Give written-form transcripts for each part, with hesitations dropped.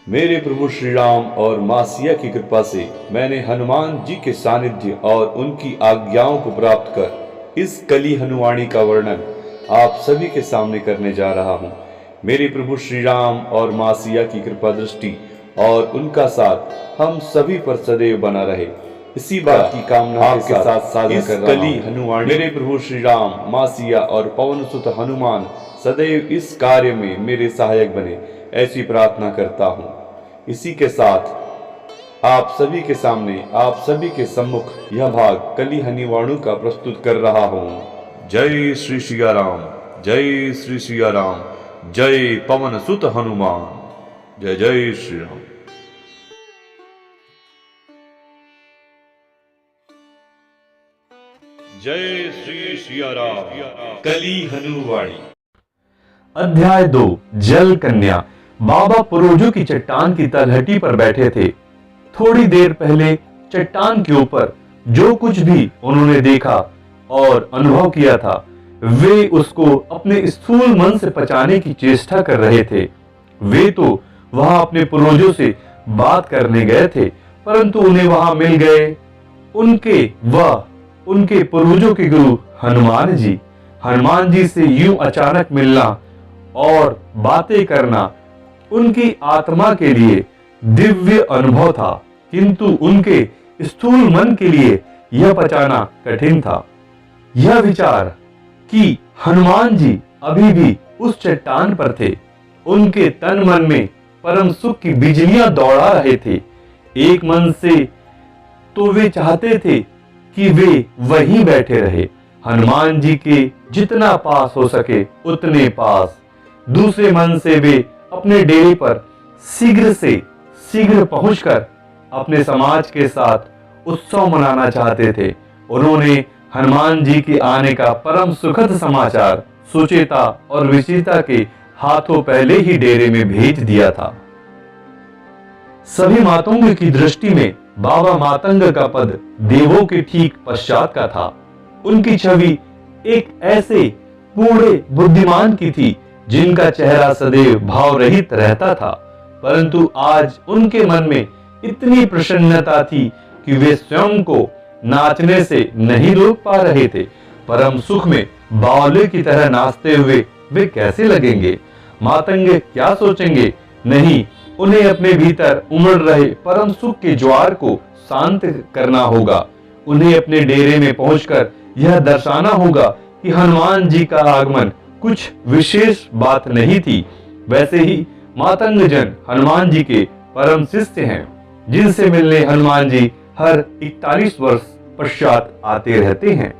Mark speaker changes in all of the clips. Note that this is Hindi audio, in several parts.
Speaker 1: मेरे प्रभु श्री राम और मां सिया की कृपा से मैंने हनुमान जी के सानिध्य और उनकी आज्ञाओं को प्राप्त कर इस कली हनुवाणी का वर्णन आप सभी के सामने करने जा रहा हूँ। मेरे प्रभु श्री राम और मां सिया की कृपा दृष्टि और उनका साथ हम सभी पर सदैव बना रहे, इसी बात की कामना आपके साथ साझा कर रहा हूं। कली हनुवाणी मेरे प्रभु श्री राम, मां सिया और पवन सुत हनुमान सदैव इस कार्य में मेरे सहायक बने, ऐसी प्रार्थना करता हूँ। इसी के साथ आप सभी के सामने, आप सभी के सम्मुख यह भाग कली हनुवाणु का प्रस्तुत कर रहा हूँ। जय श्री सिया राम, जय श्री सिया राम, जय पवन सुत हनुमान, जय जय श्री राम। जय श्री सिया राम। कली हनुवाणी।
Speaker 2: अध्याय 2। जल कन्या। बाबा पुरोजो की चट्टान की तलहटी पर बैठे थे। थोड़ी देर पहले चट्टान के ऊपर जो कुछ भी उन्होंने देखा और अनुभव किया था, वे उसको अपने स्थूल मन से पचाने की चेष्टा कर रहे थे। वे तो वहां अपने पूर्वजों से बात करने गए थे, परंतु उन्हें वहां मिल गए उनके पूर्वजों के गुरु हनुमान जी। हनुमान जी से यूं अचानक मिलना और बातें करना उनकी आत्मा के लिए दिव्य अनुभव था, किंतु उनके स्थूल मन के लिए यह पचाना कठिन था। यह विचार कि हनुमान जी अभी भी उस चट्टान पर थे, उनके तन मन में परम सुख की बिजलियां दौड़ा रहे थे। एक मन से तो वे चाहते थे कि वे वहीं बैठे रहे, हनुमान जी के जितना पास हो सके उतने पास। दूसरे मन से वे अपने डेरे पर शीघ्र से शीघ्र पहुंचकर अपने समाज के साथ उत्सव मनाना चाहते थे। उन्होंने हनुमान जी के आने का परम सुखद समाचार सुचेता और विचेता के हाथों पहले ही डेरे में भेज दिया था। सभी मातंग की दृष्टि में बाबा मातंग का पद देवों के ठीक पश्चात का था। उनकी छवि एक ऐसे बूढ़े बुद्धिमान की थी जिनका चेहरा सदैव भाव रहित रहता था, परंतु आज उनके मन में इतनी प्रसन्नता थी कि वे स्वयं को नाचने से नहीं रोक पा रहे थे। परम सुख में बावले की तरह नाचते हुए वे कैसे लगेंगे? मातंग क्या सोचेंगे? नहीं, उन्हें अपने भीतर उमड़ रहे परम सुख के ज्वार को शांत करना होगा। उन्हें अपने डेरे में पहुंचकर यह दर्शाना होगा कि हनुमान जी का आगमन कुछ विशेष बात नहीं थी। वैसे ही मातंग जन हनुमान जी के परम शिष्य हैं, जिनसे मिलने हनुमान जी हर 41 वर्ष पश्चात आते रहते हैं।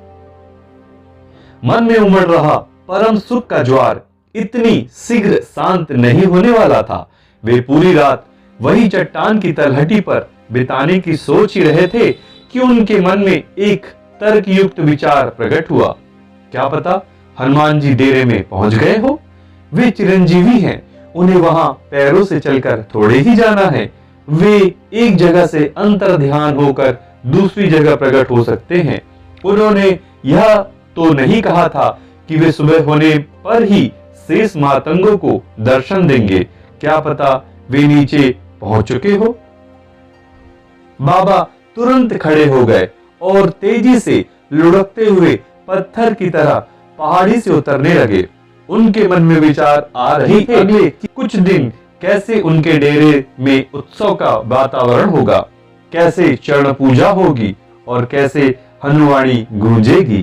Speaker 2: मन में उमड़ रहा परम सुख का ज्वार इतनी शीघ्र शांत नहीं होने वाला था। वे पूरी रात वही चट्टान की तलहटी पर बिताने की सोच ही रहे थे कि उनके मन में एक तर्कयुक्त विचार प्रकट हुआ। क्या पता हनुमान जी डेरे में पहुंच गए हो? वे चिरंजीवी हैं, उन्हें वहां पैरों से चलकर थोड़े ही जाना है। वे एक जगह से अंतर ध्यान होकर दूसरी जगह प्रकट हो सकते हैं। उन्होंने यह तो नहीं कहा था कि वे सुबह होने पर ही शेष मातंगों को दर्शन देंगे। क्या पता वे नीचे पहुंच चुके हो? बाबा तुरंत खड़े हो गए और तेजी से लुढ़कते हुए पत्थर की तरह पहाड़ी से उतरने लगे। उनके मन में विचार आ रही थे अगले कि कुछ दिन कैसे उनके डेरे में उत्सव का वातावरण होगा, कैसे चरण पूजा होगी और कैसे हनुवाणी गूंजेगी।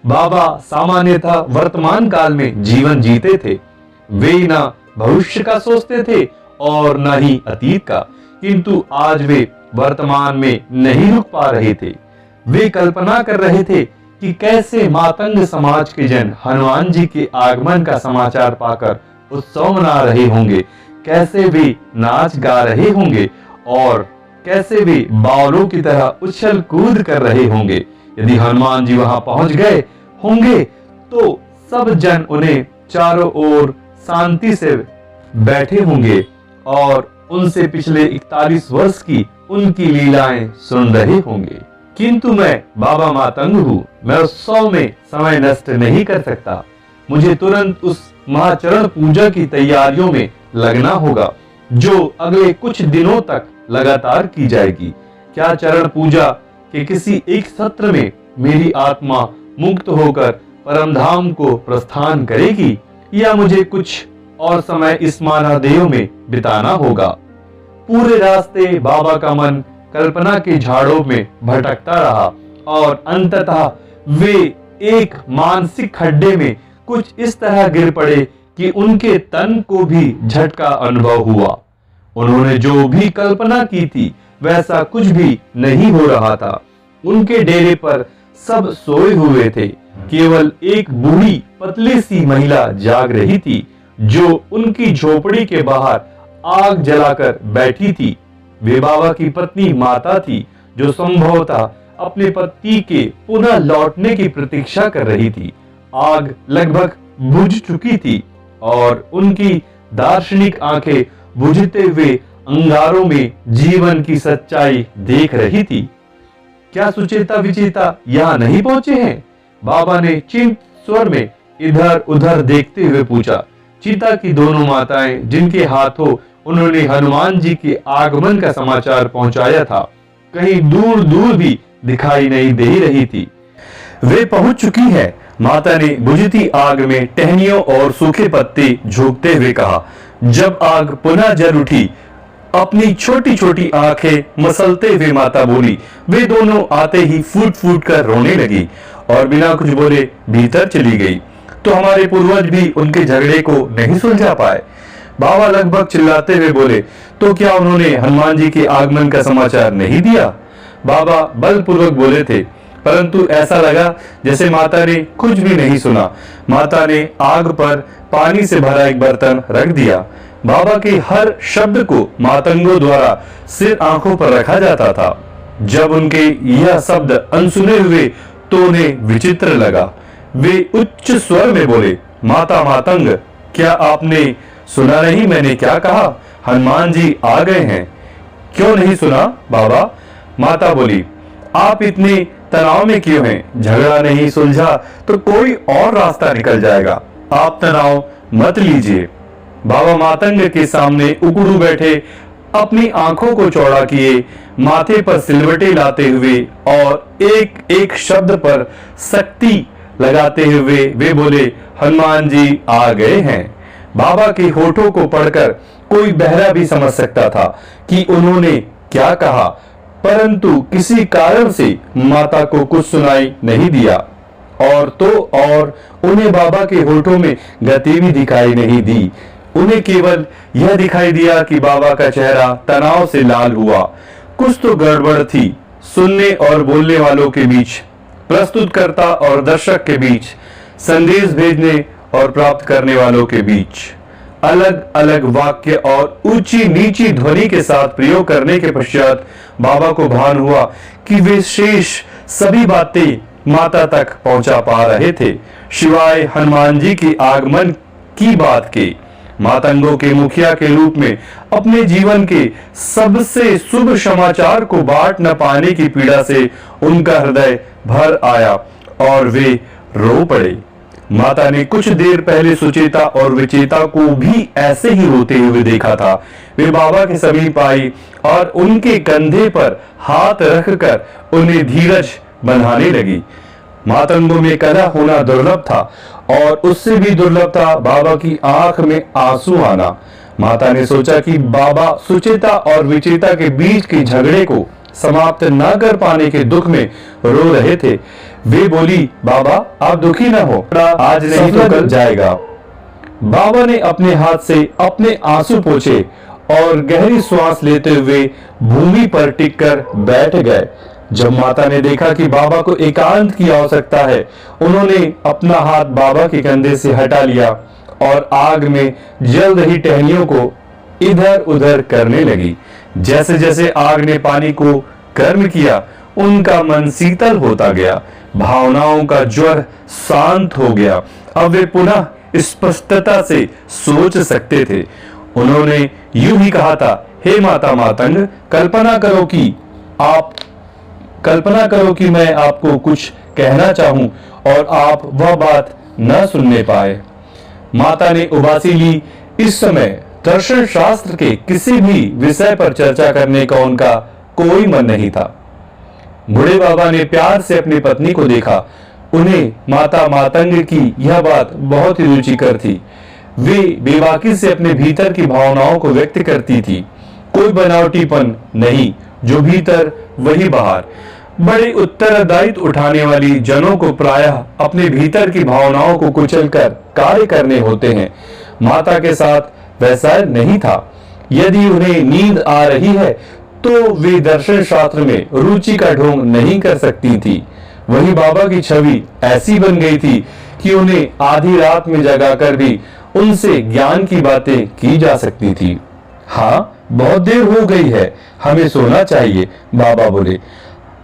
Speaker 2: बाबा सामान्यतः वर्तमान काल में जीवन जीते थे। वे न भविष्य का सोचते थे और न ही अतीत का, किंतु आज वे वर्तमान में नहीं रुक पा रहे थे। वे कल्पना कर रहे थे कि कैसे मातंग समाज के जन हनुमान जी के आगमन का समाचार पाकर उत्सव मना रहे होंगे, कैसे वे नाच गा रहे होंगे और कैसे वे बावलों की तरह उछल कूद कर रहे होंगे। यदि हनुमान जी वहां पहुंच गए होंगे तो सब जन उन्हें चारों ओर शांति से बैठे होंगे और उनसे पिछले 41 वर्ष की उनकी लीलाएं सुन रहे होंगे। किंतु मैं बाबा मातंग हूँ, मैं उत्सव में समय नष्ट नहीं कर सकता। मुझे तुरंत उस महाचरण पूजा की तैयारियों में लगना होगा, जो अगले कुछ दिनों तक लगातार की जाएगी। क्या चरण पूजा के किसी एक सत्र में मेरी आत्मा मुक्त होकर परमधाम को प्रस्थान करेगी, या मुझे कुछ और समय इस मानव देह में बिताना होगा? पूरे रास्ते बाबा का मन कल्पना के झाड़ों में भटकता रहा और अंततः वे एक मानसिक खड्डे में कुछ इस तरह गिर पड़े कि उनके तन को भी झटका अनुभव हुआ। उन्होंने जो भी कल्पना की थी वैसा कुछ भी नहीं हो रहा था। उनके डेरे पर सब सोए हुए थे, केवल एक बूढ़ी पतली सी महिला जाग रही थी, जो उनकी झोपड़ी के बाहर आग जलाकर बैठी थी। वे बाबा की पत्नी माता थी, जो संभवतः अपने पति के पुनः लौटने की प्रतीक्षा कर रही थी। आग लगभग बुझ चुकी थी और उनकी दार्शनिक आंखें बुझते हुए अंगारों में जीवन की सच्चाई देख रही थी। क्या सुचेता विचेता यहाँ नहीं पहुंचे हैं? बाबा ने चिंतित स्वर में इधर उधर देखते हुए पूछा। चिता की दोनों माताएं, जिनके हाथों उन्होंने हनुमान जी के आगमन का समाचार पहुंचाया था, कहीं दूर दूर भी दिखाई नहीं दे रही थी। वे पहुंच चुकी हैं। माता ने बुझती आग में टहनियों और सूखे पत्ते झोंकते हुए कहा। जब आग पुनः जल उठी, अपनी छोटी छोटी आंखें मसलते हुए माता बोली। वे दोनों आते ही फूट फूट कर रोने लगी और बिना कुछ बोले भीतर चली गई। तो हमारे पूर्वज भी उनके झगड़े को नहीं सुलझा पाए? बाबा लगभग चिल्लाते हुए बोले। तो क्या उन्होंने हनुमान जी के आगमन का समाचार नहीं दिया? बाबा बलपूर्वक बोले थे, परंतु ऐसा लगा जैसे माता ने कुछ भी नहीं सुना। माता ने आग पर पानी से भरा एक बर्तन रख दिया। बाबा के हर शब्द को मातंगों द्वारा सिर आंखों पर रखा जाता था। जब उनके यह शब्द अनसुने हुए तो उन्हें विचित्र लगा। वे उच्च स्वर में बोले, माता मातंग, क्या आपने सुना नहीं मैंने क्या कहा? हनुमान जी आ गए हैं। क्यों नहीं सुना बाबा? माता बोली, आप इतने तनाव में क्यों हैं? झगड़ा नहीं सुलझा तो कोई और रास्ता निकल जाएगा। आप तनाव मत लीजिए। बाबा मातंग के सामने उकड़ू बैठे, अपनी आंखों को चौड़ा किए, माथे पर सिलवटे लाते हुए और एक एक शब्द पर सख्ती लगाते हुए वे बोले, हनुमान जी आ गए हैं। बाबा के होठों को पढ़कर कोई बहरा भी समझ सकता था कि उन्होंने क्या कहा, परंतु किसी कारण से माता को कुछ सुनाई नहीं दिया और तो और उन्हें बाबा के होठों में गति भी दिखाई नहीं दी। उन्हें केवल यह दिखाई दिया कि बाबा का चेहरा तनाव से लाल हुआ। कुछ तो गड़बड़ थी। सुनने और बोलने वालों के बीच, प्रस्तुतकर्ता और दर्शक के बीच, संदेश भेजने और प्राप्त करने वालों के बीच। अलग अलग वाक्य और ऊंची नीची ध्वनि के साथ प्रयोग करने के पश्चात बाबा को भान हुआ कि वे शेष सभी बातें माता तक पहुंचा पा रहे थे, शिवाय हनुमान जी के आगमन की बात के। मातंगों के मुखिया के रूप में अपने जीवन के सबसे शुभ समाचार को बांट न पाने की पीड़ा से उनका हृदय भर आया और वे रो पड़े। माता ने कुछ देर पहले सुचेता और विचेता को भी ऐसे ही रोते हुए देखा था। वे बाबा के समीप आई और उनके कंधे पर हाथ रखकर उन्हें धीरज बंधाने लगी। मातंगों में कलह होना दुर्लभ था और उससे भी दुर्लभ था बाबा की आंख में आंसू आना। माता ने सोचा कि बाबा सुचेता और विचेता के बीच के झगड़े को समाप्त न कर पाने के दुख में रो रहे थे। वे बोली, बाबा आप दुखी न हो, आज नहीं तो कल जाएगा। बाबा ने अपने हाथ से अपने आंसू पोंछे और गहरी सांस लेते हुए भूमि पर टिककर बैठ गए। जब माता ने देखा कि बाबा को एकांत की आवश्यकता है, उन्होंने अपना हाथ बाबा के कंधे से हटा लिया और आग में जल रही टहनियों को इधर उधर करने लगी। जैसे जैसे आग ने पानी को गर्म किया, उनका मन शीतल होता गया, भावनाओं का ज्वर शांत हो गया। अब वे पुनः स्पष्टता से सोच सकते थे। उन्होंने यूं ही कहा था, हे माता मातंग, कल्पना करो कि मैं आपको कुछ कहना चाहूं और आप वह बात न सुनने पाए। माता ने उबासी ली। इस समय दर्शन शास्त्र के किसी भी विषय पर चर्चा करने का उनका कोई मन नहीं था। बूढ़े बाबा ने प्यार से अपनी पत्नी को देखा। उन्हें माता मातंग की यह बात बहुत ही रुचिकर थी। वे बेबाकी से अपने भीतर की भावनाओं को व्यक्त करती थी, कोई बनावटीपन नहीं, जो भीतर वही बाहर। बड़े उत्तरदायित्व उठाने वाली जनों को प्रायः अपने भीतर की भावनाओं को कुचलकर कार्य करने होते हैं। माता के साथ वैसा नहीं था। यदि उन्हें नींद आ रही है तो वे दर्शन शास्त्र में रुचि का ढोंग नहीं कर सकती थी। वही बाबा की छवि ऐसी बन गई थी कि उन्हें आधी रात में जगाकर भी उनसे ज्ञान की बातें की जा सकती थी। हाँ, बहुत देर हो गई है, हमें सोना चाहिए, बाबा बोले।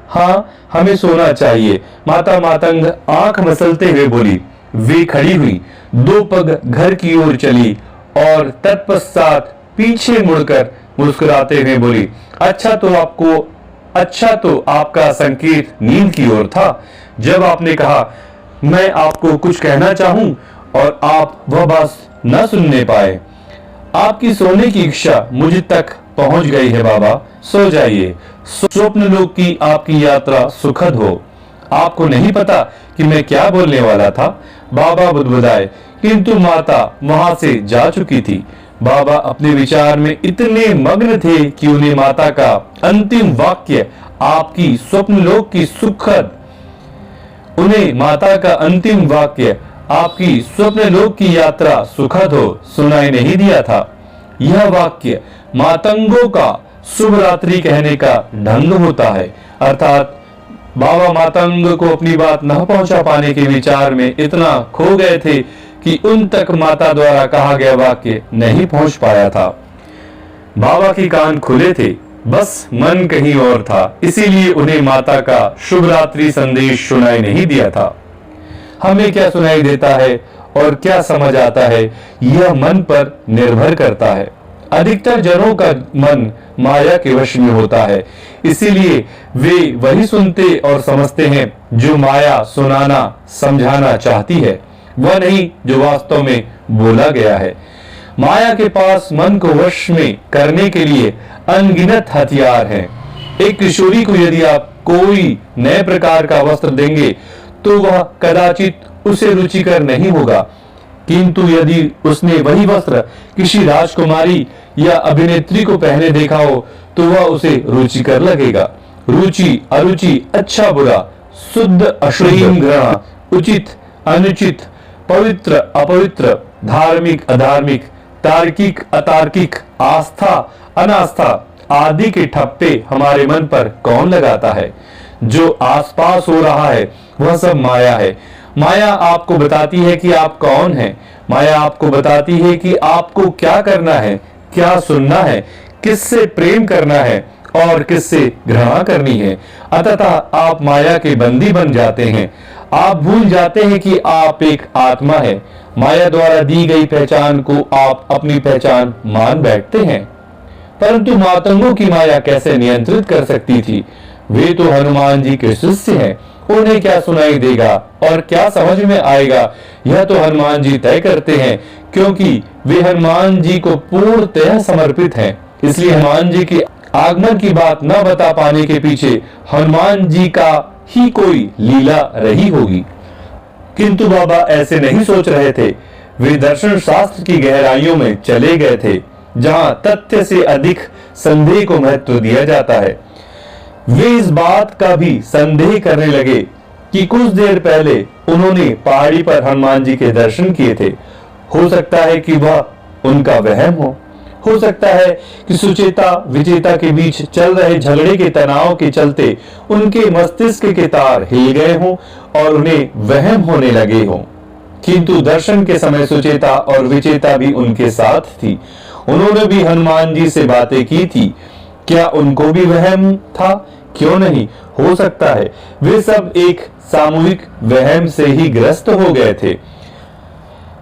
Speaker 2: हाँ, हमें सोना चाहिए, माता मातंग आंख मसलते हुए बोली। वे खड़ी हुई, दो पग घर की ओर चली और तत्पश्चात पीछे मुड़कर मुस्कुराते हुए बोली, अच्छा तो आपका संकेत नींद की ओर था। जब आपने कहा मैं आपको कुछ कहना चाहूं और आप वह बात न सुनने पाए। आपकी सोने की इच्छा मुझ तक पहुंच गई है बाबा, सो जाइए। स्वप्न लोक की आपकी यात्रा सुखद हो। आपको नहीं पता कि मैं क्या बोलने वाला था, बाबा बुदबुदाए, किंतु माता वहां से जा चुकी थी। बाबा अपने विचार में इतने मग्न थे कि उन्हें माता का अंतिम वाक्य आपकी स्वप्न लोक की सुखद उन्हें माता का अंतिम वाक्य आपकी स्वप्न लोक की यात्रा सुखद हो सुनाई नहीं दिया था। यह वाक्य मातंगों का शुभ रात्रि कहने का ढंग होता है, अर्थात बाबा मातंग को अपनी बात न पहुंचा पाने के विचार में इतना खो गए थे कि उन तक माता द्वारा कहा गया वाक्य नहीं पहुंच पाया था। बाबा के कान खुले थे, बस मन कहीं और था, इसीलिए उन्हें माता का शुभ रात्रि संदेश सुनाई नहीं दिया था। हमें क्या सुनाई देता है और क्या समझ आता है, यह मन पर निर्भर करता है। अधिकतर जनों का मन माया के वश में होता है, इसीलिए वे वही सुनते और समझते हैं जो माया सुनाना समझाना चाहती है, वह नहीं जो वास्तव में बोला गया है। माया के पास मन को वश में करने के लिए अनगिनत हथियार हैं। एक किशोरी को यदि आप कोई नए प्रकार का वस्त्र देंगे तो वह कदाचित उसे रुचिकर नहीं होगा, किंतु यदि उसने वही वस्त्र किसी राजकुमारी या अभिनेत्री को पहने देखा हो तो वह उसे रुचिकर लगेगा। रुचि अरुचि, अच्छा बुरा, शुद्ध अशुद्ध, ग्रहण उचित अनुचित, पवित्र अपवित्र, धार्मिक अधार्मिक, तार्किक अतार्किक, आस्था अनास्था आदि के ठप्पे हमारे मन पर कौन लगाता है? जो आसपास हो रहा है वह सब माया है। माया आपको बताती है कि आप कौन हैं। माया आपको बताती है कि आपको क्या करना है, क्या सुनना है, किससे प्रेम करना है और किससे घृणा करनी है। अतः आप माया के बंदी बन जाते हैं। आप भूल जाते हैं कि आप एक आत्मा है। माया द्वारा दी गई पहचान को आप अपनी पहचान मान बैठते हैं। परंतु मातंगों की माया कैसे नियंत्रित कर सकती थी? वे तो हनुमान जी के शिष्य हैं। उन्हें क्या सुनाई देगा और क्या समझ में आएगा, यह तो हनुमान जी तय करते हैं, क्योंकि वे हनुमान जी को पूर्णतः समर्पित हैं। इसलिए हनुमान जी के आगमन की बात न बता पाने के पीछे हनुमान जी का ही कोई लीला रही होगी। किंतु बाबा ऐसे नहीं सोच रहे थे। वे दर्शन शास्त्र की गहराइयों में चले गए थे, जहां तथ्य से अधिक संदेह को महत्व दिया जाता है। वे इस बात का भी संदेह करने लगे कि कुछ देर पहले उन्होंने पहाड़ी पर हनुमान जी के दर्शन किए थे। हो सकता है कि वह उनका वहम हो सकता है कि सुचेता विचेता के बीच चल रहे झगड़े के तनाव के चलते उनके मस्तिष्क के तार हिल गए हों और उन्हें वहम होने लगे हों। किंतु दर्शन के समय सुचेता और विचेता भी उनके साथ थी। उन्होंने भी हनुमान जी से बातें की थी। क्या उनको भी वहम था? क्यों नहीं, हो सकता है वे सब एक सामूहिक वहम से ही ग्रस्त हो गए थे।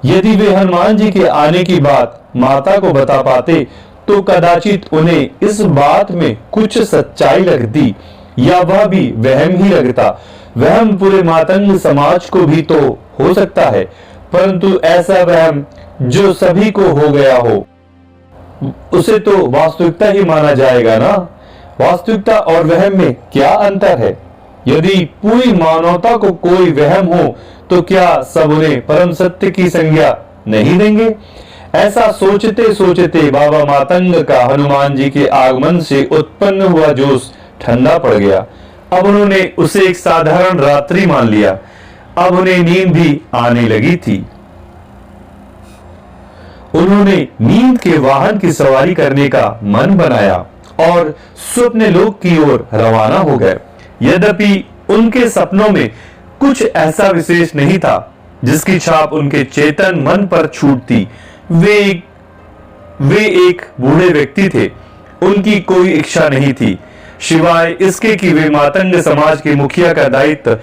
Speaker 2: यदि वे हनुमान जी के आने की बात माता को बता पाते तो कदाचित उन्हें इस बात में कुछ सच्चाई लगती, या वह भी वहम ही लगता। वहम पूरे मातंग समाज को भी तो हो सकता है, परंतु ऐसा वहम जो सभी को हो गया हो उसे तो वास्तविकता ही माना जाएगा ना। वास्तविकता और वहम में क्या अंतर है? यदि पूरी मानवता को कोई वहम हो तो क्या सब उन्हें परम सत्य की संज्ञा नहीं देंगे? ऐसा सोचते सोचते बाबा मातंग का हनुमान जी के आगमन से उत्पन्न हुआ जोश ठंडा पड़ गया। अब उन्होंने उसे एक साधारण रात्रि मान लिया। अब उन्हें नींद भी आने लगी थी। उन्होंने नींद के वाहन की सवारी करने का मन बनाया और स्वप्न लोक की ओर रवाना हो गए। यद्यपि उनके सपनों में कुछ ऐसा विशेष नहीं था जिसकी छाप उनके चेतन मन पर छूटती। वे एक बूढ़े व्यक्ति थे। उनकी कोई इच्छा नहीं थी सिवाय इसके कि वे मातंग समाज के मुखिया का दायित्व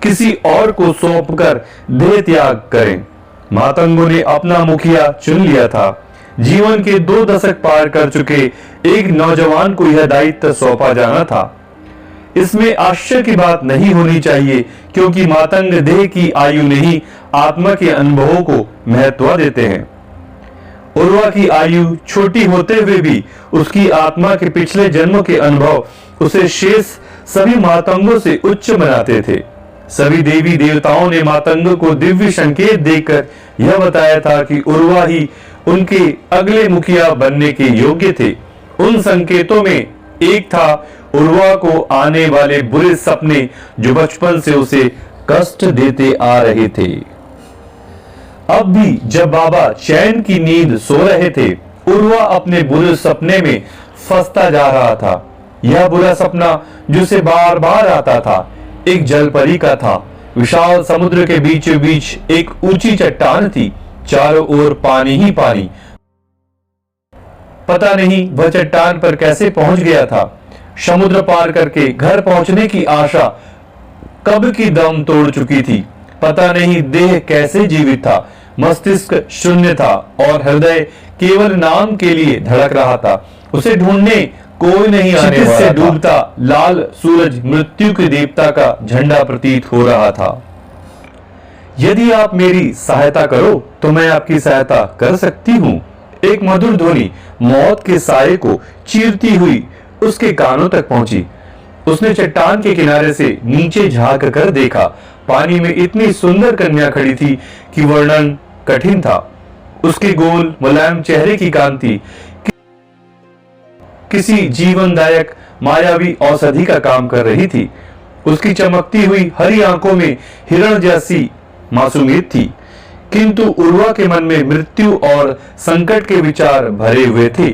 Speaker 2: किसी और को सौंपकर देह त्याग करें। मातंगों ने अपना मुखिया चुन लिया था। जीवन के 2 दशक पार कर चुके एक नौजवान को यह दायित्व सौंपा जाना था। इसमें आश्चर्य की बात नहीं होनी चाहिए, क्योंकि मातंग देह की आयु नहीं आत्मा के अनुभवों को महत्व देते हैं। उर्वा की आयु छोटी होते हुए भी उसकी आत्मा के पिछले जन्मों के अनुभव उसे शेष सभी मातंगों से उच्च बनाते थे। सभी देवी देवताओं ने मातंग को दिव्य संकेत देकर यह बताया था कि उर्वा ही उनके अगले मुखिया बनने के योग्य थे। उन संकेतों में एक था उर्वा को आने वाले बुरे सपने जो बचपन से उसे कष्ट देते आ रहे थे। अब भी जब बाबा चैन की नींद सो रहे थे, उर्वा अपने बुरे सपने में फंसता जा रहा था। यह बुरा सपना जो उसे बार बार आता था एक जलपरी का था। विशाल समुद्र के बीचों बीच एक ऊंची चट्टान थी, चारों ओर पानी ही पानी। पता नहीं वह चट्टान पर कैसे पहुंच गया था। समुद्र पार करके घर पहुंचने की आशा कब की दम तोड़ चुकी थी। पता नहीं देह कैसे जीवित था। मस्तिष्क शून्य था और हृदय केवल नाम के लिए धड़क रहा था। उसे ढूंढने कोई नहीं आने वाला से डूबता लाल सूरज मृत्यु के देवता का झंडा प्रतीत हो रहा था। यदि आप मेरी सहायता करो तो मैं आपकी सहायता कर सकती हूँ। एक मधुर ध्वनि मौत के साये को चीरती हुई उसके कानों तक पहुंची। उसने चट्टान के किनारे से नीचे झांक कर देखा। पानी में इतनी सुंदर कन्या खड़ी थी कि वर्णन कठिन था। उसके गोल मुलायम चेहरे की कांति किसी जीवनदायक मायावी औषधि का काम कर रही थी। उसकी चमकती हुई हरी आंखों में हिरण जैसी मासूमियत थी, किंतु उर्वा के मन में मृत्यु और संकट के विचार भरे हुए थे।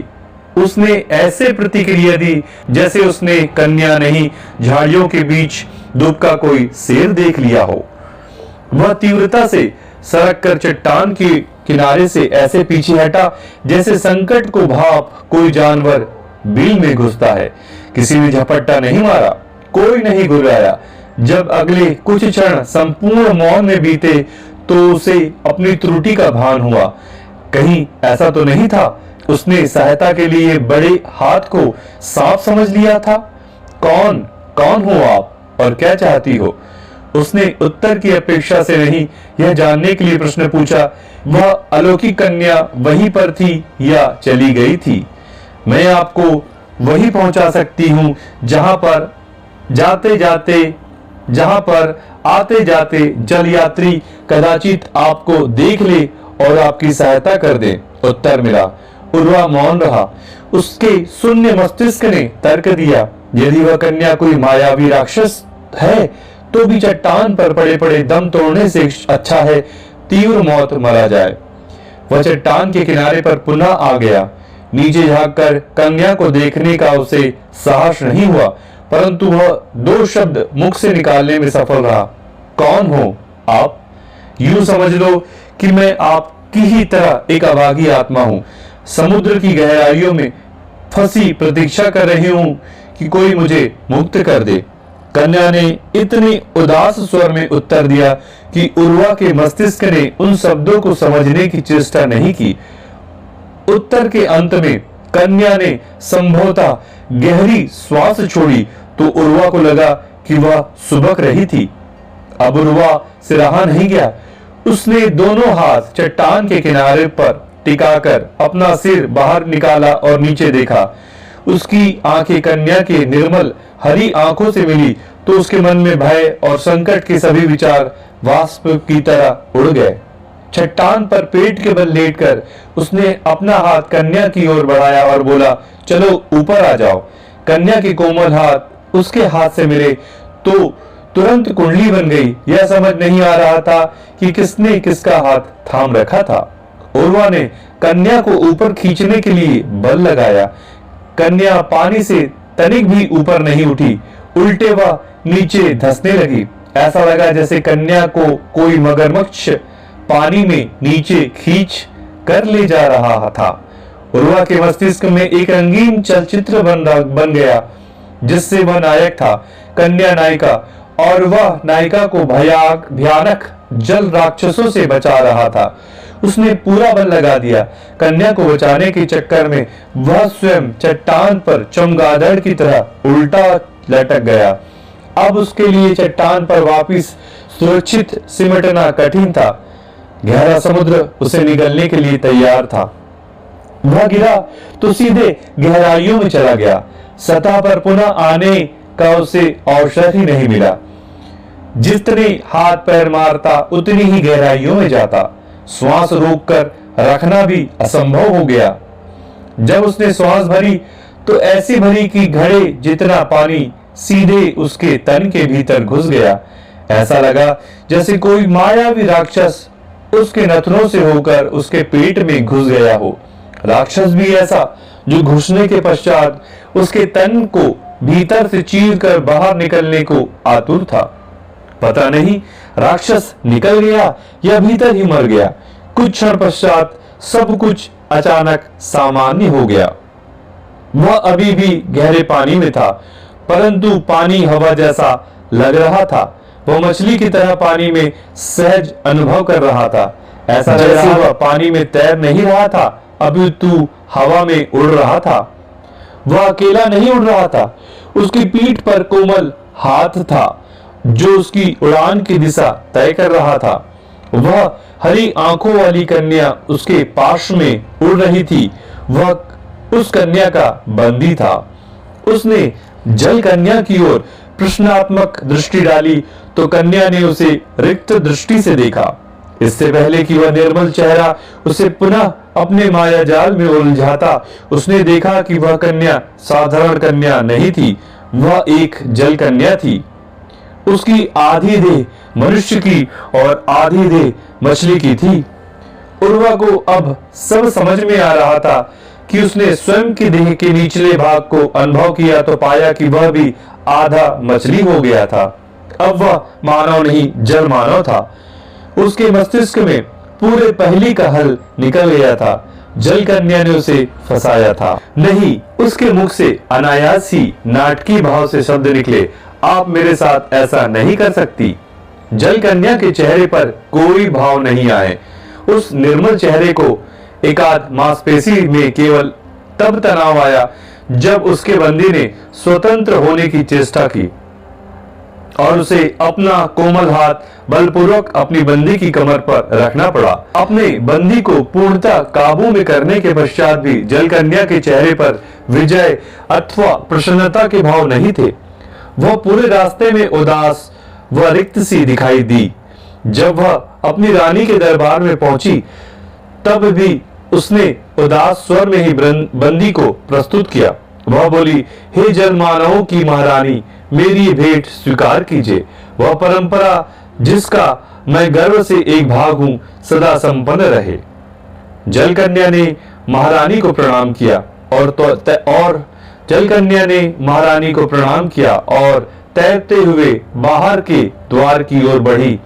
Speaker 2: उसने ऐसे प्रतिक्रिया दी जैसे उसने कन्या नहीं झाड़ियों के बीच दुबका कोई शेर देख लिया हो। वह तीव्रता से सरक कर चट्टान के किनारे से ऐसे पीछे हटा जैसे संकट को भाप कोई जानवर बिल में घुसता है। किसी ने झपट्टा नहीं मारा, कोई नहीं गुर्राया। जब अगले कुछ क्षण संपूर्ण मौन में बीते तो उसे अपनी त्रुटि का भान हुआ। कहीं ऐसा तो नहीं था उसने सहायता के लिए बड़े हाथ को सांप समझ लिया था? कौन हो आप और क्या चाहती हो? उसने उत्तर की अपेक्षा से नहीं, यह जानने के लिए प्रश्न पूछा। वह अलौकिक कन्या वहीं पर थी या चली गई थी? मैं आपको वहीं पहुंचा सकती हूं जहां पर आते जाते जल यात्री कदाचित आपको देख ले और आपकी सहायता कर दे। उत्तर मिला। उर्वा मौन रहा। उसके शून्य मस्तिष्क ने तर्क दिया, यदि वह कन्या कोई मायावी राक्षस है तो भी चट्टान पर पड़े पड़े दम तोड़ने से अच्छा है तीव्र मौत मरा जाए। वह चट्टान के किनारे पर पुनः आ गया। नीचे झांककर कन्या को देखने का उसे साहस नहीं हुआ, परंतु वह 2 शब्द मुख से निकालने में सफल रहा। कौन हो आप? यूं समझ लो कि मैं आपकी ही तरह एक अभागी आत्मा हूं। समुद्र की गहराइयों में फंसी प्रतीक्षा कर रही हूं कि कोई मुझे मुक्त कर दे। कन्या ने इतने उदास स्वर में उत्तर दिया कि उर्वा के मस्तिष्क ने उन शब्दों को समझने की चेष्टा नहीं की। उत्तर के अंत में कन्या ने संभवतः गहरी श्वास छोड़ी तो उर्वा को लगा कि वह सुबक रही थी। अब उर्वा से रहा नहीं गया। उसने दोनों हाथ चट्टान के किनारे पर टिकाकर अपना सिर बाहर निकाला और नीचे देखा। उसकी आंखें कन्या के निर्मल हरी आंखों से मिली तो उसके मन में भय और संकट के सभी विचार वाष्प की तरह उड़ गए। चट्टान पर पेट के बल लेटकर उसने अपना हाथ कन्या की ओर बढ़ाया और बोला, चलो ऊपर आ जाओ। कन्या के कोमल हाथ उसके हाथ से मिले तो तुरंत कुंडली बन गई। यह समझ नहीं आ रहा था कि किसने किसका हाथ थाम रखा था। उर्वा ने कन्या को ऊपर खींचने के लिए बल लगाया। कन्या पानी से तनिक भी ऊपर नहीं उठी, उल्टे वह नीचे धंसने लगी। ऐसा लगा जैसे कन्या को कोई मगरमच्छ पानी में नीचे खींच कर ले जा रहा था। उर्वा के मस्तिष्क में एक रंगीन चलचित्र बन गया जिससे वह नायक था, कन्या नायिका, और वह नायिका को भयानक जल राक्षसों से बचा रहा था। उसने पूरा बल लगा दिया। कन्या को बचाने के चक्कर में वह स्वयं चट्टान पर चमगादड़ की तरह उल्टा लटक गया। अब उसके लिए चट्टान पर वापस सुरक्षित सिमटना कठिन था। गहरा समुद्र उसे निगलने के लिए तैयार था। वह गिरा तो सीधे गहराइयों में चला गया। सतह पर पुनः आने का उसे अवसर ही नहीं मिला। जितने हाथ पैर मारता उतनी ही गहराइयों में जाता। श्वास रोककर रखना भी असंभव हो गया। जब उसने श्वास भरी तो ऐसी भरी कि घड़े जितना पानी सीधे उसके तन के भीतर घुस गया। ऐसा लगा जैसे कोई मायावी राक्षस उसके नथनों से होकर उसके पेट में घुस गया हो। राक्षस भी ऐसा जो घुसने के पश्चात उसके तन को भीतर से चीर कर बाहर निकलने को आतुर था। पता नहीं राक्षस निकल गया या भीतर ही मर गया। कुछ क्षण पश्चात सब कुछ अचानक सामान्य हो गया। वह अभी भी गहरे पानी में था, परंतु पानी हवा जैसा लग रहा था। वह मछली की तरह पानी में सहज अनुभव कर रहा था। ऐसा लग रहा वह पानी में तैर नहीं रहा था, अपितु हवा में उड़ रहा था। वह अकेला नहीं उड़ रहा था, उसकी पीठ पर कोमल हाथ था जो उसकी उड़ान की दिशा तय कर रहा था। वह हरी आंखों वाली कन्या उसके पास में उड़ रही थी। वह उस कन्या का बंदी था। उसने जल कन्या की ओर प्रश्नात्मक दृष्टि डाली तो कन्या ने उसे रिक्त दृष्टि से देखा। इससे पहले कि वह निर्मल चेहरा उसे पुनः अपने माया जाल में उलझाता, उसने देखा कि वह कन्या साधारण कन्या नहीं थी, वह एक जल कन्या थी। उसकी आधी देह मनुष्य की और आधी देह मछली की थी। उर्वा को अब सब समझ में आ रहा था कि उसने स्वयं की देह के निचले भाग को अनुभव किया तो पाया कि वह भी आधा मछली हो गया था। अब वह मानव नहीं जल मानव था। उसके मस्तिष्क में पूरे पहली का हल निकल गया था। जल कन्या ने उसे फंसाया था। नहीं, उसके मुख से अनायास ही नाटकीय भाव से शब्द निकले, आप मेरे साथ ऐसा नहीं कर सकती। जल कन्या के चेहरे पर कोई भाव नहीं आए। उस निर्मल चेहरे को एकाध मांसपेशी में केवल तब तनाव आया जब उसके बंदी ने स्वतंत्र होने की चेष्टा की और उसे अपना कोमल हाथ बलपूर्वक अपनी बंदी की कमर पर रखना पड़ा। अपने बंदी को पूर्णतः काबू में करने के पश्चात भी जल कन्या के चेहरे पर विजय अथवा प्रसन्नता के भाव नहीं थे। वह पूरे रास्ते में उदास व रिक्त सी दिखाई दी। जब वह अपनी रानी के दरबार में पहुंची तब भी उसने उदास स्वर में ही बंदी को प्रस्तुत किया। वह बोली, हे जल मानवों की महारानी, मेरी भेंट स्वीकार कीजिए। वह परंपरा जिसका मैं गर्व से एक भाग हूं सदा संपन्न रहे। जल कन्या ने महारानी को प्रणाम किया और जल कन्या ने महारानी को प्रणाम किया और तैरते हुए बाहर के द्वार की ओर बढ़ी।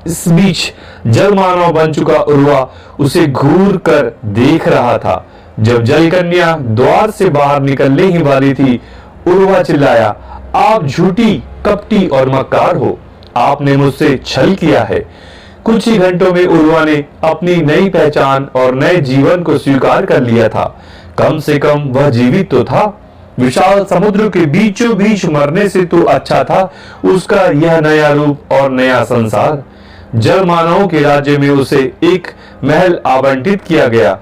Speaker 2: इस बीच जल मानव बन चुका उर्वा उसे घूर कर देख रहा था। जब जल कन्या द्वार से बाहर निकलने ही वाली थी, उर्वा चिल्लाया, आप झूठी, कपटी और मक्कार हो। आपने मुझसे छल किया है। कुछ ही घंटों में उर्वा ने अपनी नई पहचान और नए जीवन को स्वीकार कर लिया था। कम से कम वह जीवित तो था। विशाल समुद्र के बीचों बीच मरने से तो अच्छा था उसका यह नया रूप और नया संसार। जल मानवों के राज्य में उसे एक महल आवंटित किया गया।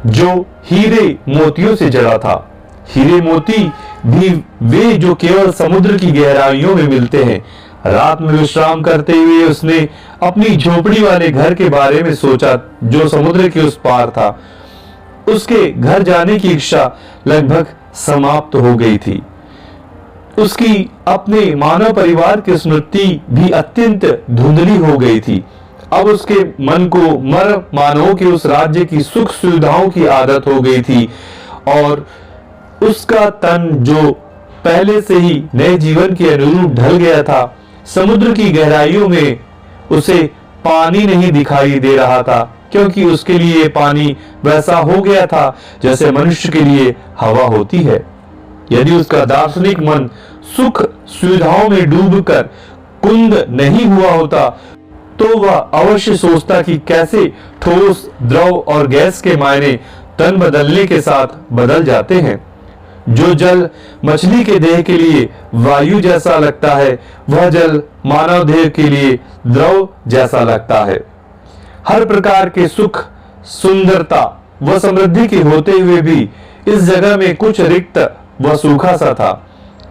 Speaker 2: जो हीरे मोतियों से जड़ा था। हीरे मोती भी वे जो केवल समुद्र की गहराइयों में मिलते हैं। रात में विश्राम करते हुए उसने अपनी झोपड़ी वाले घर के बारे में सोचा जो समुद्र के उस पार था। उसके घर जाने की इच्छा लगभग समाप्त हो गई थी। उसकी अपने मानव परिवार की स्मृति भी अत्यंत धुंधली हो गई थी। अब उसके मन को मर मानवों के उस राज्य की सुख सुविधाओं की आदत हो गई थी और उसका तन जो पहले से ही नए जीवन के अनुरूप ढल गया था, समुद्र की गहराइयों में उसे पानी नहीं दिखाई दे रहा था, क्योंकि उसके लिए पानी वैसा हो गया था जैसे मनुष्य के लिए हवा होती है। यदि उसका दार्शनिक मन सुख सुविधाओं में डूबकर कुंद नहीं हुआ होता तो वह अवश्य सोचता कि कैसे ठोस, द्रव और गैस के मायने तन बदलने के साथ बदल जाते हैं। जो जल मछली के देह के लिए वायु जैसा लगता है, वह जल मानव देह के लिए द्रव जैसा लगता है। हर प्रकार के सुख, सुंदरता व समृद्धि के होते हुए भी इस जगह में कुछ रिक्त व सूखा सा था।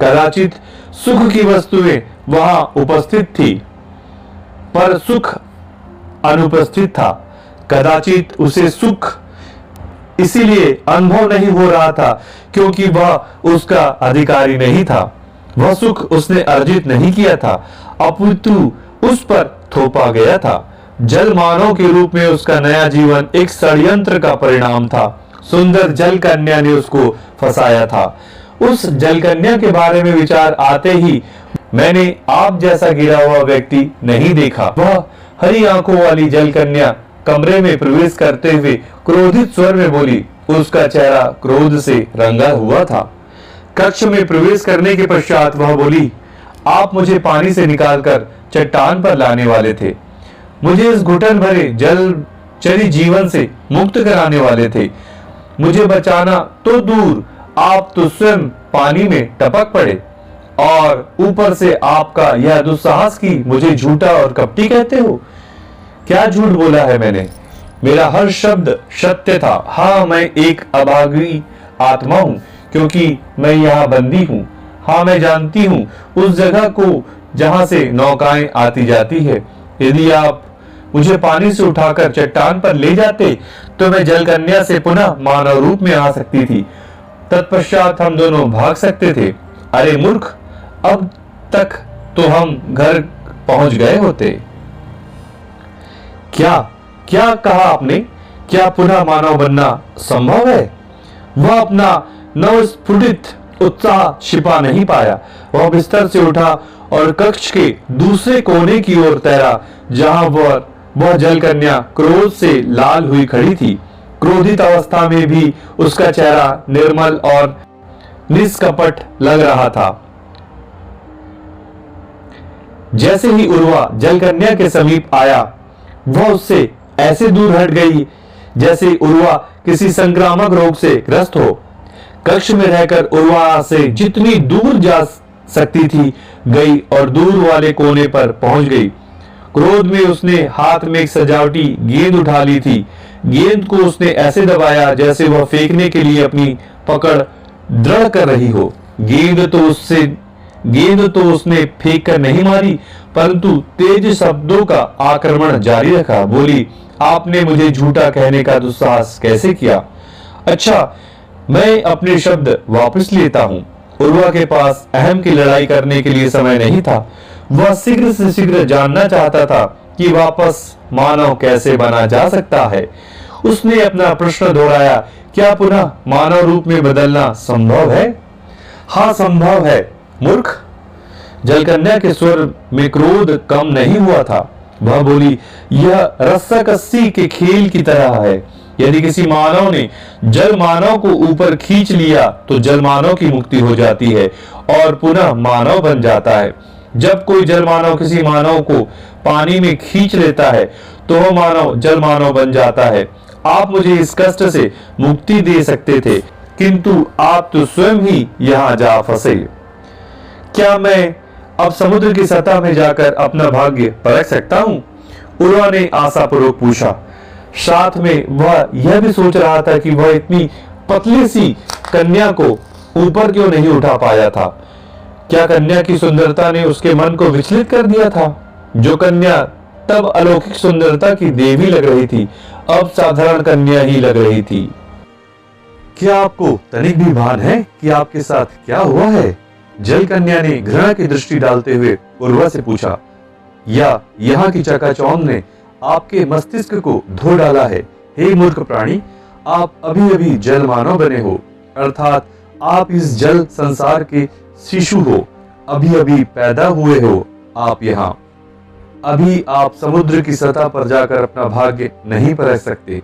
Speaker 2: कदाचित सुख की वस्तुएं वहां उपस्थित थी पर सुख अनुपस्थित था। कदाचित उसे सुख इसीलिए अनुभव नहीं हो रहा था क्योंकि वह उसका अधिकारी नहीं था। वह सुख उसने अर्जित नहीं किया था, अपितु उस पर थोपा गया था। जल मानव के रूप में उसका नया जीवन एक षड्यंत्र का परिणाम था। सुंदर जल कन्या ने उसको फंसाया था। उस जल कन्या के बारे में विचार आते ही मैंने आप जैसा गिरा हुआ व्यक्ति नहीं देखा। वह हरी आंखों वाली जल कन्या कमरे में प्रवेश करते हुए क्रोधित स्वर में बोली। उसका चेहरा क्रोध से रंगा हुआ था। कक्ष में प्रवेश करने के पश्चात वह बोली, आप मुझे पानी से निकालकर चट्टान पर लाने वाले थे। मुझे इस घुटन भरे जलचरी जीवन से मुक्त कराने वाले थे। मुझे बचाना तो दूर, आप तो स्वयं पानी में टपक पड़े और ऊपर से आपका यह दुस्साहस कि मुझे झूठा और कपटी कहते हो। क्या झूठ बोला है मैंने? मेरा हर शब्द सत्य था। हाँ, मैं एक अभागी आत्मा हूँ क्योंकि मैं यहाँ बंदी हूँ। हाँ, मैं जानती हूँ उस जगह को जहाँ से नौकाएं आती जाती है। यदि आप मुझे पानी से उठाकर चट्टान पर ले जाते तो मैं जलकन्या से पुनः मानव रूप में आ सकती थी। तत्पश्चात हम दोनों भाग सकते थे। अरे मूर्ख, अब तक तो हम घर पहुंच गए होते। क्या क्या कहा आपने? क्या पुनः मानव बनना संभव है? वह अपना नवस्फुटित उत्साह छिपा नहीं पाया। वह बिस्तर से उठा और कक्ष के दूसरे कोने की ओर तैरा जहां वह जलकन्या क्रोध से लाल हुई खड़ी थी। क्रोधित अवस्था में भी उसका चेहरा निर्मल और निष्कपट लग रहा था। जैसे ही उर्वा जलकन्या के समीप आया, वह उससे ऐसे दूर हट गई जैसे उर्वा किसी संक्रामक रोग से ग्रस्त हो। कक्ष में रहकर उर्वा से जितनी दूर जा सकती थी गई और दूर वाले कोने पर पहुंच गई। क्रोध में उसने हाथ में एक सजावटी गेंद उठा ली थी। गेंद को उसने ऐसे दबाया जैसे वह फेंकने के लिए अपनी पकड़ दृढ़ कर रही हो। गेंद तो उसने फेंक कर नहीं मारी, परंतु तेज शब्दों का आक्रमण जारी रखा। बोली, आपने मुझे झूठा कहने का दुस्साहस कैसे किया? अच्छा, मैं अपने शब्द वापस लेता हूं। उर्वा के पास अहम की लड़ाई करने के लिए समय नहीं था। वह शीघ्र से शीघ्र जानना चाहता था कि वापस मानव कैसे बना जा सकता है। उसने अपना प्रश्न दोहराया, क्या पुनः मानव रूप में बदलना संभव है? हाँ, संभव है मूर्ख। जलकन्या के स्वर में क्रोध कम नहीं हुआ था। वह बोली, यह रस्साकस्सी के खेल की तरह है। यदि किसी मानव ने जल मानव को ऊपर खींच लिया तो जल मानव की मुक्ति हो जाती है और पुनः मानव बन जाता है। जब कोई जल मानव किसी मानव को पानी में खींच लेता है तो वह मानव जल मानव बन जाता है। आप मुझे इस कष्ट से मुक्ति दे सकते थे, किंतु आप तो स्वयं ही यहाँ जा फंसे। क्या मैं अब समुद्र की सतह में जाकर अपना भाग्य परख सकता हूँ? उर्वा ने आशापूर्वक पूछा। साथ में वह यह भी सोच रहा था कि वह इतनी पतली सी कन्या को ऊपर क्यों नहीं उठा पाया था। क्या कन्या की सुंदरता ने उसके मन को विचलित कर दिया था? जो कन्या तब अलौकिक सुंदरता की देवी लग रही थी, अब साधारण कन्या ही लग रही थी। क्या आपको तनिक भी भान है कि आपके साथ क्या हुआ है? जल कन्या ने घृणा की दृष्टि डालते हुए उर्वा से पूछा। या यहाँ की चकाचौंध ने आपके मस्तिष्क को धो डाला है? हे मूर्ख प्राणी, आप अभी अभी जल मानव बने हो, अर्थात आप इस जल संसार के शिशु हो, अभी अभी पैदा हुए हो आप यहाँ। अभी आप समुद्र की सतह पर जाकर अपना भाग्य नहीं परख सकते।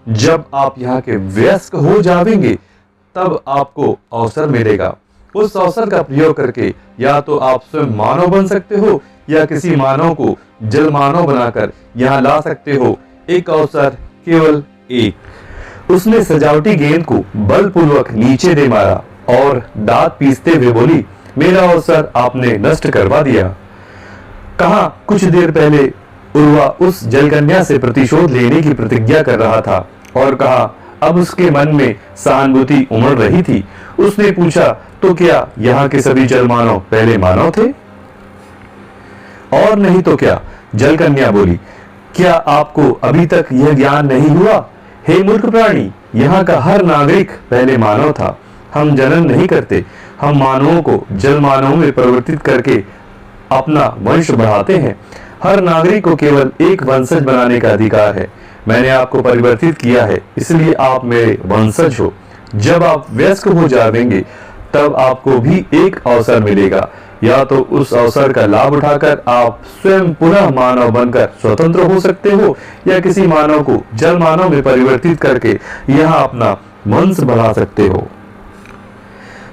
Speaker 2: जब आप यहाँ के वयस्क हो जाएंगे तब आपको अवसर मिलेगा। उस अवसर का प्रयोग करके या तो आप स्वयं मानव बन सकते हो या किसी मानव को जल मानव बनाकर यहाँ ला सकते हो। एक अवसर, केवल एक। उसने सजावटी गेंद को बलपूर्वक नीचे दे मारा और दांत पीसते हुए बोली, मेरा अवसर आपने नष्ट करवा दिया। कहा कुछ देर पहले उर्वा उस जलकन्या से प्रतिशोध लेने की प्रतिज्ञा कर रहा था और कहा अब उसके मन में सहानुभूति उमड़ रही थी। उसने पूछा, तो क्या यहाँ के सभी जल मानव पहले मानव थे? और नहीं तो क्या, जलकन्या बोली। क्या आपको अभी तक यह ज्ञान नहीं हुआ? हे मूर्ख प्राणी, यहाँ का हर नागरिक पहले मानव था। हम जनन नहीं करते, हम मानवों को जल मानवों में परिवर्तित करके अपना वंश बढ़ाते हैं। हर नागरिक को केवल एक वंशज बनाने का अधिकार है। मैंने आपको परिवर्तित किया है, इसलिए आप मेरे वंशज हो। जब आप वयस्क हो जाएंगे तब आपको भी एक अवसर मिलेगा। या तो उस अवसर का लाभ उठाकर आप स्वयं पुनः मानव बनकर स्वतंत्र हो सकते हो या किसी मानव को जल मानव में परिवर्तित करके यहाँ अपना वंश बढ़ा सकते हो।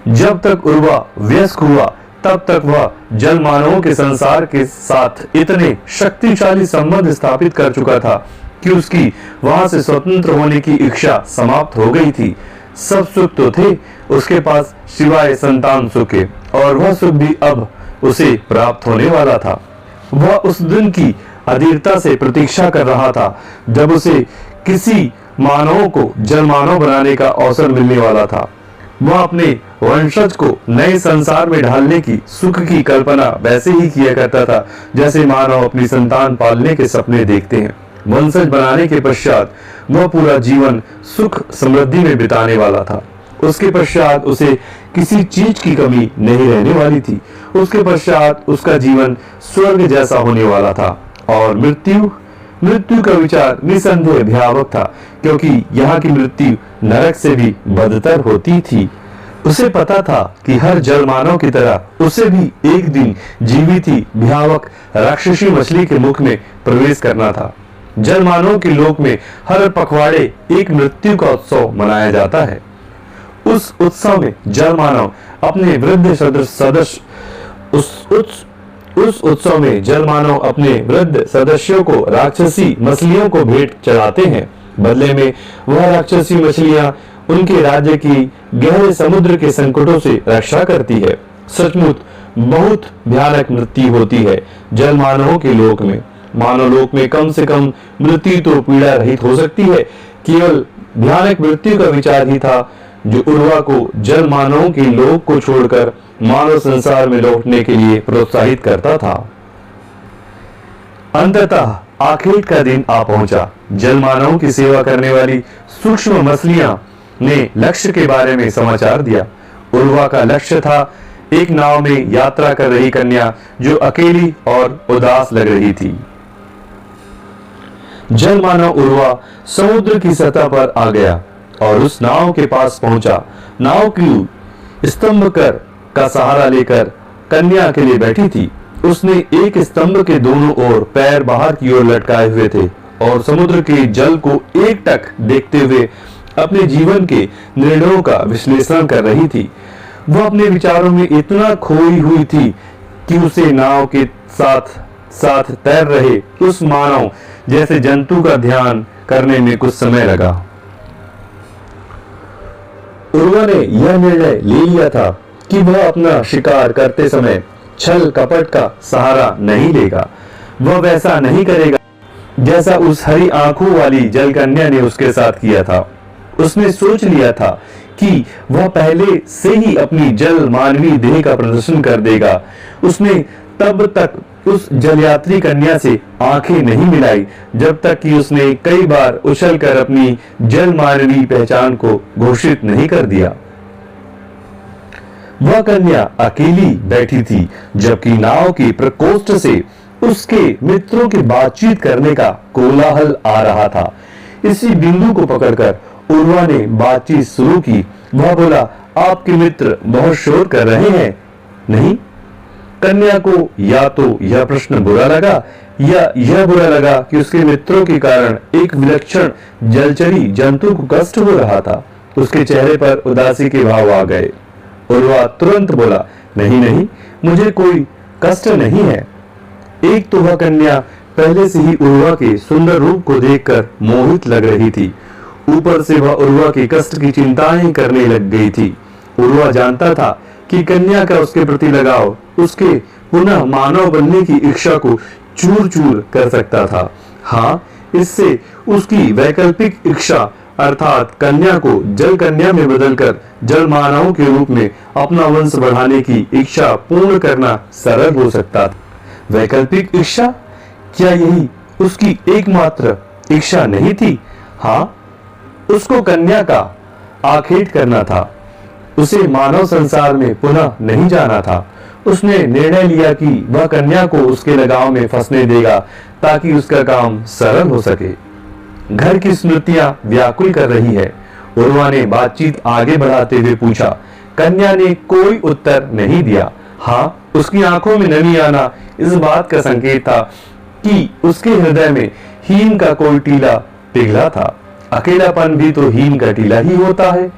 Speaker 2: जब तक उर्वा वयस्क हुआ तब तक वह जल मानवों के संसार के साथ इतने शक्तिशाली संबंध स्थापित कर चुका था कि उसकी वहां से स्वतंत्र होने की इच्छा समाप्त हो गई थी। सब सुख तो थे उसके पास सिवाय संतान सुख के, और वह सुख भी अब उसे प्राप्त होने वाला था। वह उस दिन की अधीरता से प्रतीक्षा कर रहा था जब उसे किसी मानव को जल मानव बनाने का अवसर मिलने वाला था। वह अपने वंशज को नए संसार में ढालने की सुख की कल्पना वैसे ही किया करता था जैसे मानव अपनी संतान पालने के सपने देखते हैं। वंशज बनाने के पश्चात वह पूरा जीवन सुख समृद्धि में बिताने वाला था। उसके पश्चात उसे किसी चीज की कमी नहीं रहने वाली थी। उसके पश्चात उसका जीवन स्वर्ग जैसा होने वाला था। और मृत्यु का विचार निसंदेह भयावह था, क्योंकि यहाँ की मृत्यु नरक से भी बदतर होती थी। उसे पता था कि हर जल मानव की तरह उसे भी एक दिन जीवित ही भयावह राक्षसी मछली के मुख में प्रवेश करना था। जल मानव के लोक में हर पखवाड़े एक मृत्यु का उत्सव मनाया जाता है। उस उत्सव में जल मानव अपने वृद्ध सदस्यों को राक्षसी मछलियों को भेंट चढ़ाते हैं। बदले में वह राक्षसी मछलियां उनके राज्य की गहरे समुद्र के संकटों से रक्षा करती है। सचमुच बहुत भयानक मृत्यु होती है जल मानवों के लोक में। मानव लोक में कम से कम मृत्यु तो पीड़ा रहित हो सकती है। केवल भयानक मृत्यु का विचार ही था जो उर्वा को जल मानवों के लोक को छोड़कर मानव संसार में लौटने के लिए प्रोत्साहित करता था। अंततः आखिर का दिन आ पहुंचा। जल मानवों की सेवा करने वाली सूक्ष्म मछलियां ने लक्ष्य के बारे में समाचार दिया। उर्वा का लक्ष्य था एक नाव में यात्रा कर रही कन्या जो अकेली और उदास लग रही थी। जल मानव उर्वा समुद्र की सतह पर आ गया और उस नाव के पास पहुंचा। नाव की स्तंभ का सहारा लेकर कन्या अकेले बैठी थी। उसने एक स्तंभ के दोनों ओर पैर बाहर की ओर लटकाए हुए थे और समुद्र के जल को एकटक देखते हुए अपने जीवन के निर्णयों का विश्लेषण कर रही थी। वह अपने विचारों में इतना खोई हुई थी कि उसे नाव के साथ साथ तैर रहे उस मानव जैसे जंतु का ध्यान करने में कुछ समय लगा। उर्वा ने यह निर्णय ले लिया था कि वह अपना शिकार करते समय छल कपट का सहारा नहीं लेगा। वह वैसा नहीं करेगा जैसा उस हरी आंखों वाली जलकन्या ने उसके साथ किया था। उसने सोच लिया था कि वह पहले से ही अपनी जल मानवीय देह का प्रदर्शन कर देगा। उसने तब तक उस जलयात्री कन्या से आंखें नहीं मिलाई जब तक कि उसने कई बार उछलकर अपनी जल मानवीय पहचान को घोषित नहीं कर दिया। वह कन्या अकेली बैठी थी, जबकि नाव के प्रकोष्ठ से उसके मित्रों की बातचीत करने का कोलाहल आ रहा था। इसी बिंदु को पकड़कर उर्वा ने बातचीत शुरू की। वह बोला, आपके मित्र बहुत शोर कर रहे हैं, नहीं? कन्या को या तो यह प्रश्न बुरा लगा या यह बुरा लगा कि उसके मित्रों के कारण एक विलक्षण जलचरी जंतु को कष्ट हो रहा था। उसके चेहरे पर उदासी के भाव आ गए। उर्वा तुरंत बोला, नहीं नहीं, मुझे कोई कष्ट नहीं है। एक तो वह कन्या पहले से ही उर्वा के सुंदर रूप को देखकर मोहित लग रही थी, ऊपर से वह उर्वा के कष्ट की चिंताएं करने लग गई थी। उर्वा जानता था कि कन्या का उसके प्रति लगाव उसके पुनः मानव बनने की इच्छा को चूर चूर कर सकता था। हाँ, इससे उसकी वैकल्पिक इच्छा अर्थात कन्या को जल कन्या में बदलकर जल मानव के रूप में अपना वंश बढ़ाने की इच्छा पूर्ण करना सरल हो सकता था। वैकल्पिक इच्छा, क्या यही उसकी एकमात्र इच्छा नहीं थी? हाँ, उसको कन्या का आखेट करना था। उसे मानव संसार में पुनः नहीं जाना था। उसने निर्णय लिया कि वह कन्या को उसके लगाव में फंसने देगा ताकि उसका काम सरल हो सके। घर की स्मृतियां व्याकुल कर रही है। उर्वा ने बातचीत आगे बढ़ाते हुए पूछा। कन्या ने कोई उत्तर नहीं दिया। हाँ, उसकी आंखों में नमी आना इस बात का संकेत था कि उसके हृदय में हीन का कोई टीला पिघला था। अकेलापन भी तो हीन का टीला ही होता है।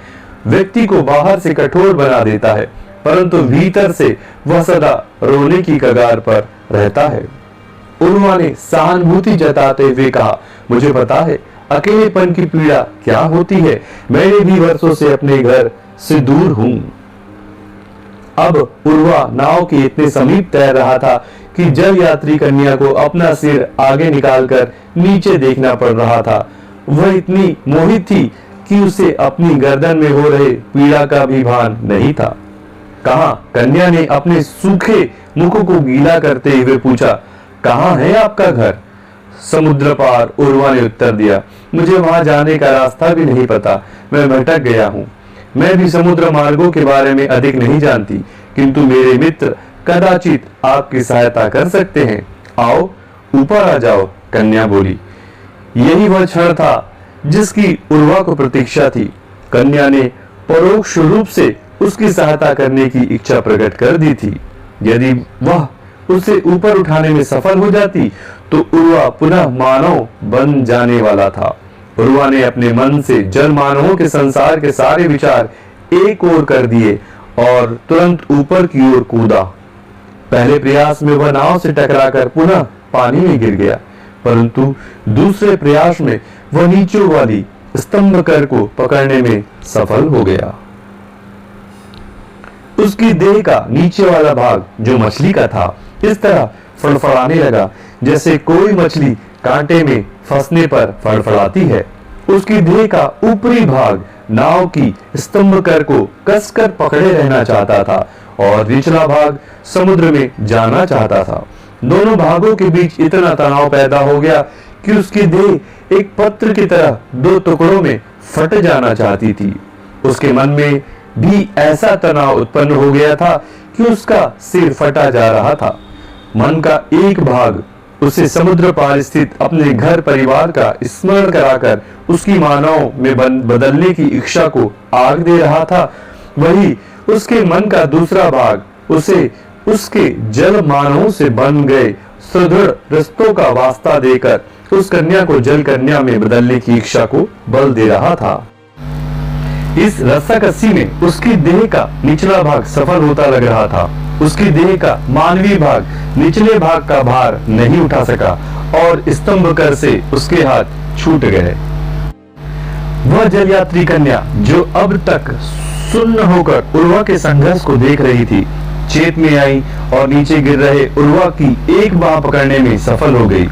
Speaker 2: व्यक्ति को बाहर से कठोर बना देता है, परंतु भीतर से वह सदा रोने की कगार पर रहता है। उर्वा ने सहानुभूति जताते हुए कहा, मुझे पता है अकेलेपन की पीड़ा क्या होती है। मैंने भी वर्षों से अपने घर से दूर हूं। अब उर्वा नाव के इतने समीप तैर रहा था कि जल यात्री कन्या को अपना सिर आगे निकालकर नीचे देखना पड़ रहा था। वह इतनी मोहित थी कि उसे अपनी गर्दन में हो रहे पीड़ा का भी भान नहीं था। कहा? कन्या ने अपने सूखे मुख को गीला करते हुए पूछा, कहाँ है आपका घर? समुद्र पार, उर्वा ने उत्तर दिया। मुझे वहां जाने का रास्ता भी नहीं पता, मैं भटक गया हूँ। मैं भी समुद्र मार्गों के बारे में अधिक नहीं जानती, किंतु मेरे मित्र कदाचित आपकी सहायता कर सकते हैं। आओ, ऊपर आ जाओ, कन्या बोली। यही वह क्षण था जिसकी उर्वा को प्रतीक्षा थी। कन्या ने परोक्ष रूप से उसकी सहायता करने की इच्छा प्रकट कर दी थी। यदि वह उसे ऊपर उठाने में सफल हो जाती तो उर्वा पुनः मानव बन जाने वाला था। उर्वा ने अपने मन से जल मानवों के संसार के सारे विचार एक ओर कर दिए और तुरंत ऊपर की ओर कूदा। पहले प्रयास में वह नाव से टकराकर पुनः पानी में गिर गया, परंतु दूसरे प्रयास में वह नीचे वाली स्तंभ कर को पकड़ने में सफल हो गया। उसकी देह का नीचे वाला भाग जो मछली का था इस तरह फड़फड़ाने लगा जैसे कोई मछली कांटे में फंसने पर फड़फड़ाती है। उसकी देह का ऊपरी भाग नाव की स्तंभ कर को कसकर पकड़े रहना चाहता था और निचला भाग समुद्र में जाना चाहता था। दोनों भागों के बीच इतना तनाव पैदा हो गया कि उसकी देह एक पत्र की तरह दो टुकड़ों में फट जाना चाहती थी। उसके मन में भी ऐसा तनाव उत्पन्न हो गया था कि उसका सिर फटा जा रहा था। मन का एक भाग उसे समुद्र पार स्थित अपने घर परिवार का स्मरण कराकर उसकी मानव में बदलने की इच्छा को आग दे रहा था। वही उसके मन का दूसरा भाग उसे उसके जल मानवों से बन गए सुदृढ़ रिश्तों का वास्ता देकर उस कन्या को जल कन्या में बदलने की इच्छा को बल दे रहा था। इस रस्साकसी में उसकी देह का निचला भाग सफल होता लग रहा था। उसकी देह का मानवीय भाग निचले भाग का भार नहीं उठा सका और स्तंभ कर से उसके हाथ छूट गए। वह जल यात्री कन्या जो अब तक सुन्न होकर उर्वा के संघर्ष को देख रही थी, चेत में आई और नीचे गिर रहे उर्वा की एक बाह पकड़ने में सफल हो गई।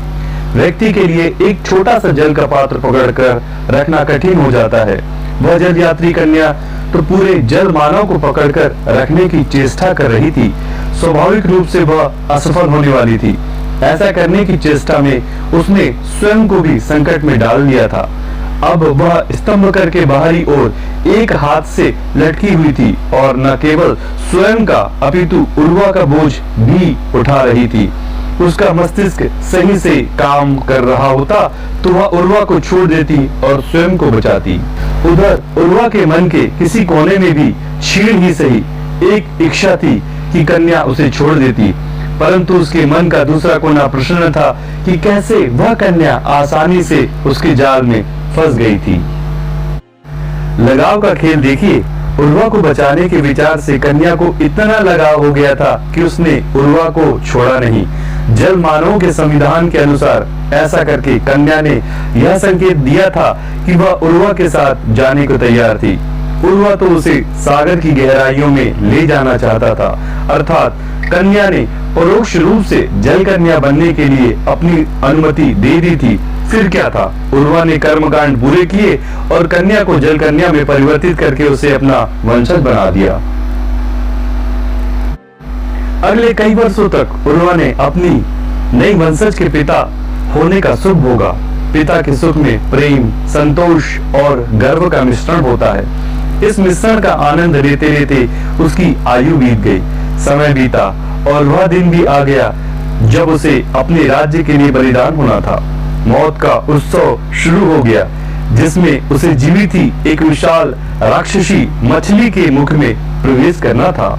Speaker 2: व्यक्ति के लिए एक छोटा सा जल का पात्र पकड़कर रखना कठिन हो जाता है, वह जल यात्री कन्या तो पूरे जल मानव को पकड़कर रखने की चेष्टा कर रही थी। स्वाभाविक रूप से वह असफल होने वाली थी। ऐसा करने की चेष्टा में उसने स्वयं को भी संकट में डाल लिया था। अब वह स्तंभ करके बाहरी ओर एक हाथ से लटकी हुई थी और न केवल स्वयं का अपितु उर्वा का बोझ भी उठा रही थी। उसका मस्तिष्क सही से काम कर रहा होता तो वह उर्वा को छोड़ देती और स्वयं को बचाती। उधर उर्वा के मन के किसी कोने में भी छीण ही सही एक इच्छा थी कि कन्या उसे छोड़ देती, परंतु उसके मन का दूसरा कोना प्रश्न था कि कैसे वह कन्या आसानी से उसके जाल में फंस गई थी। लगाव का खेल देखिए। उर्वा को बचाने के विचार से कन्या को इतना लगाव हो गया था कि उसने उर्वा को छोड़ा नहीं। जल मानवों के संविधान के अनुसार ऐसा करके कन्या ने यह संकेत दिया था कि वह उर्वा के साथ जाने को तैयार थी। उर्वा तो उसे सागर की गहराइयों में ले जाना चाहता था, अर्थात कन्या ने परोक्ष रूप से जल कन्या बनने के लिए अपनी अनुमति दे दी थी। फिर क्या था, उर्वा ने कर्मकांड पूरे किए और कन्या को जल कन्या में परिवर्तित करके उसे अपना वंशज बना दिया। अगले कई वर्षों तक उर्वा ने अपनी नई वंशज के पिता होने का सुख भोगा। पिता के सुख में प्रेम, संतोष और गर्व का मिश्रण होता है। इस मिश्रण का आनंद लेते लेते उसकी आयु बीत गई। समय बीता और वह दिन भी आ गया जब उसे अपने राज्य के लिए बलिदान होना था। मौत का उत्सव शुरू हो गया जिसमें उसे जीवित ही एक विशाल राक्षसी मछली के मुख में प्रवेश करना था।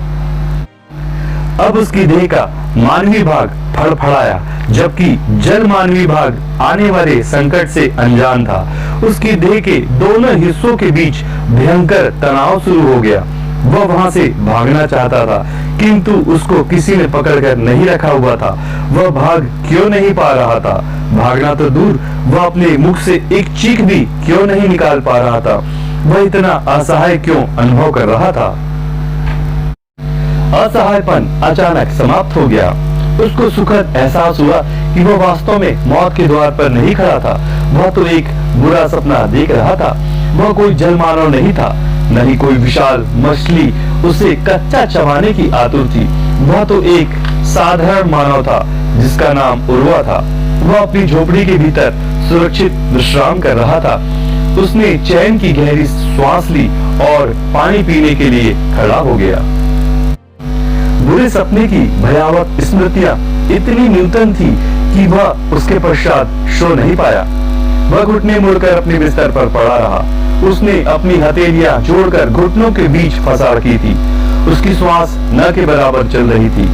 Speaker 2: अब उसकी देह का मानवीय भाग फड़फड़ाया, जबकि जल मानवीय भाग आने वाले संकट से अनजान था। उसकी देह के दोनों हिस्सों के बीच भयंकर तनाव शुरू हो गया। वह वहां से भागना चाहता था, किंतु उसको किसी ने पकड़कर नहीं रखा हुआ था। वह भाग क्यों नहीं पा रहा था? भागना तो दूर, वह अपने मुख से एक चीख भी क्यों नहीं निकाल पा रहा था? वह इतना असहाय क्यों अनुभव कर रहा था? असहायपन अचानक समाप्त हो गया। उसको सुखद एहसास हुआ कि वह वास्तव में मौत के द्वार पर नहीं खड़ा था। वह तो एक बुरा सपना देख रहा था। वह कोई जल मानव नहीं था, नहीं कोई विशाल मछली उसे कच्चा चबाने की आतुर थी। वह तो एक साधारण मानव था जिसका नाम उर्वा था। वह अपनी झोपड़ी के भीतर सुरक्षित विश्राम कर रहा था। उसने चैन की गहरी श्वास ली और पानी पीने के लिए खड़ा हो गया। बुरे सपने की भयावह स्मृतियां इतनी न्यूनतम थी कि वह उसके पश्चात सो नहीं पाया। वह घुटने मुड़कर अपने बिस्तर पर पड़ा रहा। उसने अपनी हथेलियां जोड़कर घुटनों के बीच फंसा रखी थी। उसकी श्वास न के बराबर चल रही थी।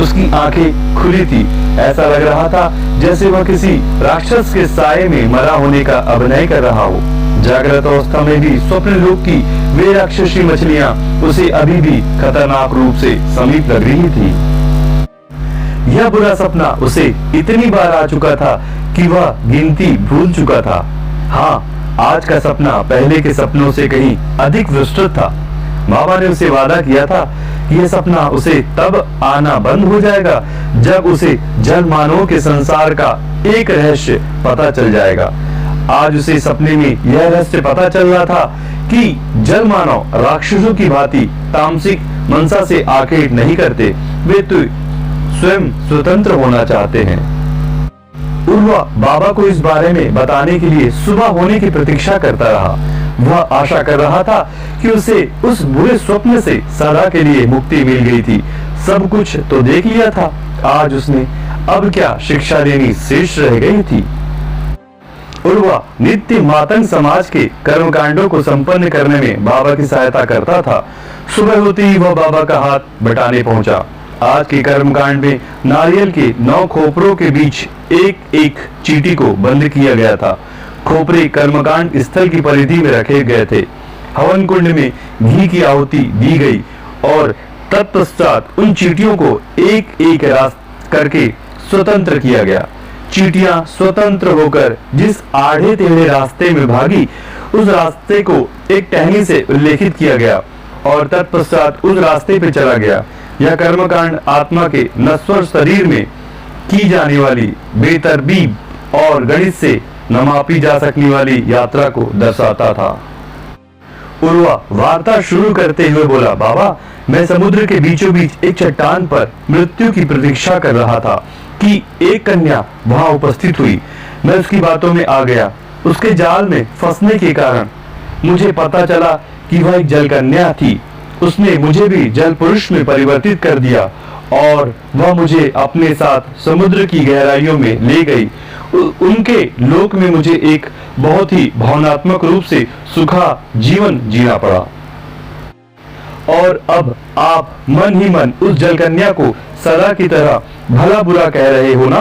Speaker 2: उसकी आंखें खुली थी। ऐसा लग रहा था जैसे वह किसी राक्षस के साये में मरा होने का अभिनय कर रहा हो। जागृत अवस्था में भी स्वप्न लोक की वे राक्षसी मछलियां उसे अभी भी खतरनाक रूप से समीप लग रही थी। यह बुरा सपना उसे इतनी बार आ चुका था कि वह गिनती भूल चुका था। हाँ, आज का सपना पहले के सपनों से कहीं अधिक विस्तृत था। बाबा ने उसे वादा किया था कि यह सपना उसे तब आना बंद हो जाएगा जब उसे जल मानवों के संसार का एक रहस्य पता चल जाएगा। आज उसे सपने में यह रहस्य पता चल रहा था कि जल मानव राक्षसों की भांति तामसिक मनसा से आखेट नहीं करते। वे तो स्वयं स्वतंत्र होना चाहते हैं। उर्वा बाबा को इस बारे में बताने के लिए सुबह होने की प्रतीक्षा करता रहा। वह आशा कर रहा था कि उसे उस बुरे स्वप्न से सदा के लिए मुक्ति मिल गई थी। सब कुछ तो देख लिया था। आज उसने अब क्या शिक्षा देनी शेष रह गई थी। उर्वा नित्य मातंग समाज के कर्मकांडों को संपन्न करने में बाबा की सहायता करता था। सुबह होते ही वह बाबा का हाथ बटाने पहुंचा। आज के कर्मकांड में नारियल के 9 खोपरों के बीच एक एक चींटी को बंद किया गया था। खोपरे कर्मकांड स्थल की परिधि में रखे गए थे। हवन कुंड में घी की आहुति दी गई और तत्पश्चात उन चींटियों को एक एक रास्ता करके स्वतंत्र किया गया। चींटियां स्वतंत्र होकर जिस आड़े टेढ़े रास्ते में भागी, उस रास्ते को एक टहनी से उल्लेखित किया गया और तत्पश्चात उस रास्ते पे चला गया। यह कर्मकांड आत्मा के नश्वर शरीर में की जाने वाली बेतरतीब और गणित से न मापी जा सकने वाली यात्रा को दर्शाता था। उर्वा वार्ता शुरू करते हुए बोला, बाबा, मैं समुद्र के बीचों बीच एक चट्टान पर मृत्यु की प्रतीक्षा कर रहा था कि एक कन्या वहां उपस्थित हुई। मैं उसकी बातों में आ गया। उसके जाल में फंसने के कारण मुझे पता चला कि वह एक जल कन्या थी। उसने मुझे भी जल पुरुष में परिवर्तित कर दिया और वह मुझे अपने साथ समुद्र की गहराइयों में ले गई। उनके लोक में मुझे एक बहुत ही भावनात्मक रूप से सुखा जीवन जीना पड़ा। और अब आप मन ही मन उस जलकन्या को सदा की तरह भला बुरा कह रहे हो ना?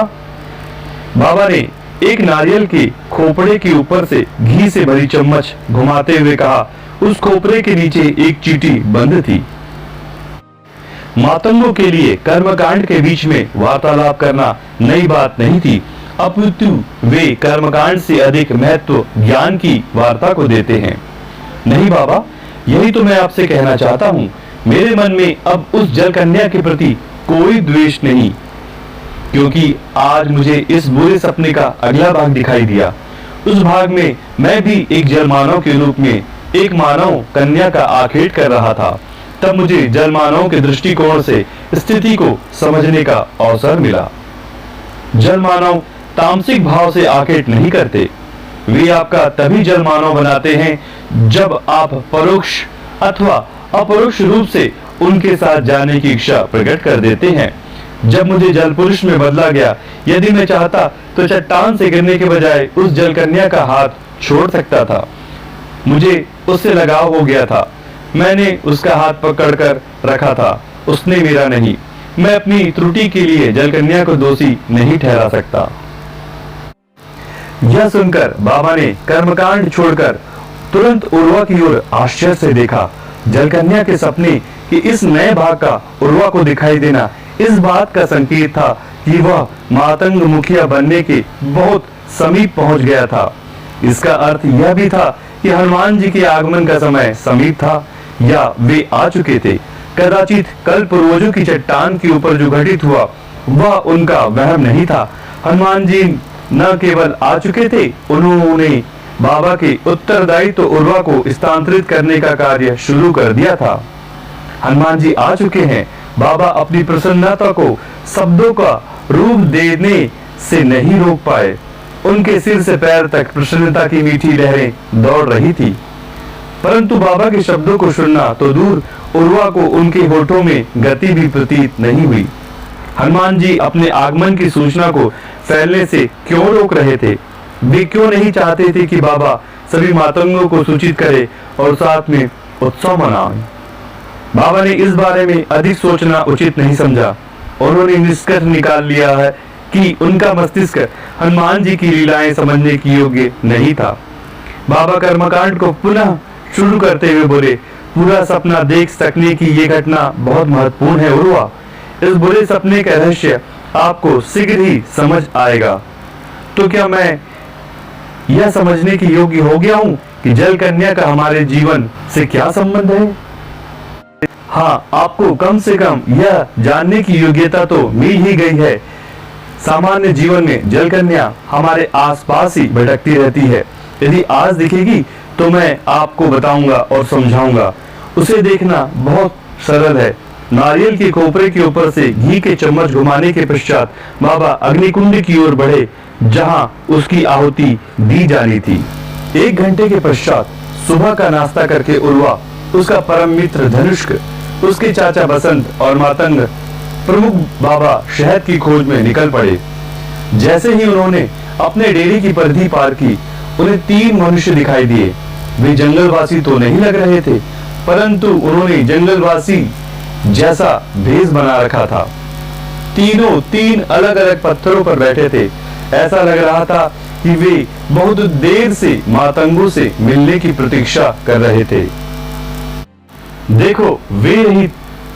Speaker 2: बाबा ने एक नारियल के खोपड़े के ऊपर से घी से भरी चम्मच घुमाते हुए कहा। उस खोपड़े के नीचे एक चींटी बंद थी। मातंगों के लिए कर्मकांड के बीच में वार्तालाप करना नई बात नहीं थी, अपितु वे कर्मकांड से अधिक महत्व ज्ञान की वार्ता को देते हैं। नहीं बाबा, यही तो मैं आपसे कहना चाहता हूँ। मेरे मन में अब उस जल कन्या के प्रति कोई द्वेष नहीं, क्योंकि आज मुझे इस बुरे सपने का अगला भाग दिखाई दिया। उस भाग में मैं भी एक जल मानव के रूप में एक मानव कन्या का आखेट कर रहा था। तब मुझे जल मानव के दृष्टिकोण से स्थिति को समझने का अवसर मिला। जल मानव तामसिक भाव से आखेट नहीं करते। वे आपका तभी जल मानव बनाते हैं जब आप परोक्ष अथवा अपरोक्ष रूप से उनके साथ जाने की इच्छा प्रकट कर देते हैं। जब मुझे जल पुरुष में बदला गया, यदि मैं चाहता तो चट्टान से गिरने के बजाय उस जल कन्या का हाथ छोड़ सकता था। मुझे उससे लगाव हो गया था। मैंने उसका हाथ पकड़कर रखा था, उसने मेरा नहीं। मैं अपनी त्रुटि के लिए जल कन्या को दोषी नहीं ठहरा सकता। यह सुनकर बाबा ने कर्मकांड छोड़कर तुरंत उर्वा की ओर आश्चर्य से देखा। जलकन्या के सपने के इस नए भाग का उर्वा को दिखाई देना इस बात का संकेत था कि वह मातंग मुखिया बनने के बहुत समीप पहुंच गया था। इसका अर्थ यह भी था कि हनुमान जी के आगमन का समय समीप था या वे आ चुके थे। कदाचित कल पूर्वजों की चट्टान के ऊपर जो घटित हुआ वह उनका वहम नहीं था। हनुमान जी न केवल आ चुके थे, उन्होंने बाबा के उत्तरदायित्व उर्वा को स्थानांतरित करने का कार्य शुरू कर दिया था। हनुमान जी आ चुके हैं। बाबा अपनी प्रसन्नता को शब्दों का रूप देने से नहीं रोक पाए। उनके सिर से पैर तक प्रसन्नता की मीठी लहरें दौड़ रही थी। परंतु बाबा के शब्दों को सुनना तो दूर, उर्वा को उनके होठों में गति भी प्रतीत नहीं हुई। हनुमान जी अपने आगमन की सूचना को फैलने से क्यों रोक रहे थे? वे क्यों नहीं चाहते थे कि बाबा सभी मातंगों को सूचित करे और साथ में उत्सव मनाएं? बाबा ने इस बारे में अधिक सोचना उचित नहीं समझा। उन्होंने निष्कर्ष निकाल लिया है कि उनका मस्तिष्क हनुमान जी की लीलाएं समझने की योग्य नहीं था। बाबा कर्मकांड को पुनः शुरू करते हुए बोले, पूरा सपना देख सकने की ये घटना बहुत महत्वपूर्ण है उर्वा। इस बुरे सपने का रहस्य आपको शीघ्र ही समझ आएगा। तो क्या मैं यह समझने की योग्य हो गया हूँ कि जल कन्या का हमारे जीवन से क्या संबंध है? हाँ, आपको कम से कम यह जानने की योग्यता तो मिल ही गई है। सामान्य जीवन में जल कन्या हमारे आसपास ही भटकती रहती है। यदि आज दिखेगी तो मैं आपको बताऊंगा और समझाऊंगा। उसे देखना बहुत सरल है। नारियल के खोपरे के ऊपर से घी के चम्मच घुमाने के पश्चात बाबा अग्निकुंड की ओर बढ़े, जहां उसकी आहुति दी जानी थी। 1 घंटे के पश्चात सुबह का नाश्ता करके उर्वा, उसका परम मित्र धनुष्क, उसके चाचा बसंत और मातंग प्रमुख बाबा शहद की खोज में निकल पड़े। जैसे ही उन्होंने अपने डेरे की परिधि पार की, उन्हें 3 मनुष्य दिखाई दिए। वे जंगलवासी तो नहीं लग रहे थे, परंतु उन्होंने जंगलवासी जैसा भेष बना रखा था। तीनों 3 अलग अलग पत्थरों पर बैठे थे। ऐसा लग रहा था कि वे बहुत देर से मातंगों से मिलने की प्रतीक्षा कर रहे थे। देखो, वे रही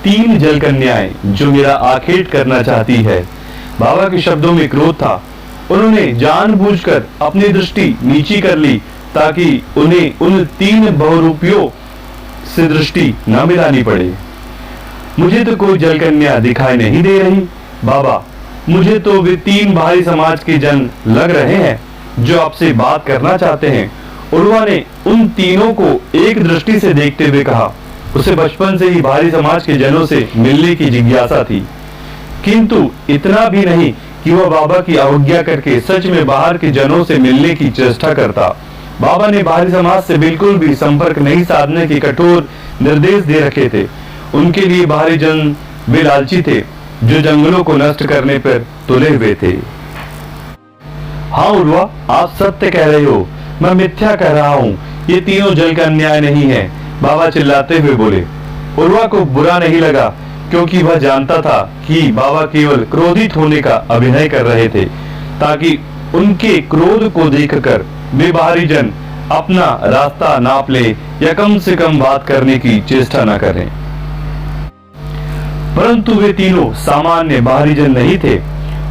Speaker 2: 3 जल कन्याएं जो मेरा आखेट करना चाहती है। बाबा के शब्दों में क्रोध था। उन्होंने जानबूझकर अपनी दृष्टि नीची कर ली ताकि उन्हें उन 3 बहुरूपियों से दृष्टि न मिलानी पड़े। मुझे तो कोई जल कन्या दिखाई नहीं दे रही। बाबा, मुझे तो वे 3 भारी समाज के जन लग रहे हैं जो आपसे बात करना चाहते हैं। उर्वा ने उन तीनों को एक दृष्टि से देखते हुए कहा। उसे बचपन से ही भारी समाज के जनों से मिलने की जिज्ञासा थी, किंतु इतना भी नहीं कि वह बाबा की अवज्ञा करके सच में बाहर के जनों से मिलने की चेष्टा करता। बाबा ने भारी समाज से बिल्कुल भी संपर्क नहीं साधने के कठोर निर्देश दे रखे थे। उनके लिए बाहरी जन वे लालची थे जो जंगलों को नष्ट करने पर तुले हुए थे। हाँ उर्वा, आप सत्य कह रहे हो, मैं मिथ्या कह रहा हूँ। ये तीनों जल का अन्याय नहीं है, बाबा चिल्लाते हुए बोले। उर्वा को बुरा नहीं लगा, क्योंकि वह जानता था कि बाबा केवल क्रोधित होने का अभिनय कर रहे थे, ताकि उनके क्रोध को देखकर वे बाहरी जन अपना रास्ता नाप ले या कम से कम बात करने की चेष्टा न करें। परंतु वे तीनों सामान्य बाहरी जन नहीं थे।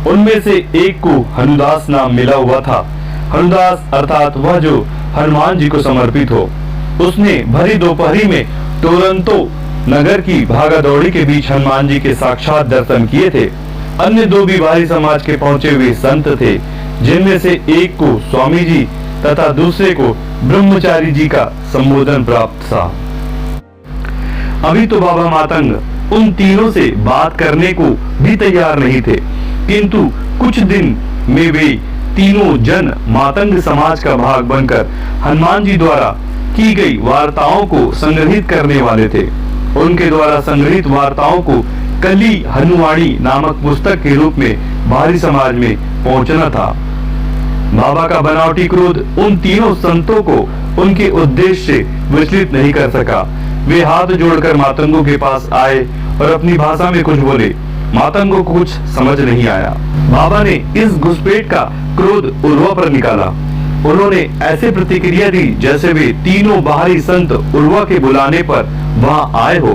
Speaker 2: उनमें से एक को हनुदास नाम मिला हुआ था। हनुदास अर्थात वह जो हनुमान जी को समर्पित हो। उसने भरी दोपहरी में टोरंतो नगर की भागा दौड़ी के बीच हनुमान जी के साक्षात दर्शन किए थे। अन्य 2 भी बाहरी समाज के पहुंचे हुए संत थे, जिनमें से एक को स्वामी जी तथा दूसरे को ब्रह्मचारी जी का संबोधन प्राप्त था। अभी तो बाबा मातंग उन तीनों से बात करने को भी तैयार नहीं थे, किंतु कुछ दिन में वे तीनों जन मातंग समाज का भाग बनकर हनुमान जी द्वारा की गई वार्ताओं को संग्रहित करने वाले थे। उनके द्वारा संग्रहित वार्ताओं को कली हनुवाणी नामक पुस्तक के रूप में बाहरी समाज में पहुंचना था। बाबा का बनावटी क्रोध उन तीनों संतों को उनके उद्देश्य से विचलित नहीं कर सका। वे हाथ जोड़कर मातंगों के पास आए और अपनी भाषा में कुछ बोले। मातंगों को कुछ समझ नहीं आया। बाबा ने इस घुसपैठ का क्रोध उर्वा पर निकाला। उन्होंने ऐसे प्रतिक्रिया दी जैसे वे तीनों बाहरी संत उर्वा के बुलाने पर वहां आए हो।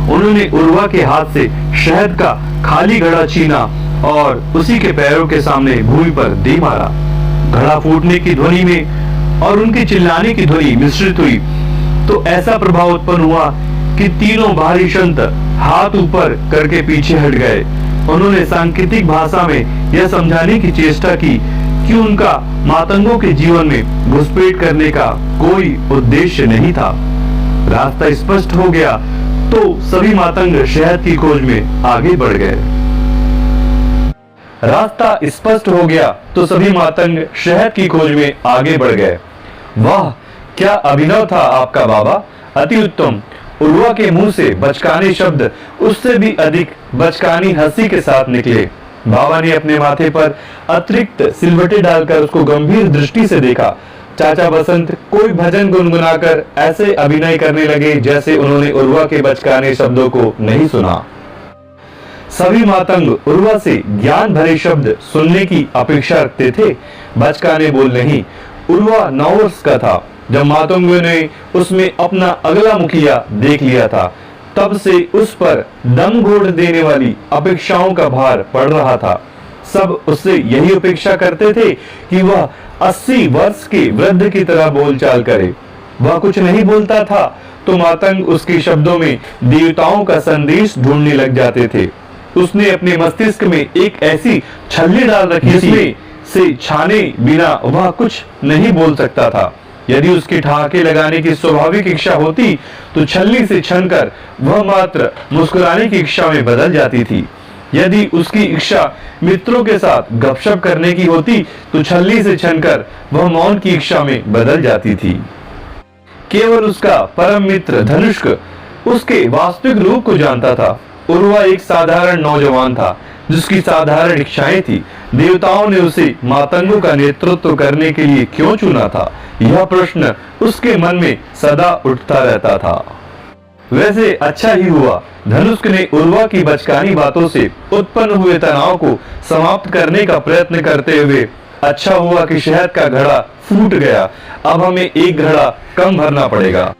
Speaker 2: उन्होंने उर्वा के हाथ से शहद का खाली घड़ा छीना और उसी के पैरों के सामने भूमि पर दे मारा। घड़ा फूटने की ध्वनि में और उनके चिल्लाने की ध्वनि मिश्रित हुई तो ऐसा प्रभाव उत्पन्न हुआ कि तीनों बाहरी संत हाथ ऊपर करके पीछे हट गए। उन्होंने सांकेतिक भाषा में यह समझाने की चेष्टा की कि उनका मातंगों के जीवन में घुसपैठ करने का कोई उद्देश्य नहीं था। रास्ता स्पष्ट हो गया तो सभी मातंग शहद की खोज में आगे बढ़ गए। रास्ता स्पष्ट हो गया तो सभी मातंग शहद की खोज में आगे बढ़ गए। वाह, क्या अभिनव था आपका बाबा, अति उत्तम। उर्वा के मुंह से बचकाने शब्द उससे भी अधिक बचकानी हंसी के साथ निकले। बाबा ने अपने माथे पर अतिरिक्त सिलवटें डालकर उसको गंभीर दृष्टि से देखा। चाचा बसंत कोई भजन गुनगुनाकर ऐसे अभिनय करने लगे जैसे उन्होंने उर्वा के बचकाने शब्दों को नहीं सुना। सभी मातंग उर्वा से ज्ञान भरे शब्द सुनने की अपेक्षा रखते थे, बचकाने बोल नहीं। उर्वा 9 वर्ष का था जब मातंगों ने उसमें अपना अगला मुखिया देख लिया था। तब से उस पर दम घोट देने वाली अपेक्षाओं का भार पड़ रहा था। सब उससे यही अपेक्षा करते थे कि वह 80 वर्ष के वृद्ध की तरह बोलचाल करे। वह कुछ नहीं बोलता था तो मातंग उसके शब्दों में देवताओं का संदेश ढूंढने लग जाते थे। उसने अपने मस्तिष्क में एक ऐसी छल्ली डाल रखी जिसमें से छाने बिना वह कुछ नहीं बोल सकता था। यदि उसकी ठहाके लगाने की स्वाभाविक इच्छा होती तो छलनी से छनकर वह मात्र मुस्कुराने की इच्छा में बदल जाती थी। यदि उसकी इच्छा मित्रों के साथ गपशप करने की होती तो छलनी से छनकर वह मौन की इच्छा में बदल जाती थी। केवल उसका परम मित्र धनुष्क उसके वास्तविक रूप को जानता था। उर्वा एक साधारण नौजवान था जिसकी साधारण इच्छाएं थी। देवताओं ने उसे मातंगों का नेतृत्व करने के लिए क्यों चुना था, यह प्रश्न उसके मन में सदा उठता रहता था। वैसे अच्छा ही हुआ धनुष्क ने उर्वा की बचकानी बातों से उत्पन्न हुए तनाव को समाप्त करने का प्रयत्न करते हुए, अच्छा हुआ कि शहद का घड़ा फूट गया, अब हमें एक घड़ा कम भरना पड़ेगा।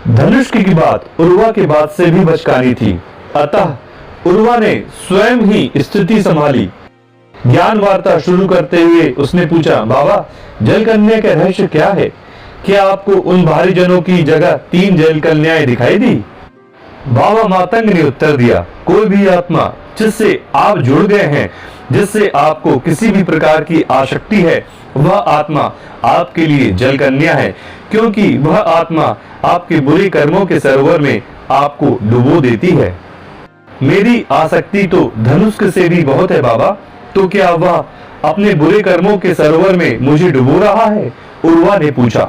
Speaker 2: धनुष्क की बात उर्वा की बात से भी बचकानी थी, अतः उर्वा ने स्वयं ही स्थिति संभाली। ज्ञान वार्ता शुरू करते हुए उसने पूछा, बाबा जल कन्या का रहस्य क्या है? क्या आपको उन भारी जनों की जगह 3 जल कन्याएं दिखाई दी? बाबा मातंग ने उत्तर दिया, कोई भी आत्मा जिससे आप जुड़ गए हैं जिससे आपको किसी भी प्रकार की आसक्ति है, वह आत्मा आपके लिए जल कन्या है, क्योंकि वह आत्मा आपके बुरे कर्मों के सरोवर में आपको डुबो देती है। मेरी आसक्ति तो धनुष से भी बहुत है बाबा, तो क्या वह अपने बुरे कर्मों के सरोवर में मुझे डुबो रहा है? उर्वा ने पूछा।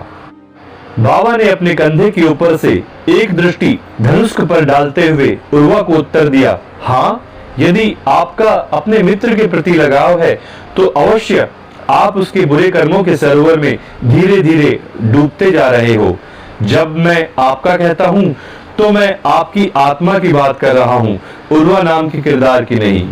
Speaker 2: बाबा ने अपने कंधे के ऊपर से एक दृष्टि धनुष पर डालते हुए उर्वा को उत्तर दिया, हाँ, यदि आपका अपने मित्र के प्रति लगाव है तो अवश्य आप उसके बुरे कर्मों के सरोवर में धीरे धीरे डूबते जा रहे हो। जब मैं आपका कहता हूं तो मैं आपकी आत्मा की बात कर रहा हूं, उर्वा नाम के किरदार की नहीं।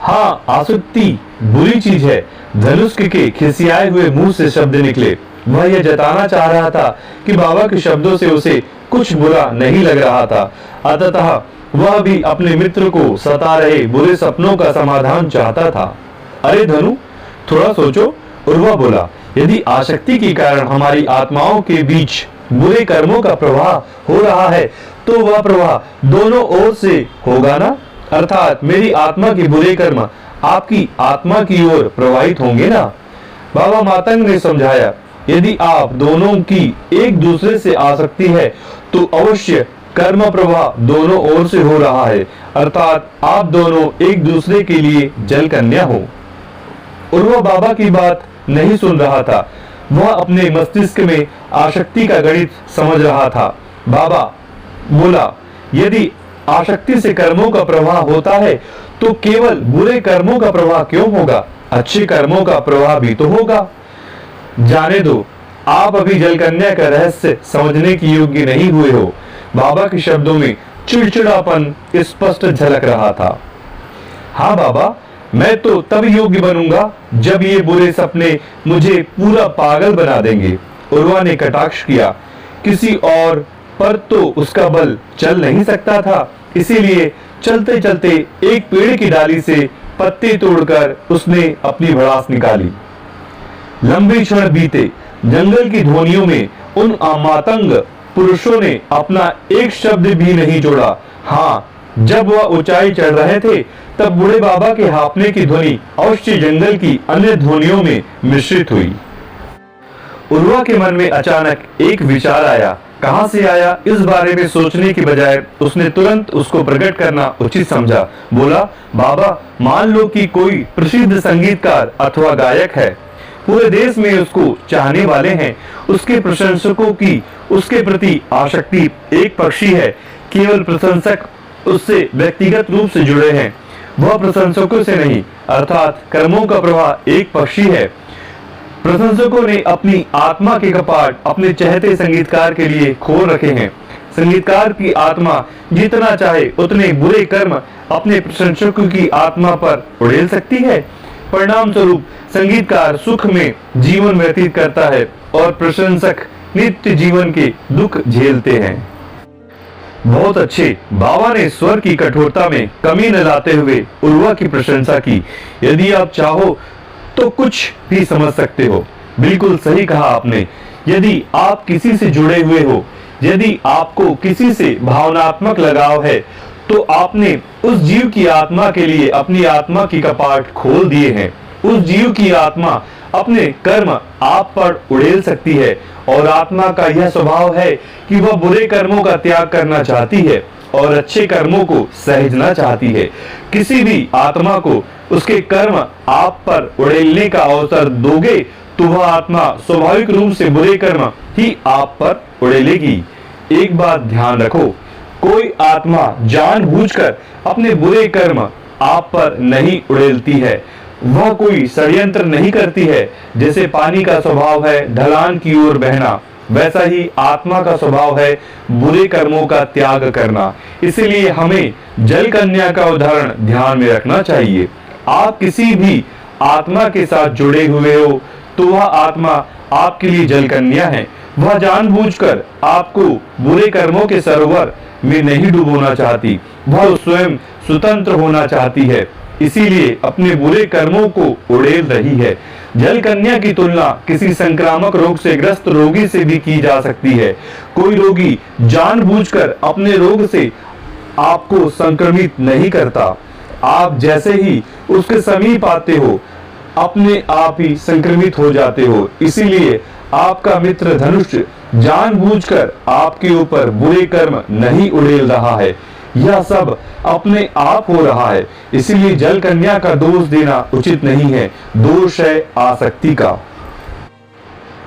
Speaker 2: हाँ, आसक्ति बुरी चीज है। धनुष के खिसियाए हुए मुंह से शब्द निकले। वह यह जताना चाह रहा था कि बाबा के शब्दों से उसे कुछ बुरा नहीं लग रहा था, अतः वह भी अपने मित्र को सता रहे बुरे सपनों का समाधान चाहता था। अरे धनु, थोड़ा सोचो, उर्वा बोला। यदि आसक्ति के कारण हमारी आत्माओं के बीच बुरे कर्मों का प्रवाह हो रहा है तो वह प्रवाह दोनों ओर से होगा ना, अर्थात मेरी आत्मा के बुरे कर्म आपकी आत्मा की ओर प्रवाहित होंगे ना। बाबा मातंग ने समझाया, यदि आप दोनों की एक दूसरे से आसक्ति है तो अवश्य कर्म प्रवाह दोनों ओर से हो रहा है, अर्थात आप दोनों एक दूसरे के लिए जल कन्या हो। उर्वा बाबा की बात नहीं सुन रहा था, वह अपने मस्तिष्क में आसक्ति का गणित समझ रहा था। बाबा बोला, यदि आसक्ति से कर्मों का प्रवाह होता है तो केवल बुरे कर्मों का प्रवाह क्यों होगा? अच्छे कर्मों का प्रवाह भी तो होगा। जाने दो, आप अभी जलकन्या का रहस्य समझने की योग्य नहीं हुए हो। बाबा के शब्दों में चिड़चिड़ापन स्पष्ट झलक रहा था। हाँ बाबा, मैं तो तब योग्य बनूंगा जब ये बुरे सपने मुझे पूरा पागल बना देंगे। उर्वा ने कटाक्ष किया। किसी और पर तो उसका बल चल नहीं सकता था, इसीलिए चलते चलते एक पेड़ की डाली से पत्ते तोड़कर उसने अपनी भड़ास निकाली। लंबे क्षण बीते। जंगल की ध्वनियों में उन मातंग पुरुषों ने अपना एक शब्द भी नहीं जोड़ा। हाँ, जब वह ऊंचाई चढ़ रहे थे तब बूढ़े बाबा के हाँफने की ध्वनि अवश्य जंगल की अन्य ध्वनियों में मिश्रित हुई। उर्वा के मन में अचानक एक विचार आया। कहां से आया, इस बारे में सोचने की बजाय उसने तुरंत उसको प्रकट करना उचित समझा। बोला, बाबा, मान लो कि कोई प्रसिद्ध संगीतकार अथवा गायक है, पूरे देश में उसको चाहने वाले हैं, उसके प्रशंसकों की उसके प्रति आसक्ति एक पक्षी है, केवल प्रशंसक उससे व्यक्तिगत रूप से जुड़े हैं, वह प्रशंसकों से नहीं, अर्थात कर्मों का प्रवाह एक पक्षी है। प्रशंसकों ने अपनी आत्मा के कपाट अपने चहेते संगीतकार के लिए खोल रखे हैं। संगीतकार की आत्मा जितना चाहे उतने बुरे कर्म अपने प्रशंसकों की आत्मा पर उड़ेल सकती है। परिणाम स्वरूप संगीतकार सुख में जीवन व्यतीत करता है और प्रशंसक नित्य जीवन के दुख झेलते हैं। बहुत अच्छे। बाबा ने स्वर की कठोरता में कमी न लाते हुए उर्वा की प्रशंसा की। यदि आप चाहो तो कुछ भी समझ सकते हो। बिल्कुल सही कहा आपने। यदि आप किसी से जुड़े हुए हो, यदि आपको किसी से भावनात्मक लगाव है, तो आपने उस जीव की आत्मा के लिए अपनी आत्मा की कपाट खोल दिए हैं। उस जीव की आत्मा अपने कर्म आप पर उड़ेल सकती है और आत्मा का यह स्वभाव है कि वह बुरे कर्मों का त्याग करना चाहती है और अच्छे कर्मों को सहेजना चाहती है। किसी भी आत्मा को उसके कर्म आप पर उड़ेलने का अवसर दोगे तो वह आत्मा स्वाभाविक रूप से बुरे कर्म ही आप पर उड़ेलेगी। एक बात ध्यान रखो, कोई आत्मा जानबूझकर अपने बुरे कर्म आप पर नहीं उड़ेलती है। वह कोई षड्यंत्र नहीं करती है। जैसे पानी का स्वभाव है ढलान की ओर बहना, वैसा ही आत्मा का स्वभाव है बुरे कर्मों का त्याग करना। इसलिए हमें जल कन्या का उदाहरण ध्यान में रखना चाहिए। आप किसी भी आत्मा के साथ जुड़े हुए हो तो वह आत्मा आपके लिए जल कन्या है। वह जानबूझकर आपको बुरे कर्मों के सरोवर में नहीं डुबोना चाहती, वह स्वयं स्वतंत्र होना चाहती है, इसीलिए अपने बुरे कर्मों को उड़ेल रही है। जल कन्या की तुलना किसी संक्रामक रोग से ग्रस्त रोगी से भी की जा सकती है। कोई रोगी जानबूझकर अपने रोग से आपको संक्रमित नहीं करता। आप जैसे ही उसके समीप आते हो अपने आप ही संक्रमित हो जाते हो। इसीलिए आपका मित्र धनुष जानबूझकर आपके ऊपर बुरे कर्म नहीं उड़ेल रहा है, यह सब अपने आप हो रहा है। इसीलिए जल कन्या का दोष देना उचित नहीं है, दोष है आसक्ति का।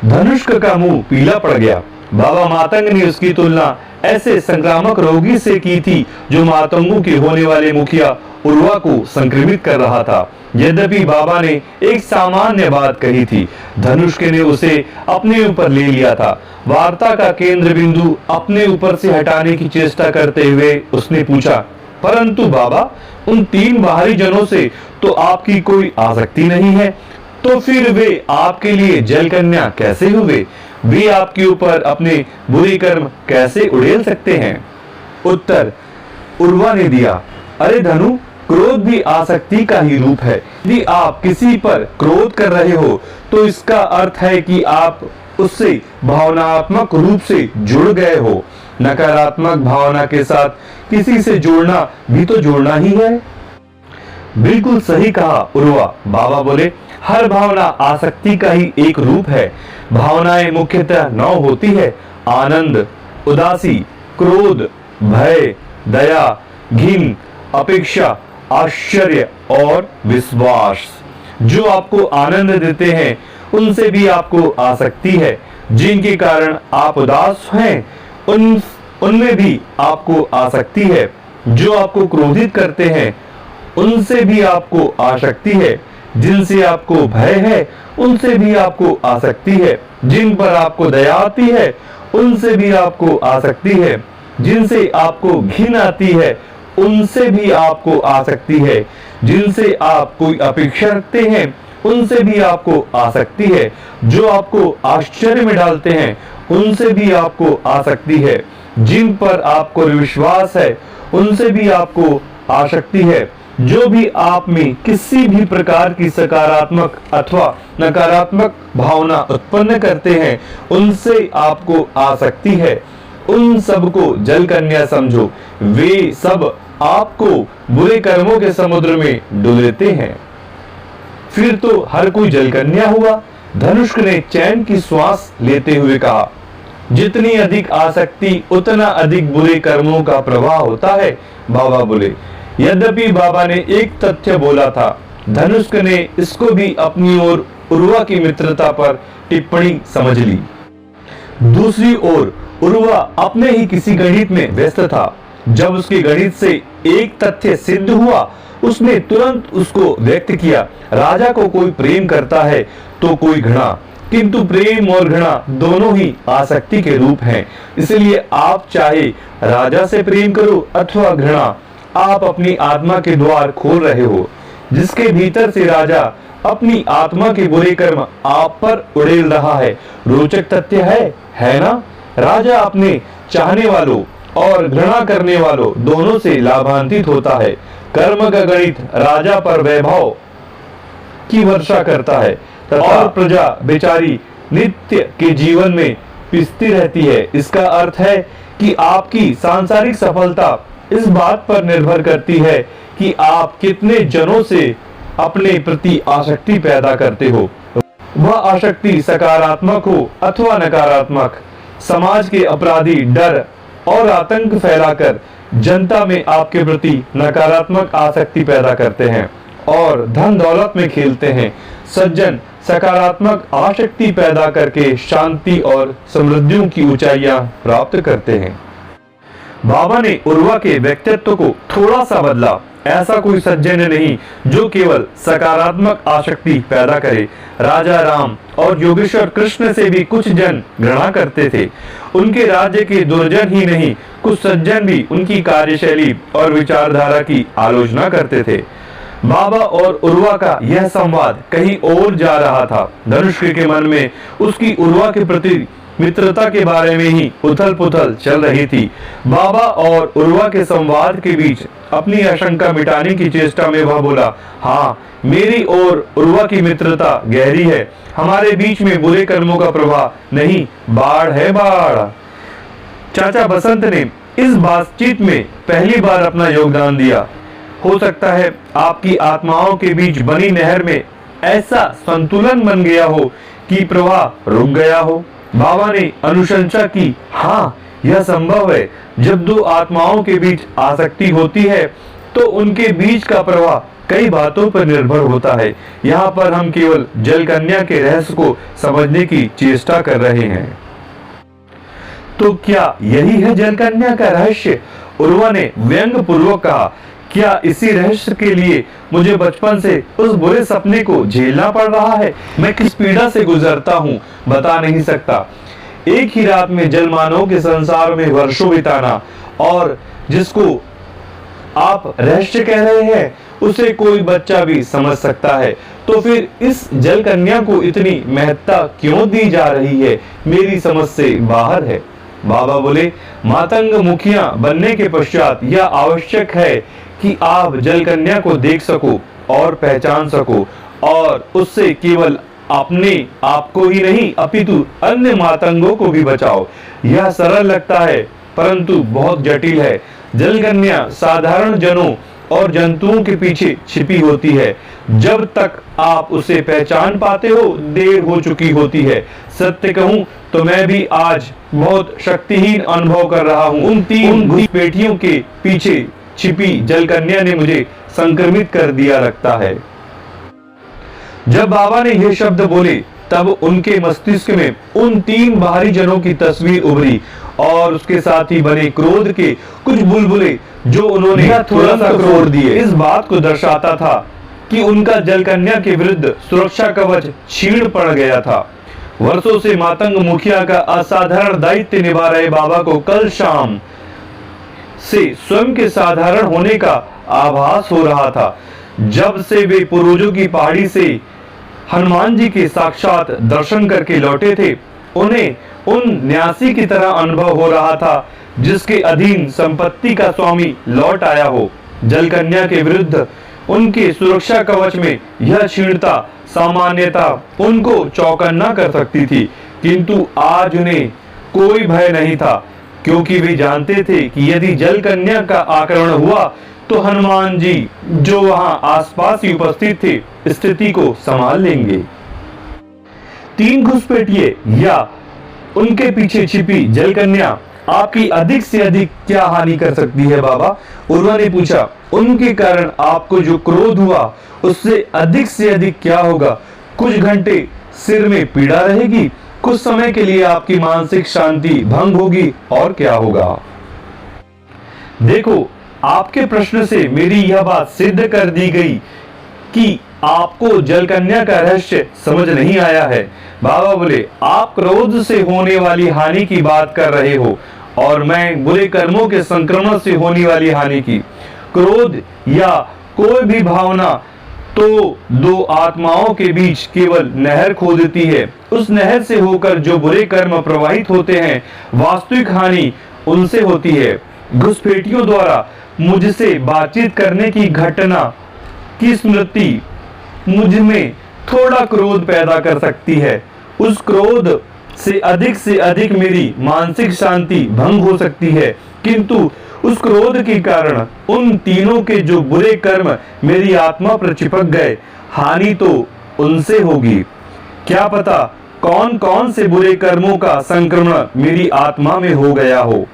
Speaker 2: धनुष का मुंह पीला पड़ गया। बाबा मातंग ने उसकी तुलना ऐसे संक्रामक रोगी से की थी जो मातंगों के होने वाले मुखिया उर्वा को संक्रमित कर रहा था। यद्यपि बाबा ने एक सामान्य बात कही थी, धनुष ने उसे अपने ऊपर ले लिया था। वार्ता का केंद्र बिंदु अपने ऊपर से हटाने की चेष्टा करते हुए उसने पूछा, परंतु बाबा, उन 3 बाहरी जनों से तो आपकी कोई आसक्ति नहीं है, तो फिर वे आपके लिए जल कन्या कैसे हुए? वे आपके ऊपर अपने बुरे कर्म कैसे उड़ेल सकते हैं? उत्तर उर्वा ने दिया, अरे धनु, क्रोध भी आसक्ति का ही रूप है। यदि आप किसी पर क्रोध कर रहे हो तो इसका अर्थ है कि आप उससे भावनात्मक रूप से जुड़ गए हो। नकारात्मक भावना के साथ किसी से जोड़ना भी तो जोड़ना ही है। बिल्कुल सही कहा उर्वा। बाबा बोले, हर भावना आसक्ति का ही एक रूप है। भावनाएं मुख्यतः 9 होती है, आनंद, उदासी, क्रोध, भय, दया, घिन, अपेक्षा, आश्चर्य और विश्वास। जो आपको आनंद देते हैं उनसे भी आपको आसक्ति है, जिनके कारण आप उदास हैं उनमें भी आपको आसक्ति है। जो आपको क्रोधित करते हैं उनसे भी आपको आसक्ति है, जिनसे आपको भय है उनसे भी आपको आसक्ति है, जिन पर आपको दया आती है उनसे भी आपको आसक्ति है, जिनसे आपको घिन आती है उनसे भी आपको आसक्ति है, जिनसे आप कोई अपेक्षा रखते हैं उनसे भी आपको आसक्ति है, जो आपको आश्चर्य में डालते हैं उनसे भी आपको आसक्ति है, जिन पर आपको विश्वास है उनसे भी आपको आसक्ति है, जो भी आप में किसी भी प्रकार की सकारात्मक अथवा नकारात्मक भावना उत्पन्न करते हैं उनसे आपको आसक्ति है। उन सबको जल कन्या समझो, वे सब आपको बुरे कर्मों के समुद्र में डुबोते हैं। फिर तो हर कोई जल कन्या हुआ। धनुष ने चैन की श्वास लेते हुए कहा, जितनी अधिक आसक्ति उतना अधिक बुरे कर्मों का प्रवाह होता है। बाबा बोले, यद्यपि बाबा ने एक तथ्य बोला था, धनुष ने इसको भी अपनी ओर उर्वा की मित्रता पर टिप्पणी समझ ली। दूसरी ओर उर्वा अपने ही किसी गणित में व्यस्त था। जब उसके गणित से एक तथ्य सिद्ध हुआ उसने तुरंत उसको व्यक्त किया। राजा को कोई प्रेम करता है तो कोई घृणा, किंतु प्रेम और घृणा दोनों ही आसक्ति के रूप हैं। इसलिए आप चाहे राजा से प्रेम करो अथवा घृणा, आप अपनी आत्मा के द्वार खोल रहे हो, जिसके भीतर से राजा अपनी आत्मा के बुरे कर्म आप पर उड़ेल रहा है। रोचक तथ्य है ना? राजा अपने चाहने वालों और घृणा करने वालों दोनों से लाभान्वित होता है। कर्म का गणित राजा पर वैभव की वर्षा करता है और प्रजा बेचारी नित्य के जीवन में पिसती रहती है। इसका अर्थ है कि आपकी सांसारिक सफलता इस बात पर निर्भर करती है कि आप कितने जनों से अपने प्रति आसक्ति पैदा करते हो। वह आसक्ति सकारात्मक हो अथवा नकारात्मक। समाज के अपराधी डर और आतंक फैलाकर जनता में आपके प्रति नकारात्मक आसक्ति पैदा करते हैं और धन दौलत में खेलते हैं। सज्जन सकारात्मक आसक्ति पैदा करके शांति और समृद्धियों की ऊंचाइयां प्राप्त करते हैं। बाबा ने उर्वा के व्यक्तित्व को थोड़ा सा बदला। ऐसा कोई सज्जन नहीं जो केवल सकारात्मक आसक्ति पैदा करे। राजा राम और योगेश्वर कृष्ण से भी कुछ जन घृणा करते थे। उनके राज्य के दुर्जन ही नहीं, कुछ सज्जन भी उनकी कार्यशैली और विचारधारा की आलोचना करते थे। बाबा और उर्वा का यह संवाद कहीं और जा रहा था। धनुष के मन में उसकी उर्वा के प्रति मित्रता के बारे में ही उथल पुथल चल रही थी। बाबा और उर्वा के संवाद के बीच अपनी आशंका मिटाने की चेष्टा में वह बोला, हाँ, मेरी और उर्वा की मित्रता गहरी है। हमारे बीच में बुरे कर्मों का प्रवाह नहीं, बाढ़ है बाढ़। चाचा बसंत ने इस बातचीत में पहली बार अपना योगदान दिया। हो सकता है आपकी आत्माओं के बीच बनी नहर में ऐसा संतुलन बन गया हो कि प्रवाह रुक गया हो। बाबा ने अनुशंसा की, हाँ यह संभव है। जब दो आत्माओं के बीच आसक्ति होती है तो उनके बीच का प्रवाह कई बातों पर निर्भर होता है। यहाँ पर हम केवल जल कन्या के रहस्य को समझने की चेष्टा कर रहे हैं। तो क्या यही है जल कन्या का रहस्य? उर्वा ने व्यंग पूर्वक कहा, क्या इसी रहस्य के लिए मुझे बचपन से उस बुरे सपने को झेलना पड़ रहा है? मैं किस पीड़ा से गुजरता हूँ बता नहीं सकता। एक ही रात में जलमानव के संसार में वर्षों बिताना, और जिसको आप रहस्य कह रहे हैं उसे कोई बच्चा भी समझ सकता है, तो फिर इस जल कन्या को इतनी महत्ता क्यों दी जा रही है? मेरी समझ से बाहर है। बाबा बोले, मातंग मुखिया बनने के पश्चात यह आवश्यक है कि आप जल कन्या को देख सको और पहचान सको, और उससे केवल अपने आप को ही नहीं अपितु अन्य मातंगों को भी बचाओ। यह सरल लगता है परंतु बहुत जटिल है। जल कन्या साधारण जनों और जंतुओं के पीछे छिपी होती है। जब तक आप उसे पहचान पाते हो देर हो चुकी होती है। सत्य कहूं तो मैं भी आज बहुत शक्तिहीन अनुभव कर रहा हूं। उन 3 घुसपैठियों के पीछे छिपी जल कन्या ने मुझे संक्रमित कर दिया लगता है। जब बाबा ने ये शब्द बोले तब उनके मस्तिष्क में उन 3 बाहरी जनों की तस्वीर उभरी और उसके साथ ही बने क्रोध के कुछ बुलबुले जो उन्होंने थोड़ा सा क्रोध दिए, इस बात को दर्शाता था कि उनका जल कन्या के विरुद्ध सुरक्षा कवच छीण पड़ गया था। वर्षों से मातंग मुखिया का असाधारण दायित्व निभा रहे बाबा को कल शाम से स्वयं के साधारण होने का आभास हो रहा था। जब से वे पूर्वजों की पहाड़ी से हनुमान जी के साक्षात दर्शन करके लौटे थे, उन्हें उन न्यासी की तरह अनुभव हो रहा था जिसके अधीन संपत्ति का स्वामी लौट आया हो। जल कन्या के विरुद्ध उनके सुरक्षा कवच में यह क्षीणता सामान्यता उनको चौकन्ना कर सकती थी, किंतु आज उन्हें कोई भय नहीं था, क्योंकि वे जानते थे कि यदि जल कन्या का आक्रमण हुआ तो हनुमान जी जो वहां आसपास ही उपस्थित थे स्थिति को संभाल लेंगे। 3 घुसपैठिए या उनके पीछे छिपी जल कन्या आपकी अधिक से अधिक क्या हानि कर सकती है बाबा? उर्वा ने पूछा। उनके कारण आपको जो क्रोध हुआ उससे अधिक से अधिक क्या होगा? कुछ घंटे सिर में पीड़ा रहेगी, कुछ समय के लिए आपकी मानसिक शांति भंग होगी, और क्या होगा? देखो, आपके प्रश्न से मेरी यह बात सिद्ध कर दी गई कि आपको जल कन्या का रहस्य समझ नहीं आया है। बाबा बोले, आप क्रोध से होने वाली हानि की बात कर रहे हो और मैं बुरे कर्मों के संक्रमण से होने वाली हानि की। क्रोध या कोई भी भावना तो 2 आत्माओं के बीच केवल नहर खोदती है। उस नहर से होकर जो बुरे कर्म प्रवाहित होते हैं, वास्तविक हानि उनसे होती है। घुसपैठियों द्वारा मुझसे बातचीत करने की घटना की स्मृति मुझ में थोड़ा क्रोध पैदा कर सकती है। उस क्रोध से अधिक मेरी मानसिक शांति भंग हो सकती है, किंतु उस क्रोध के कारण उन तीनों के जो बुरे कर्म मेरी आत्मा पर चिपक गए, हानि तो उनसे होगी। क्या पता कौन कौन से बुरे कर्मों का संक्रमण मेरी आत्मा में हो गया हो।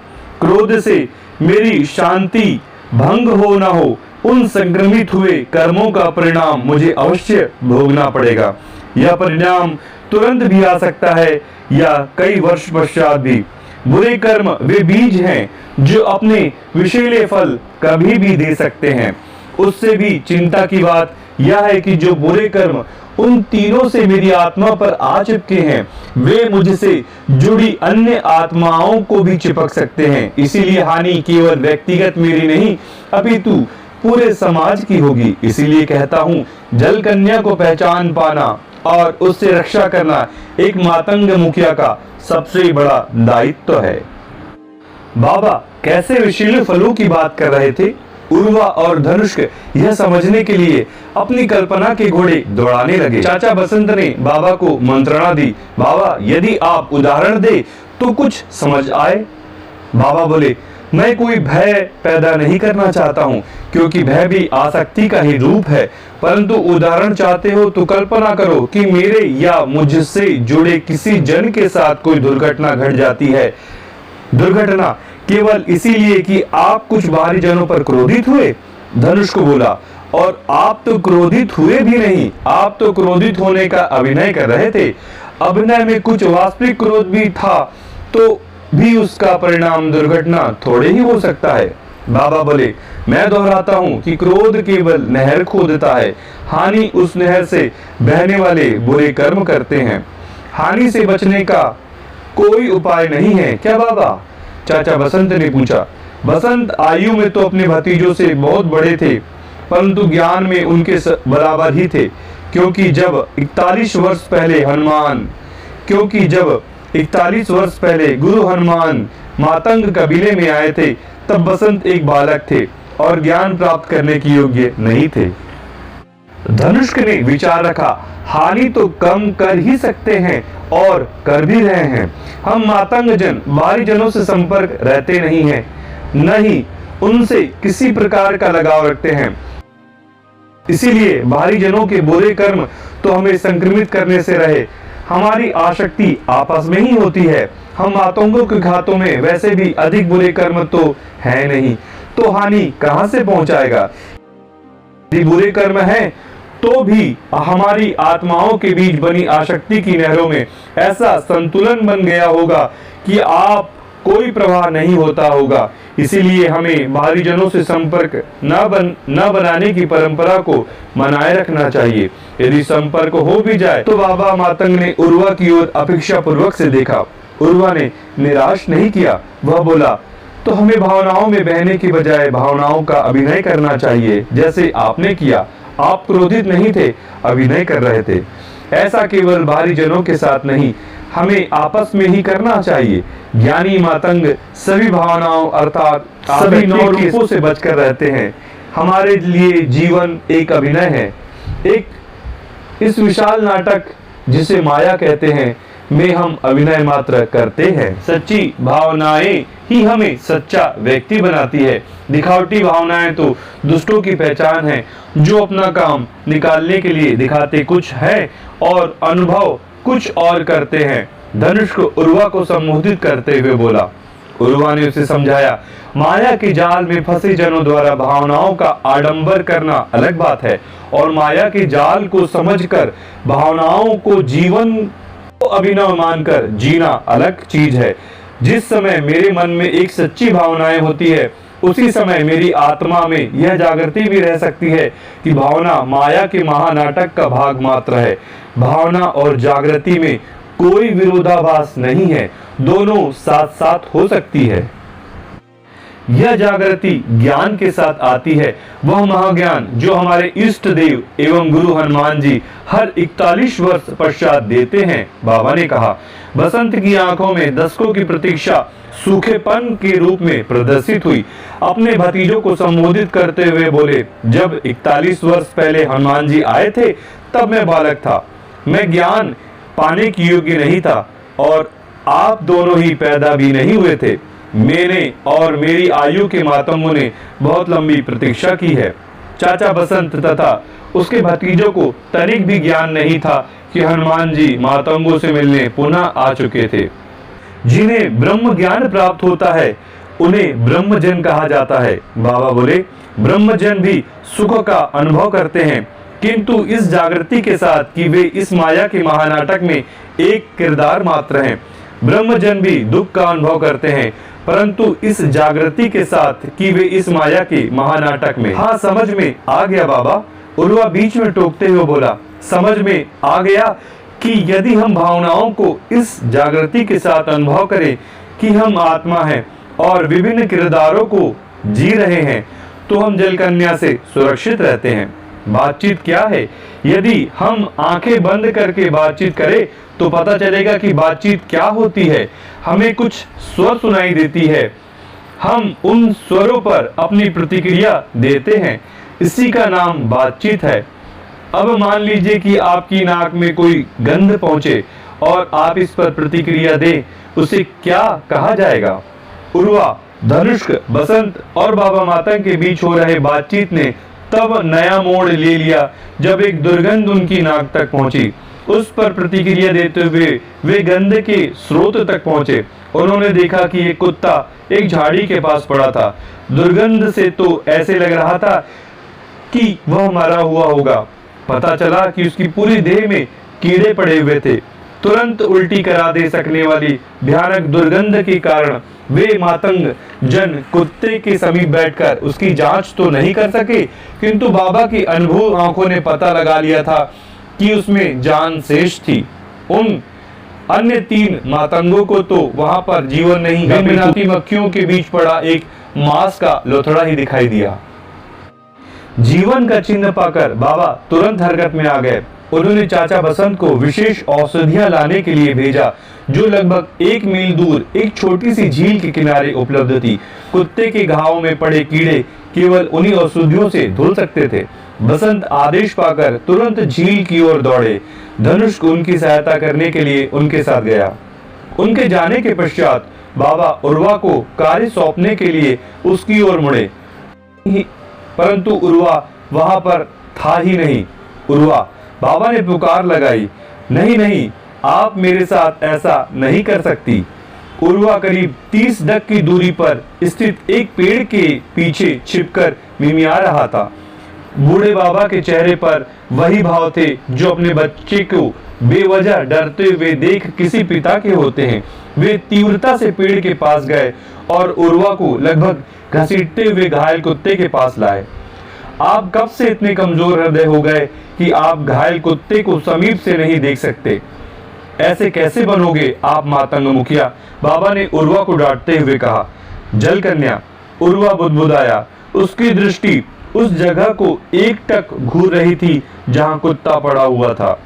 Speaker 2: क्रोध से मेरी शांति भंग हो ना हो, उन संक्रमित हुए कर्मों का परिणाम मुझे अवश्य भोगना पड़ेगा। यह परिणाम तुरंत भी आ सकता है या कई वर्ष पश्चात भी। बुरे कर्म वे बीज हैं जो अपने विषैले फल कभी भी दे सकते हैं। उससे भी चिंता की बात यह है कि जो बुरे कर्म उन तीनों से मेरी आत्मा पर आ चिपके हैं, वे मुझसे जुड़ी अन्य आत्माओं को भी चिपक सकते हैं। इसीलिए हानि केवल व्यक्तिगत मेरी नहीं अपितु पूरे समाज की होगी। इसीलिए कहता हूँ, जल कन्या को पहचान पाना और उससे रक्षा करना एक मातंग मुखिया का सबसे बड़ा दायित्व है। बाबा कैसे विषैले फलों की बात कर रहे थे? उर्वा और धनुष्क यह समझने के लिए अपनी कल्पना के घोड़े दौड़ाने लगे। चाचा बसंत ने बाबा को मंत्रणा दी, बाबा यदि आप उदाहरण दे तो कुछ समझ आए। बाबा बोले, मैं कोई भय पैदा नहीं करना चाहता हूँ, क्योंकि भय भी आसक्ति का ही रूप है। परंतु उदाहरण चाहते हो तो कल्पना करो कि मेरे या मुझसे जुड़े किसी जन के साथ कोई दुर्घटना घट जाती है। दुर्घटना केवल इसीलिए कि आप कुछ बाहरी जनों पर क्रोधित हुए। धनुष को बोला, और आप तो क्रोधित हुए भी नहीं, आप तो क्रोधित होने का अभिनय कर रहे थे। अभिनय में कुछ वास्तविक क्रोध भी था तो भी उसका परिणाम दुर्घटना थोड़े ही हो सकता है। बाबा बोले, मैं दोहराता हूँ कि क्रोध केवल नहर खोदता है, हानि उस नहर से बहने वाले बुरे कर्म करते हैं। हानि से बचने का कोई उपाय नहीं है क्या बाबा? चाचा बसंत ने पूछा। बसंत आयु में तो अपने भतीजों से बहुत बड़े थे, परंतु ज्ञान में उनके बराबर ही थे, क्योंकि जब 41 वर्ष पहले गुरु हनुमान मातंग कबीले में आए थे, तब बसंत एक बालक थे और ज्ञान प्राप्त करने के योग्य नहीं थे। धनुष ने विचार रखा, हानि तो कम कर ही सकते हैं और कर भी रहे हैं। हम मातंग जन बाहरी जनों से संपर्क रहते नहीं हैं, न ही उनसे किसी प्रकार का लगाव रखते हैं। इसीलिए बाहरी जनों के बुरे कर्म तो हमें संक्रमित करने से रहे। हमारी आसक्ति आपस में ही होती है। हम मातंगों के खातों में वैसे भी अधिक बुरे कर्म तो है नहीं, तो हानि कहां से पहुंचाएगा? यदि बुरे कर्म है तो भी हमारी आत्माओं के बीच बनी आसक्ति की नहरों में ऐसा संतुलन बन गया होगा कि आप कोई प्रवाह नहीं होता होगा। इसीलिए हमें बाहरी जनों से संपर्क न बनाने की परंपरा को बनाए रखना चाहिए। यदि संपर्क हो भी जाए तो बाबा मातंग ने उर्वा की ओर अपेक्षा पूर्वक से देखा। उर्वा ने निराश नहीं किया। वह बोला, तो हमें भावनाओं में बहने की बजाय भावनाओं का अभिनय करना चाहिए, जैसे आपने किया। आप क्रोधित नहीं थे, अभिनय कर रहे थे। ऐसा केवल बाहरी जनों के साथ नहीं, हमें आपस में ही करना चाहिए। ज्ञानी मातंग सभी भावनाओं अर्थात सभी नौ रूपों से बचकर रहते हैं। हमारे लिए जीवन एक अभिनय है, एक इस विशाल नाटक जिसे माया कहते हैं में हम अभिनय मात्र करते हैं। सच्ची भावनाएं ही हमें सच्चा व्यक्ति बनाती है। दिखावटी भावनाएं तो दुष्टों की पहचान है, जो अपना काम निकालने के लिए दिखाते कुछ है और अनुभव कुछ और करते हैं। धनुष को उर्वा को संबोधित करते हुए बोला। उर्वा ने उसे समझाया, माया के जाल में फंसे जनों द्वारा भावनाओं का आडंबर करना अलग बात है, और माया के जाल को समझकर भावनाओं को जीवन को अभिनव मानकर जीना अलग चीज है। जिस समय मेरे मन में एक सच्ची भावनाएं होती है, उसी समय मेरी आत्मा में यह जागृति भी रह सकती है कि भावना माया के महानाटक का भाग मात्र है। भावना और जागृति में कोई विरोधाभास नहीं है, दोनों साथ साथ हो सकती है। यह जागृति ज्ञान के साथ आती है, वह महाज्ञान जो हमारे इष्ट देव एवं गुरु हनुमान जी हर 41 वर्ष पश्चात देते हैं। बाबा ने कहा। बसंत की आंखों में दशकों की प्रतीक्षा सूखेपन के रूप में प्रदर्शित हुई। अपने भतीजों को संबोधित करते हुए बोले, जब 41 वर्ष पहले हनुमान जी आए थे, तब मैं बालक था। मैं ज्ञान पाने की योग्य नहीं था और आप दोनों ही पैदा भी नहीं हुए थे। मैंने और मेरी आयु के मातंगों ने बहुत लंबी प्रतीक्षा की है। चाचा बसंत तथा उसके भतीजों को तनिक भी ज्ञान नहीं था कि हनुमान जी मातंगों से मिलने पुनः आ चुके थे। जिन्हें ब्रह्म ज्ञान प्राप्त होता है उन्हें ब्रह्मजन कहा जाता है। बाबा बोले, ब्रह्मजन भी सुख का अनुभव करते हैं, किंतु इस जागृति के साथ कि वे इस माया के महानाटक में एक किरदार मात्र हैं। ब्रह्मजन भी दुख का अनुभव करते हैं, परंतु इस जागृति के साथ कि वे इस माया के महानाटक में। हाँ, समझ में आ गया बाबा। उर्वा बीच में टोकते हुए बोला, समझ में आ गया कि यदि हम भावनाओं को इस जागृति के साथ अनुभव करें कि हम आत्मा हैं और विभिन्न किरदारों को जी रहे हैं, तो हम जलकन्या से सुरक्षित रहते हैं। बातचीत क्या है? यदि हम आंखें बंद करके बातचीत करें तो पता चलेगा कि बातचीत क्या होती है। हमें कुछ स्वर सुनाई देती है, हम उन स्वरों पर अपनी प्रतिक्रिया देते हैं। इसी का नाम बातचीत है। अब मान लीजिए कि आपकी नाक में कोई गंध पहुंचे और आप इस पर प्रतिक्रिया दें, उसे क्या कहा जाएगा? उर्वा, धनुष्क, बसंत और बाबा मातंग के बीच हो रहे बातचीत ने तब नया मोड़ ले लिया जब एक दुर्गंध उनकी नाक तक पहुंची। उस पर प्रतिक्रिया देते हुए वे गंध के स्रोत तक पहुंचे। उन्होंने देखा कि एक कुत्ता एक झाड़ी के पास पड़ा था। दुर्गंध से तो ऐसे लग रहा था कि वह मरा हुआ होगा। पता चला कि उसकी पूरी देह में कीड़े पड़े हुए थे। तुरंत उल्टी करा दे सकने वाली भयानक दुर्गंध के कारण वे मातंग जन कुत्ते के समीप बैठकर उसकी जांच तो नहीं कर सके, किंतु बाबा की अनुभव आंखों ने पता लगा लिया था कि उसमें जान शेष थी। उन अन्य 3 मातंगों को तो वहां पर जीवन नहीं, मिनाती मक्खियों के बीच पड़ा एक मांस का लोथड़ा ही दिखाई दिया। जीवन का चिन्ह पाकर बाबा तुरंत हरकत में आ गए। उन्होंने चाचा बसंत को विशेष औषधियां लाने के लिए भेजा, जो लगभग 1 मील दूर एक छोटी सी झील के किनारे उपलब्ध थी। कुत्ते के घावों में पड़े कीड़े केवल उन्हीं औषधियों से धुल सकते थे। बसंत आदेश पाकर तुरंत झील की ओर दौड़े। धनुष उनकी सहायता करने के लिए उनके साथ गया। उनके जाने के पश्चात बाबा उर्वा को कार्य सौंपने के लिए उसकी ओर मुड़े, परंतु उर्वा वहां पर था ही नहीं। उर्वा, बाबा ने पुकार लगाई, नहीं नहीं, आप मेरे साथ ऐसा नहीं कर सकती। उर्वा करीब 30 गज की दूरी पर स्थित एक पेड़ के पीछे छिपकर मिमिया रहा था। बूढ़े बाबा के चेहरे पर वही भाव थे जो अपने बच्चे को बेवजह डरते हुए देख किसी पिता के होते हैं। वे तीव्रता से पेड़ के पास गए और उर्वा को लगभग घसीटते हुए घायल कुत्ते के पास लाए। आप कब से इतने कमजोर हृदय हो गए कि आप घायल कुत्ते को समीप से नहीं देख सकते? ऐसे कैसे बनोगे आप मातंग मुखिया? बाबा ने उर्वा को डांटते हुए कहा। जल कन्या, उर्वा बुदबुदाया। उसकी दृष्टि उस जगह को एकटक घूर रही थी जहां कुत्ता पड़ा हुआ था।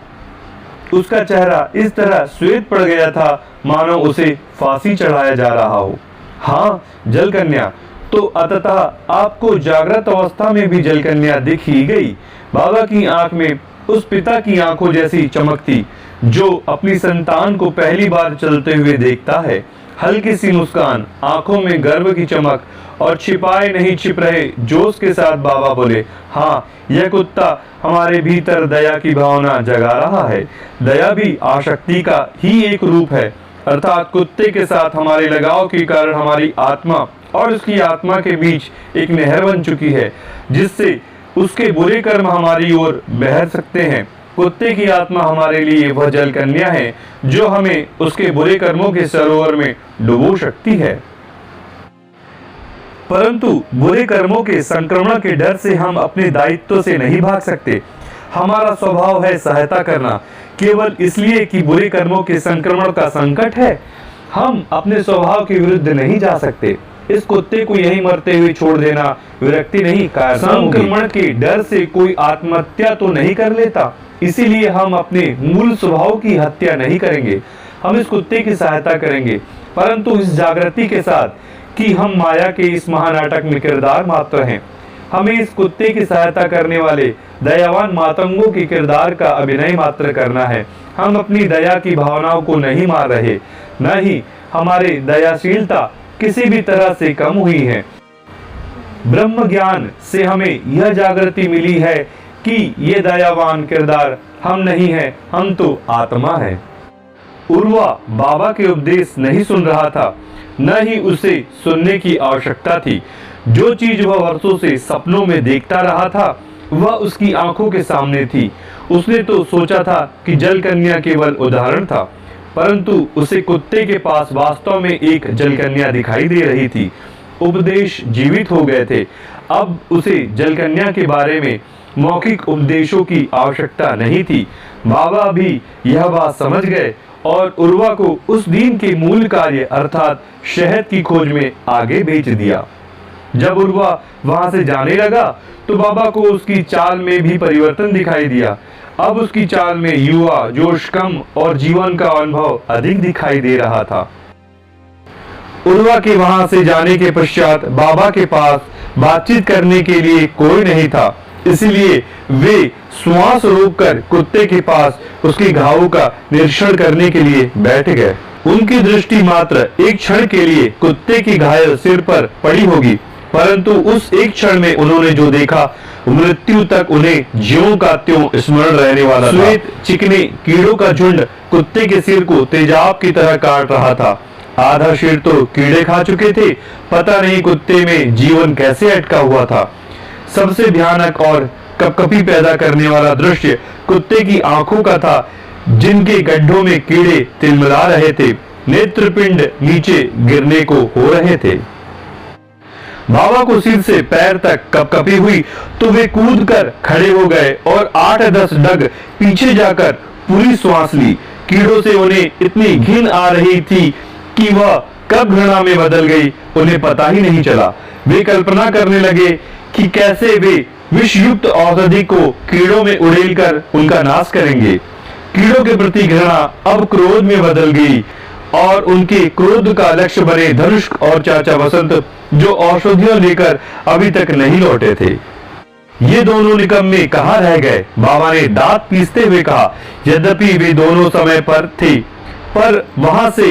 Speaker 2: उसका चेहरा इस तरह श्वेत पड़ गया था मानो उसे फांसी चढ़ाया जा रहा हो। हाँ जल कन्या, तो अतः आपको जागृत अवस्था में भी जल कन्या दिख ही गई। बाबा की आंख में उस पिता की आंखों जैसी चमक थी जो अपनी संतान को पहली बार चलते हुए देखता है। हल्की सी मुस्कान, आंखों में गर्व की चमक और छिपाए नहीं छिप रहे जोश के साथ बाबा बोले, हाँ यह कुत्ता हमारे भीतर दया की भावना जगा रहा है। दया भी आसक्ति का ही एक रूप है, अर्थात कुत्ते के साथ हमारे लगाव के कारण हमारी आत्मा और उसकी आत्मा के बीच एक नहर बन चुकी है, जिससे उसके बुरे कर्म हमारी ओर बह सकते हैं। कुत्ते की आत्मा हमारे लिए वह जल कन्या है जो हमें उसके बुरे कर्मों के सरोवर में डुबो सकती है। परंतु बुरे कर्मों के संक्रमण के डर से हम अपने दायित्व से नहीं भाग सकते। हमारा स्वभाव है सहायता करना, केवल इसलिए कि बुरे कर्मों के संक्रमण का संकट है। हम अपने स्वभाव के विरुद्ध नहीं जा सकते। इस कुत्ते को यहीं मरते हुए छोड़ देना विरक्ति नहीं, संक्रमण के डर से कोई आत्महत्या तो नहीं कर लेता, इसीलिए हम अपने मूल स्वभाव की हत्या नहीं करेंगे। हम इस कुत्ते की सहायता करेंगे, परंतु इस जागृति के साथ कि हम माया के इस महानाटक में किरदार मात्र हैं। हमें इस कुत्ते की सहायता करने वाले दयावान मातंगों के किरदार का अभिनय मात्र करना है। हम अपनी दया की भावनाओं को नहीं मार रहे, न ही हमारी दयाशीलता किसी भी तरह से कम हुई है। ब्रह्म ज्ञान से हमें यह जागृति मिली है कि ये दयावान किरदार हम नहीं हैं, हम तो आत्मा है। उर्वा बाबा के उपदेश नहीं सुन रहा था, न ही उसे सुनने की आवश्यकता थी। जो चीज वह वर्षों से सपनों में देखता रहा था वह उसकी आंखों के सामने थी। उसने तो सोचा था कि जल कन्या केवल उदाहरण था, परंतु उसे कुत्ते के पास वास्तव में एक जल कन्या दिखाई दे रही थी। उपदेश जीवित हो गए थे। अब उसे जल कन्या के बारे में मौखिक उपदेशों की आवश्यकता नहीं थी। बाबा भी यह बात समझ गए और उर्वा को उस दिन के मूल कार्य अर्थात शहद की खोज में आगे भेज दिया। जब उर्वा वहां से जाने लगा तो बाबा को उसकी चाल में भी परिवर्तन दिखाई दिया। अब उसकी चाल में युवा जोश कम और जीवन का अनुभव अधिक दिखाई दे रहा था। उर्वा के वहां से जाने के पश्चात बाबा के पास बातचीत करने के लिए कोई नहीं था, इसलिए वे श्वास रोककर कुत्ते के पास उसके घावों का निरीक्षण करने के लिए बैठ गए। उनकी दृष्टि मात्र एक क्षण के लिए कुत्ते की घायल सिर पर पड़ी होगी, परंतु उस एक क्षण में उन्होंने जो देखा मृत्यु तक उन्हें ज्यों का त्यों स्मरण रहने वाला था। श्वेत चिकने कीड़ों का झुंड कुत्ते के सिर को तेजाब की तरह काट रहा था। आधा सिर तो कीड़े खा चुके थे, पता नहीं कुत्ते में जीवन कैसे अटका हुआ था। सबसे भयानक और कपकपी पैदा करने वाला दृश्य कुत्ते की आंखों का था, जिनके गड्ढों में कीड़े तिलमिला रहे थे, नेत्रपिंड नीचे गिरने को हो रहे थे। बाबा को सिर से पैर तक कपकपी हुई तो वे कूदकर खड़े हो गए और 8-10 डग पीछे जाकर पूरी श्वास ली। कीड़ों से उन्हें इतनी घिन आ रही थी कि वह कब घृणा में बदल गई उन्हें पता ही नहीं चला। वे कल्पना करने लगे कि कैसे वे विषयुक्त औषधि को कीड़ों में उड़ेलकर उनका नाश करेंगे। कीड़ों के प्रति घृणा अब क्रोध में बदल गई और उनके क्रोध का लक्ष्य बने धनुष और चाचा बसंत, जो औषधियां लेकर अभी तक नहीं लौटे थे। ये दोनों निकम्मे कहाँ रह गए? बाबा ने दांत पीसते हुए कहा। यद्यपि वे दोनों समय पर थे, पर वहां से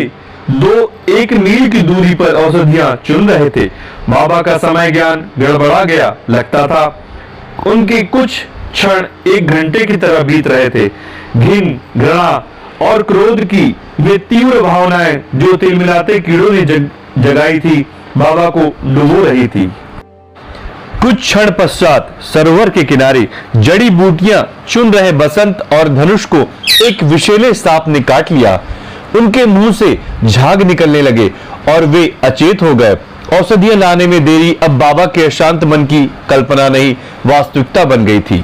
Speaker 2: 1 मील की दूरी पर औषधियां चुन रहे थे। बाबा का समय ज्ञान गड़बड़ा गया लगता था। उनके कुछ क्षण 1 घंटे की तरह बीत रहे थे। घिन, घृणा और क्रोध की वे तीव्र भावनाएं जो तिलमिलाते कीड़ों ने जगाई थी, बाबा को डुबो रही थी। कुछ क्षण पश्चात सरोवर के किनारे जड़ी बूटियां चुन रहे बसंत और धनुष को एक विषैले सांप ने काट लिया। उनके मुंह से झाग निकलने लगे और वे अचेत हो गए। औषधियां लाने में देरी अब बाबा के अशांत मन की कल्पना नहीं, वास्तविकता बन गई थी।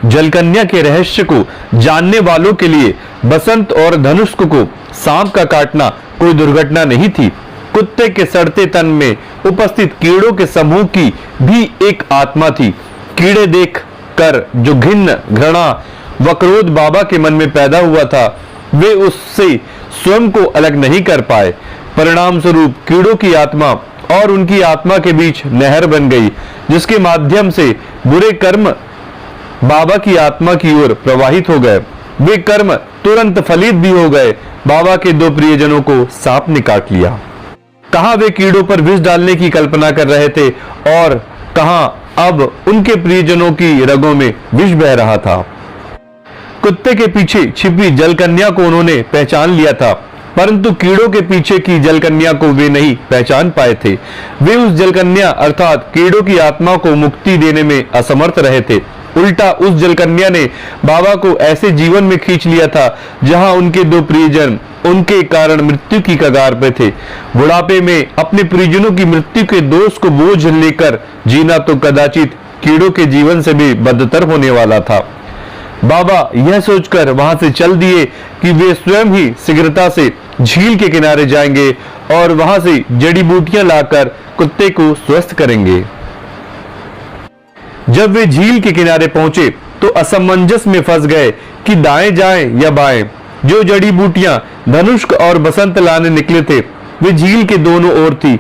Speaker 2: जलकन्या के रहस्य को जानने वालों के लिए बसंत और धनुष को सांप का काटना कोई दुर्घटना नहीं थी। कुत्ते के सड़ते तन में उपस्थित कीड़ों के समूह की भी एक आत्मा थी। कीड़े देख कर जो घिन्न, घृणा व क्रोध बाबा के मन में पैदा हुआ था, वे उससे स्वयं को अलग नहीं कर पाए। परिणाम स्वरूप कीड़ों की आत्मा और उनकी आत्मा के बीच नहर बन गई, जिसके माध्यम से बुरे कर्म बाबा की आत्मा की ओर प्रवाहित हो गए। वे कर्म तुरंत फलित भी हो गए। बाबा के 2 प्रियजनों को सांप ने काट लिया। कहां वे कीड़ों पर विष डालने की कल्पना कर रहे थे और कहां अब उनके प्रियजनों की रगों में विष बह रहा था। कुत्ते के पीछे छिपी जलकन्या को उन्होंने पहचान लिया था, परंतु कीड़ों के पीछे की जलकन्या को वे नहीं पहचान पाए थे। वे उस जलकन्या अर्थात कीड़ों की आत्मा को मुक्ति देने में असमर्थ रहे थे। उल्टा उस जलकन्या ने बाबा को ऐसे जीवन में खींच लिया था जहां उनके 2 प्रियजन उनके कारण मृत्यु की कगार पे थे। बुढ़ापे में अपने प्रियजनों की मृत्यु के दोष को बोझ लेकर जीना तो कदाचित कीड़ों के जीवन से भी बदतर होने वाला था। बाबा यह सोचकर वहां से चल दिए कि वे स्वयं ही शीघ्रता से झील के किनारे जाएंगे और वहां से जड़ी बूटियां लाकर कुत्ते को स्वस्थ करेंगे। जब वे झील के किनारे पहुंचे तो असमंजस में फंस गए कि दाएं जाएं या बाएं। जो जड़ी बूटियां धनुष और बसंत लाने निकले थे, वे झील के दोनों ओर थी।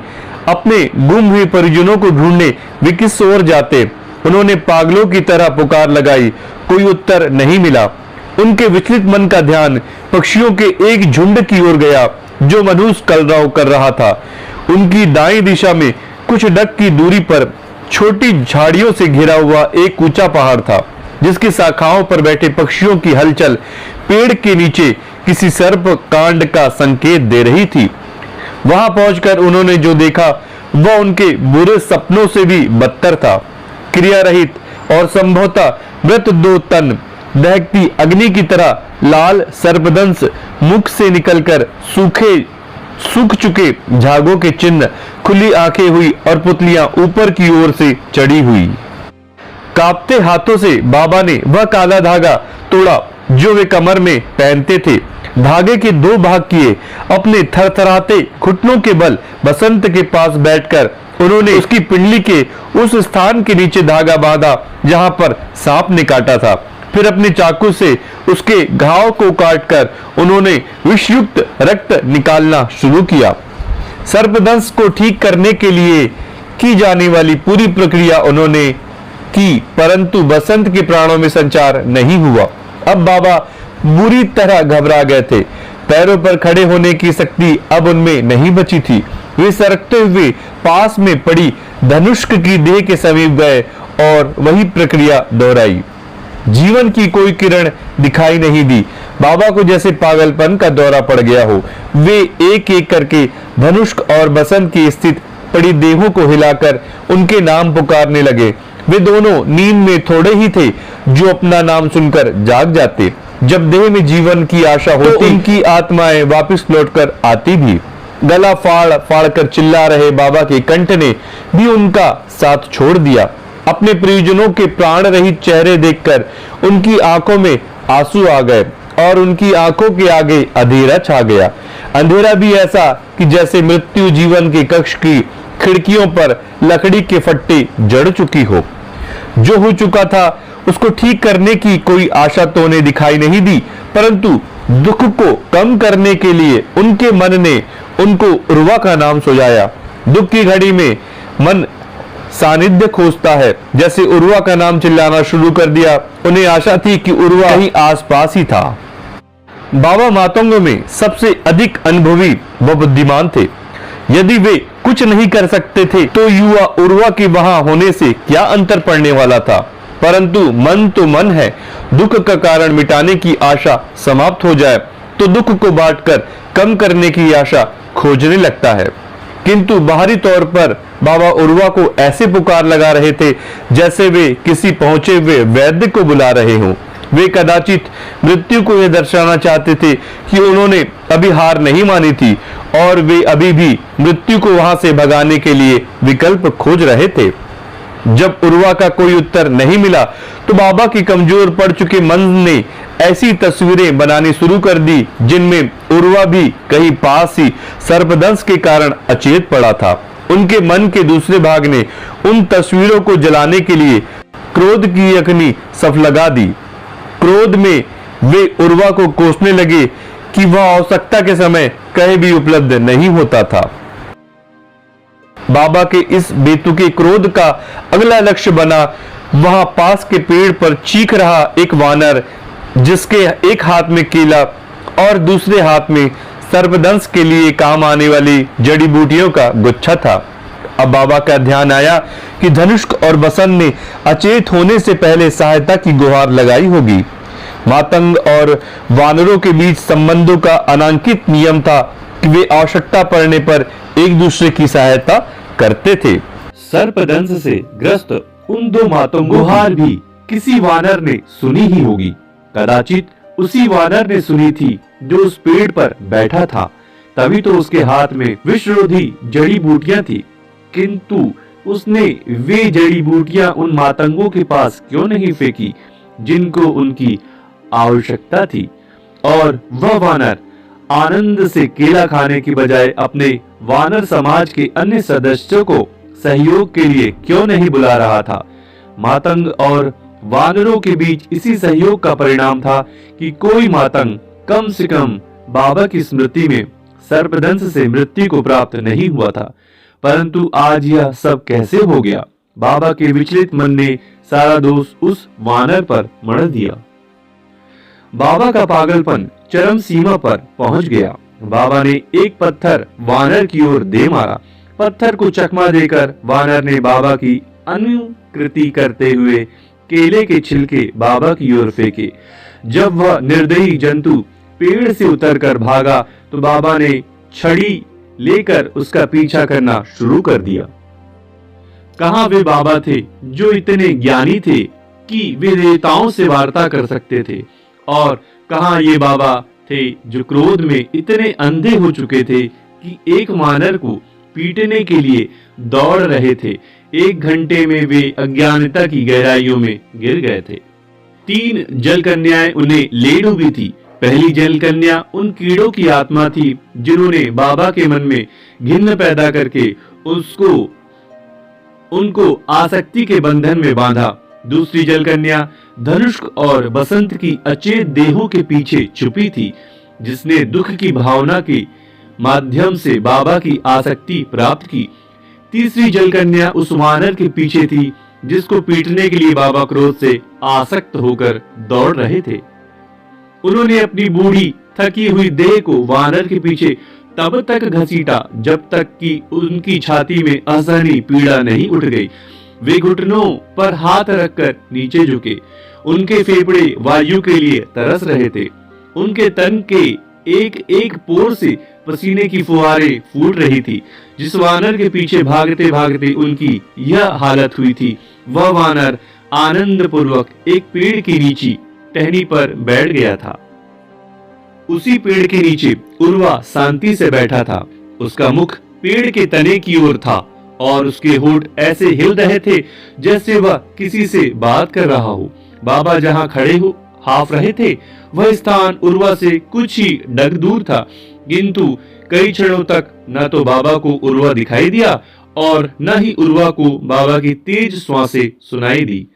Speaker 2: अपने गुम हुए परिजनों को ढूंढने वे किस ओर जाते? उन्होंने पागलों की तरह पुकार लगाई, कोई उत्तर नहीं मिला। उनके विचलित मन का ध्यान पक्षियों के एक झुंड की ओर गया जो मनुष्य कलरव कर रहा था। उनकी दाईं दिशा में कुछ डग की दूरी पर छोटी झाड़ियों से घिरा हुआ एक ऊंचा पहाड़ था, जिसकी शाखाओं पर बैठे पक्षियों की हलचल पेड़ के नीचे किसी सर्प कांड का संकेत दे रही थी। वहां पहुंचकर उन्होंने जो देखा वह उनके बुरे सपनों से भी बदतर था। क्रिया रहित और संभवतः मृत 2 तन दहकती अग्नि की तरह लाल सर्पदंश मुख से निकलकर सूख चुके झागों के चिन्ह, खुली आंखें हुई और पुतलियां ऊपर की ओर से चढ़ी हुई। कांपते हाथों से बाबा ने वह काला धागा तोड़ा जो वे कमर में पहनते थे। धागे के 2 भाग किए। अपने थरथराते घुटनों के बल बसंत के पास बैठकर उन्होंने उसकी पिंडली के उस स्थान के नीचे धागा बांधा जहां पर सांप ने काटा था। फिर अपने चाकू से उसके घाव को काटकर उन्होंने विषयुक्त रक्त निकालना शुरू किया। सर्पदंश को ठीक करने के लिए की जाने वाली पूरी प्रक्रिया उन्होंने की, परंतु बसंत के प्राणों में संचार नहीं हुआ। अब बाबा बुरी तरह घबरा गए थे। पैरों पर खड़े होने की शक्ति अब उनमें नहीं बची थी। वे सरकते हुए पास में पड़ी धनुष्क की देह के समीप गए और वही प्रक्रिया दोहराई। जीवन की कोई किरण दिखाई नहीं दी। बाबा को जैसे पागलपन का दौरा पड़ गया हो। वे एक एक करके धनुष्क और बसंत की स्थित पड़ी देहों को हिलाकर उनके नाम पुकारने लगे। वे दोनों नींद में थोड़े ही थे जो अपना नाम सुनकर जाग जाते। जब देह में जीवन की आशा होती तो उनकी आत्माएं वापस लौटकर आती भी। गला फाड़ फाड़ कर चिल्ला रहे बाबा के कंठ ने भी उनका साथ छोड़ दिया। अपने परिजनों के प्राण रहित चेहरे देखकर उनकी आंखों में आंसू आ गए और उनकी आंखों के आगे अंधेरा छा गया। अंधेरा भी ऐसा कि जैसे मृत्यु जीवन के कक्ष की खिड़कियों पर लकड़ी के फट्टे जड़ चुकी हो। जो हो चुका था उसको ठीक करने की कोई आशा तो उन्हें दिखाई नहीं दी, परंतु दुख को कम करने के लिए उनके मन ने उनको उर्वा का नाम सुझाया। दुख की घड़ी में मन सानिध्य खोजता है। जैसे उर्वा का नाम चिल्लाना शुरू कर दिया, उन्हें आशा थी कि उर्वा ही आसपास ही था। बाबा मातंग में सबसे अधिक अनुभवी व बुद्धिमान थे। यदि वे कुछ नहीं कर सकते थे तो युवा उर्वा के वहां होने से क्या अंतर पड़ने वाला था। परंतु मन तो मन है। दुख का कारण मिटाने की आशा समाप्त हो जाए तो दुख को बांटकर कम करने की आशा खोजने लगता है। किंतु बाहरी तौर पर बाबा उर्वा को ऐसे पुकार लगा रहे थे जैसे वे किसी पहुंचे हुए वैद्य को बुला रहे हों। वे कदाचित मृत्यु को यह दर्शाना चाहते थे कि उन्होंने अभी हार नहीं मानी थी और वे अभी भी मृत्यु को वहां से भगाने के लिए विकल्प खोज रहे थे। जब उर्वा का कोई उत्तर नहीं मिला तो बाबा की कमजोर पड़ चुके मन ने ऐसी तस्वीरें बनानी शुरू कर दी जिनमें उर्वा भी कहीं पास ही सर्पदंश के कारण अचेत पड़ा था। उनके मन के दूसरे भाग ने उन तस्वीरों को जलाने के लिए क्रोध की अग्नि सफलगा दी। क्रोध में वे उर्वा को कोसने लगे कि वह आवश्यकता के समय कहीं भी उपलब्ध नहीं होता था। बाबा के इस बेतुके क्रोध का अगला लक्ष्य बना वहां पास के पेड़ पर चीख रहा एक वानर, जिसके एक हाथ में केला और दूसरे हाथ में सर्पदंश के लिए काम आने वाली जड़ी बूटियों का गुच्छा था। अब बाबा का ध्यान आया कि धनुष्क और बसंत ने अचेत होने से पहले सहायता की गुहार लगाई होगी। मातंग और वानरों के बीच संबंधों का अनांकित नियम था कि वे आवश्यकता पड़ने पर एक दूसरे की सहायता करते थे। सर्पदंश से ग्रस्त उन दो मातंगों की गुहार भी किसी वानर ने सुनी ही होगी। कदाचित उसी वानर ने सुनी थी जो उस पेड़ पर बैठा था। तभी तो उसके हाथ में विषरोधी जड़ी बूटियां थी। किंतु उसने वे जड़ी बूटियां उन मातंगों के पास क्यों नहीं फेंकी जिनको उनकी आवश्यकता थी। और वह वानर आनंद से केला खाने की बजाय अपने वानर समाज के अन्य सदस्यों को सहयोग के लिए क्यों नहीं बुला रहा था। मातंग और वानरों के बीच इसी सहयोग का परिणाम था कि कोई मातंग कम से कम बाबा की स्मृति में सर्पदंश से मृत्यु को प्राप्त नहीं हुआ था। परंतु आज यह सब कैसे हो गया। बाबा के विचलित मन ने सारा दोष उस वानर पर मढ़ दिया। बाबा का पागलपन चरम सीमा पर पहुंच गया। बाबा ने एक पत्थर वानर की ओर दे मारा। पत्थर को चकमा देकर वानर ने बाबा की अनुकृति करते हुए केले के छिलके बाबा की ओर फेंके। जब वह निर्दयी जंतु पेड़ से उतरकर भागा तो बाबा ने छड़ी लेकर उसका पीछा करना शुरू कर दिया। कहां वे बाबा थे जो इतने ज्ञानी थे कि वे देवताओं से वार्ता कर सकते थे, और कहां ये बाबा थे जो क्रोध में इतने अंधे हो चुके थे कि एक वानर को पीटने के लिए दौड़ रहे थे। 1 घंटे में वे अज्ञानता की गहराइयों में गिर गए थे। 3 जल कन्याएं उन्हें ले डूबी थी। पहली जल कन्या उन कीड़ों की आत्मा थी जिन्होंने बाबा के मन में घिन्न पैदा करके उनको आसक्ति के बंधन में बांधा। दूसरी जल कन्या धनुष्क और बसंत की अचेत देहों के पीछे छुपी थी, जिसने दुख की भावना के माध्यम से बाबा की आसक्ति प्राप्त की। तीसरी जल कन्या उस वानर के पीछे थी जिसको पीटने के लिए बाबा क्रोध से आसक्त होकर दौड़ रहे थे।
Speaker 3: उन्होंने अपनी बूढ़ी थकी हुई देह को वानर के पीछे तब तक घसीटा जब तक कि उनकी छाती में असहनीय पीड़ा नहीं उठ गई। वे घुटनों पर हाथ रखकर नीचे झुके। उनके फेफड़े वायु के लिए तरस रहे थे। उनके तन के एक एक पोर से पसीने की फुहारें फूट रही थी। जिस वानर के पीछे भागते भागते उनकी यह हालत हुई थी, वह वानर आनंद पूर्वक एक पेड़ की नीची टहनी पर बैठ गया था। उसी पेड़ के नीचे उर्वा शांति से बैठा था। उसका मुख पेड़ के तने की ओर था और उसके होंठ ऐसे हिल रहे थे जैसे वह किसी से बात कर रहा हो। बाबा जहां खड़े हो हाफ रहे थे, वह स्थान उर्वा से कुछ ही डग दूर था, किंतु कई क्षणों तक न तो बाबा को उर्वा दिखाई दिया और न ही उर्वा को बाबा की तेज श्वासें सुनाई दी।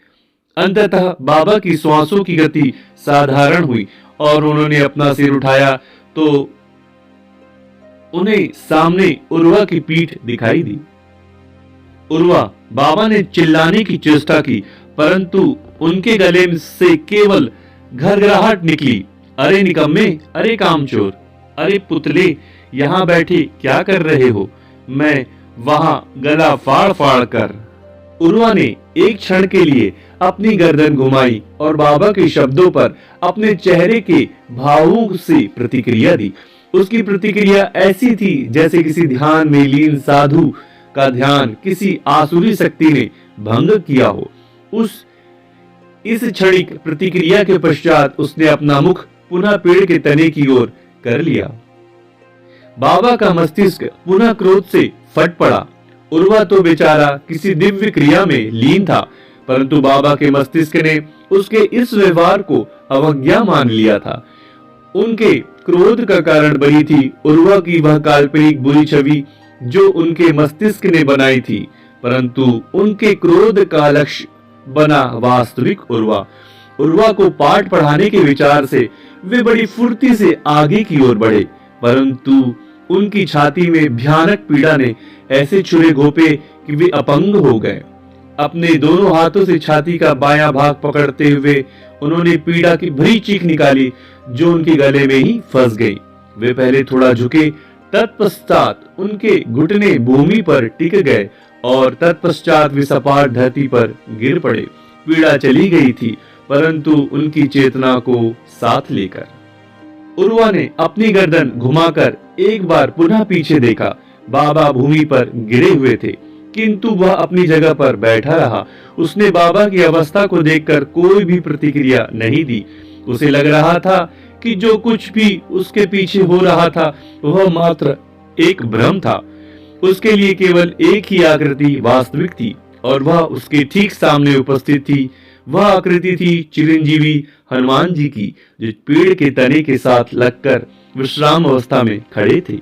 Speaker 3: अंततः बाबा की श्वासों की गति साधारण हुई और उन्होंने अपना सिर उठाया तो उन्हें सामने उर्वा की पीठ दिखाई दी। उर्वा बाबा ने चिल्लाने की चेष्टा की, परंतु उनके गले से केवल घरघराहट निकली। अरे निकम्मे, अरे कामचोर, अरे पुतले, यहाँ बैठे क्या कर रहे हो? मैं वहां गला फाड़ फाड़ कर। उर्वा ने एक क्षण के लिए अपनी गर्दन घुमाई और बाबा के शब्दों पर अपने चेहरे के भावों से प्रतिक्रिया दी। उसकी प्रतिक्रिया ऐसी थी जैसे किसी ध्यान में लीन साधु का ध्यान किसी आसुरी शक्ति ने भंग किया हो। इस क्षणिक प्रतिक्रिया के पश्चात उसने अपना मुख पुनः पेड़ के तने की ओर कर लिया। बाबा का मस्तिष्क पुनः क्रोध से फट पड़ा। उर्वा तो बेचारा किसी दिव्य क्रिया में लीन था, परंतु बाबा के मस्तिष्क ने उसके इस व्यवहार को अवज्ञा मान लिया था। उनके क्रोध का कारण बनी थी उर्वा की वह काल्पनिक बुरी छवि जो उनके मस्तिष्क ने बनाई थी, परंतु उनके क्रोध का लक्ष्य बना वास्तविक उर्वा। उर्वा को पाठ पढ़ाने के विचार से वे बड़ी फुर्ती से आगे की ओर बढ़े, परंतु उनकी छाती में भयानक पीड़ा ने ऐसे छुरे घोंपे कि वे अपंग हो गए। अपने दोनों हाथों से छाती का बायां भाग पकड़ते हुए उन्होंने पीड़ा की भरी चीख निकाली जो उनके गले में ही फंस गई। वे पहले थोड़ा झुके, तत्पश्चात उनके घुटने भूमि पर टिक गए और तत्पश्चात वे सपाट धरती पर गिर पड़े। पीड़ा चली गई थी, परंतु उनकी चेतना को साथ लेकर। उर्वा ने अपनी गर्दन घुमाकर एक बार पुनः पीछे देखा। बाबा भूमि पर गिरे हुए थे, किंतु वह अपनी जगह पर बैठा रहा। उसने बाबा की अवस्था को देखकर कोई भी प्रतिक्रिया नहीं दी। उसे लग रहा था कि जो कुछ भी उसके पीछे हो रहा था वह मात्र एक भ्रम था। उसके लिए केवल एक ही आकृति वास्तविक थी और वह उसके ठीक सामने उपस्थित थी। वह आकृति थी चिरंजीवी हनुमान जी की, जो पेड़ के तने के साथ लगकर विश्राम अवस्था में खड़े थे।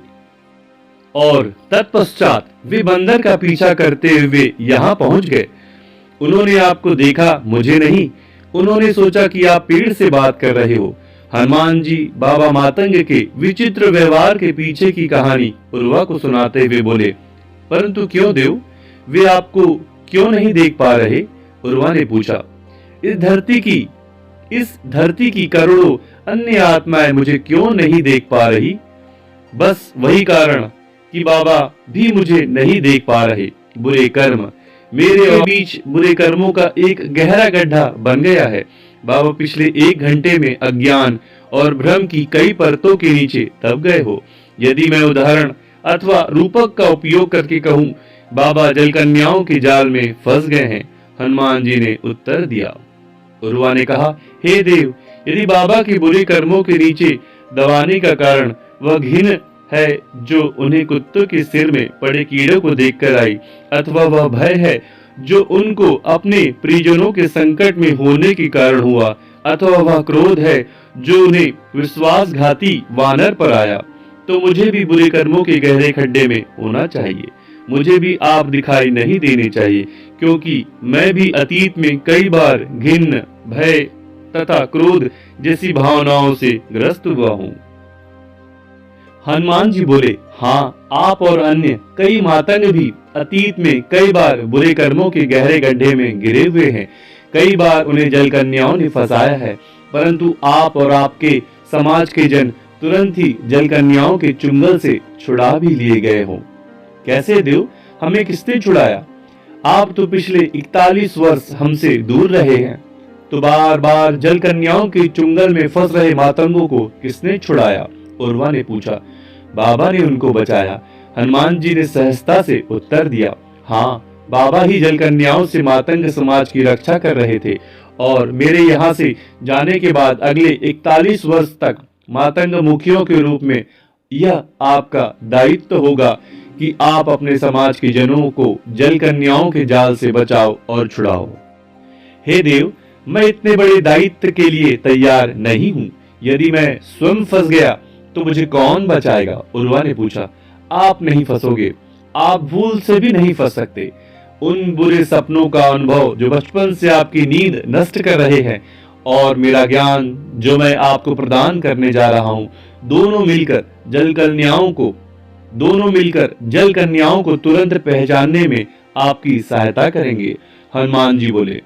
Speaker 3: और तत्पश्चात वे बंदर का पीछा करते हुए यहाँ पहुंच गए। उन्होंने आपको देखा, मुझे नहीं। उन्होंने सोचा कि आप पेड़ से बात कर रहे हो। हनुमान जी बाबा मातंग के विचित्र व्यवहार के पीछे की कहानी उर्वा को सुनाते हुए बोले, परंतु क्यों देव, वे आपको क्यों नहीं देख पा रहे? उर्वा ने पूछा। इस धरती की करोड़ों अन्य आत्माएं मुझे क्यों नहीं देख पा रही? बस वही कारण कि बाबा भी मुझे नहीं देख पा रहे। बुरे कर्म, मेरे और बीच बुरे कर्मों का एक गहरा गड्ढा बन गया है। बाबा पिछले 1 घंटे में अज्ञान और भ्रम की कई परतों के नीचे दब गए हो। यदि मैं उदाहरण अथवा रूपक का उपयोग करके कहूँ, बाबा जलकन्याओं के जाल में फंस गए हैं। हनुमान जी ने उत्तर दिया। उर्वा ने कहा, हे देव, यदि बाबा के बुरे कर्मों के नीचे दबाने का कारण वह घिन है जो उन्हें कुत्तों के सिर में पड़े कीड़ों को देखकर आई, अथवा वह भय है जो उनको अपने परिजनों के संकट में होने के कारण हुआ, अथवा वह क्रोध है जो उन्हें विश्वासघाती वानर पर आया, तो मुझे भी बुरे कर्मों के गहरे खड्डे में होना चाहिए। मुझे भी आप दिखाई नहीं देने चाहिए, क्योंकि मैं भी अतीत में कई बार घिन्न, भय तथा क्रोध जैसी भावनाओं से ग्रस्त हुआ हूँ। हनुमान जी बोले, हाँ, आप और अन्य कई मातंग भी अतीत में कई बार बुरे कर्मों के गहरे गड्ढे में गिरे हुए हैं। कई बार उन्हें जलकन्याओं ने फंसाया है परंतु आप और आपके समाज के जन तुरंत ही जल कन्याओं के चुंगल से छुड़ा भी लिए गए हो। कैसे देव, हमें किसने छुड़ाया? आप तो पिछले 41 वर्ष हमसे दूर रहे हैं, तो बार बार जल कन्याओं के चुंगल में फंस रहे मातंगों को किसने छुड़ाया? उर्वा ने पूछा। बाबा ने उनको बचाया। हनुमान जी ने सहजता से उत्तर दिया, हाँ, बाबा ही जल कन्याओं से मातंग समाज की रक्षा कर रहे थे और मेरे यहाँ से जाने के बाद अगले 41 वर्ष तक मातंग मुखियों के रूप में यह आपका दायित्व होगा कि आप अपने समाज के जनों को जल कन्याओं के जाल से बचाओ और छुड़ाओ। हे देव, मैं इतने बड़े दायित्व के लिए तैयार नहीं हूँ। यदि मैं स्वयं फंस गया तो मुझे कौन बचाएगा? उर्वा ने पूछा। आप नहीं फंसोगे, आप भूल से भी नहीं फंस सकते। उन बुरे सपनों का अनुभव जो बचपन से आपकी नींद नष्ट कर रहे हैं और मेरा ज्ञान जो मैं आपको प्रदान करने जा रहा हूँ, दोनों मिलकर जल कन्याओं को तुरंत पहचानने में आपकी सहायता करेंगे। हनुमान जी बोले,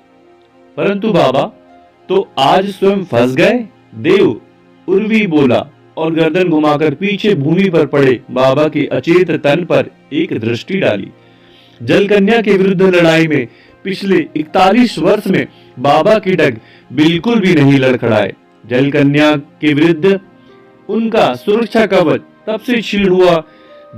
Speaker 3: परंतु बाबा, तो आज स्वयं फंस गए? देव, उर्वी बोला और गर्दन घुमाकर पीछे भूमि पर पड़े बाबा के अचेत तन पर एक दृष्टि डाली। जल कन्या के विरुद्ध लड़ाई में पिछले 41 वर्ष में बाबा की डग बिल्कुल भी नहीं लड़खड़ाए। जल कन्या के विरुद्ध उनका सुरक्षा कवच तब से छीड़ हुआ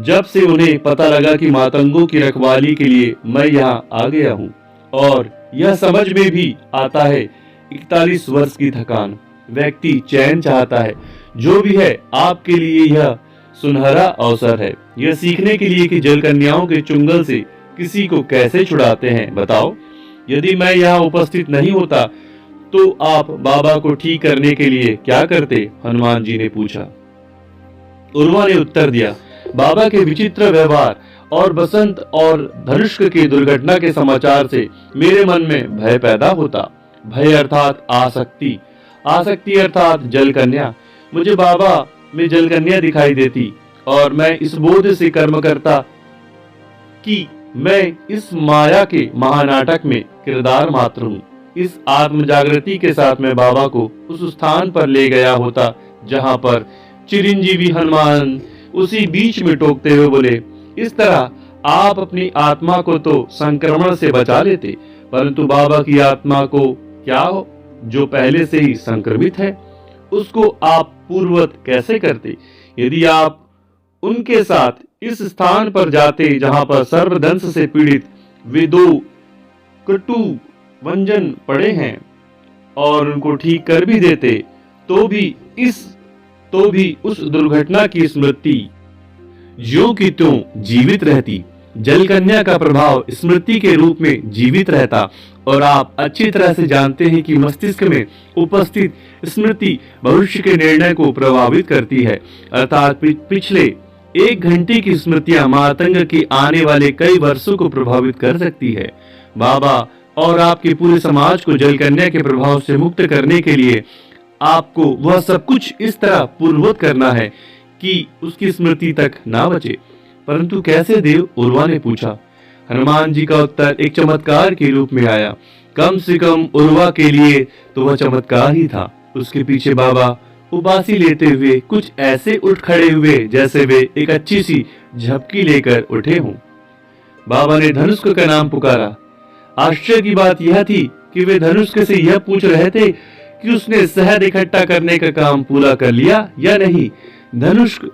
Speaker 3: जब से उन्हें पता लगा कि मातंगों की रखवाली के लिए मैं यहाँ आ गया हूँ। और यह समझ में भी आता है, 41 वर्ष की थकान, व्यक्ति चैन चाहता है। जो भी है, आपके लिए यह सुनहरा अवसर है यह सीखने के लिए कि जल कन्याओं के चुंगल से किसी को कैसे छुड़ाते हैं। बताओ, यदि मैं यहाँ उपस्थित नहीं होता तो आप बाबा को ठीक करने के लिए क्या करते? हनुमान जी ने पूछा। उर्वा ने उत्तर दिया, बाबा के विचित्र व्यवहार और बसंत और धनुष्क की दुर्घटना के समाचार से मेरे मन में भय पैदा होता। भय अर्थात आसक्ति, आसक्ति अर्थात जल कन्या। मुझे बाबा में जल कन्या दिखाई देती और मैं इस बोध से कर्म करता कि मैं इस माया के महानाटक में किरदार मात्र हूँ। इस आत्म जागृति के साथ मैं बाबा को उस स्थान पर ले गया होता जहाँ पर चिरंजीवी हनुमान उसी बीच में टोकते हुए बोले, इस तरह आप अपनी आत्मा को तो संक्रमण से बचा लेते, परंतु बाबा की आत्मा को क्या हो जो पहले से ही संक्रमित है, उसको आप पूर्ववत कैसे करते? यदि आप उनके साथ इस स्थान पर जाते जहां पर सर्वदंश से पीड़ित वे 2 कटु व्यंजन पड़े हैं और उनको ठीक कर भी देते, तो भी उस दुर्घटना की स्मृति ज्यों की त्यों जीवित रहती। जल कन्या का प्रभाव स्मृति के रूप में जीवित रहता और आप अच्छी तरह से जानते हैं कि मस्तिष्क में उपस्थित स्मृति भविष्य के निर्णय को प्रभावित करती है। अर्थात पिछले 1 घंटे की स्मृतियां मातंग के आने वाले कई वर्षों को प्रभावित कर सकती है। बाबा और आपके पूरे समाज को जल कन्या के प्रभाव से मुक्त करने के लिए आपको वह सब कुछ इस तरह पूर्ववत करना है कि उसकी स्मृति तक ना बचे। परंतु कैसे देव? उर्वा ने पूछा। हनुमान जी का उत्तर एक चमत्कार के रूप में आया। कम से कम उर्वा के लिए तो वह चमत्कार ही था। उसके पीछे बाबा उबासी लेते हुए कुछ ऐसे उठ खड़े हुए जैसे वे एक अच्छी सी झपकी लेकर उठे हों। बाबा ने धनुष्क का नाम पुकारा। आश्चर्य की बात यह थी कि वे धनुष्क से यह पूछ रहे थे कि उसने शहद इकट्ठा करने का काम पूरा कर लिया या नहीं। धनुष्क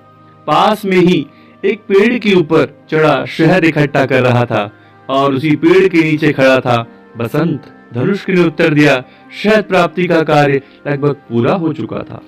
Speaker 3: पास में ही एक पेड़ के ऊपर चढ़ा शहद इकट्ठा कर रहा था और उसी पेड़ के नीचे खड़ा था बसंत। धनुष्क ने उत्तर दिया, शहद प्राप्ति का कार्य लगभग पूरा हो चुका था।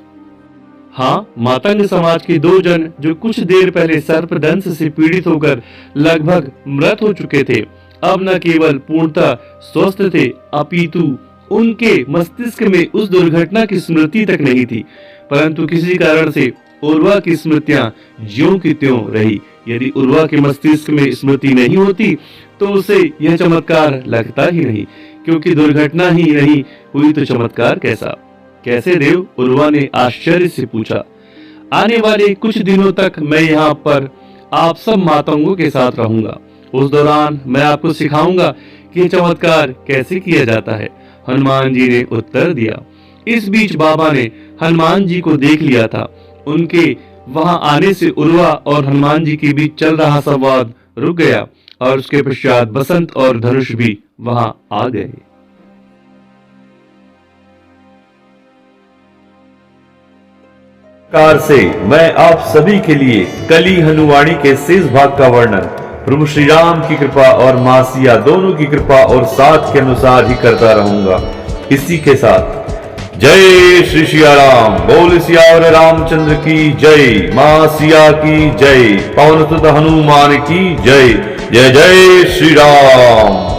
Speaker 3: हाँ, मातंग समाज के 2 जन जो कुछ देर पहले सर्पदंश से पीड़ित होकर लगभग मृत हो चुके थे, अब न केवल पूर्णतः स्वस्थ थे, अपितु उनके मस्तिष्क में उस दुर्घटना की स्मृति तक नहीं थी, परंतु किसी कारण से उर्वा की स्मृतियां ज्यों की त्यों रही। यदि उर्वा के मस्तिष्क में स्मृति नहीं होती तो उसे यह चमत्कार लगता ही नहीं, क्योंकि दुर्घटना ही नहीं हुई तो चमत्कार कैसा? कैसे देव? उर्वा ने आश्चर्य से पूछा। आने वाले कुछ दिनों तक मैं यहाँ पर आप सब मातंगों के साथ रहूंगा। उस दौरान मैं आपको सिखाऊंगा कि यह चमत्कार कैसे किया जाता है। हनुमान जी ने उत्तर दिया। इस बीच बाबा ने हनुमान जी को देख लिया था। उनके वहां आने से उर्वा और हनुमान जी के बीच चल रहा संवाद रुक गया और उसके पश्चात बसंत और धनुष भी वहां आ गए।
Speaker 1: कार से मैं आप सभी के लिए कली हनुवाणी के शेष भाग का वर्णन प्रभु श्री राम की कृपा और मां सिया दोनों की कृपा और साथ के अनुसार ही करता रहूंगा। इसी के साथ जय श्री सिया राम, बोल सियावर रामचंद्र की जय, मां सिया की जय, पवन सुत हनुमान की जय। जय जय श्री राम।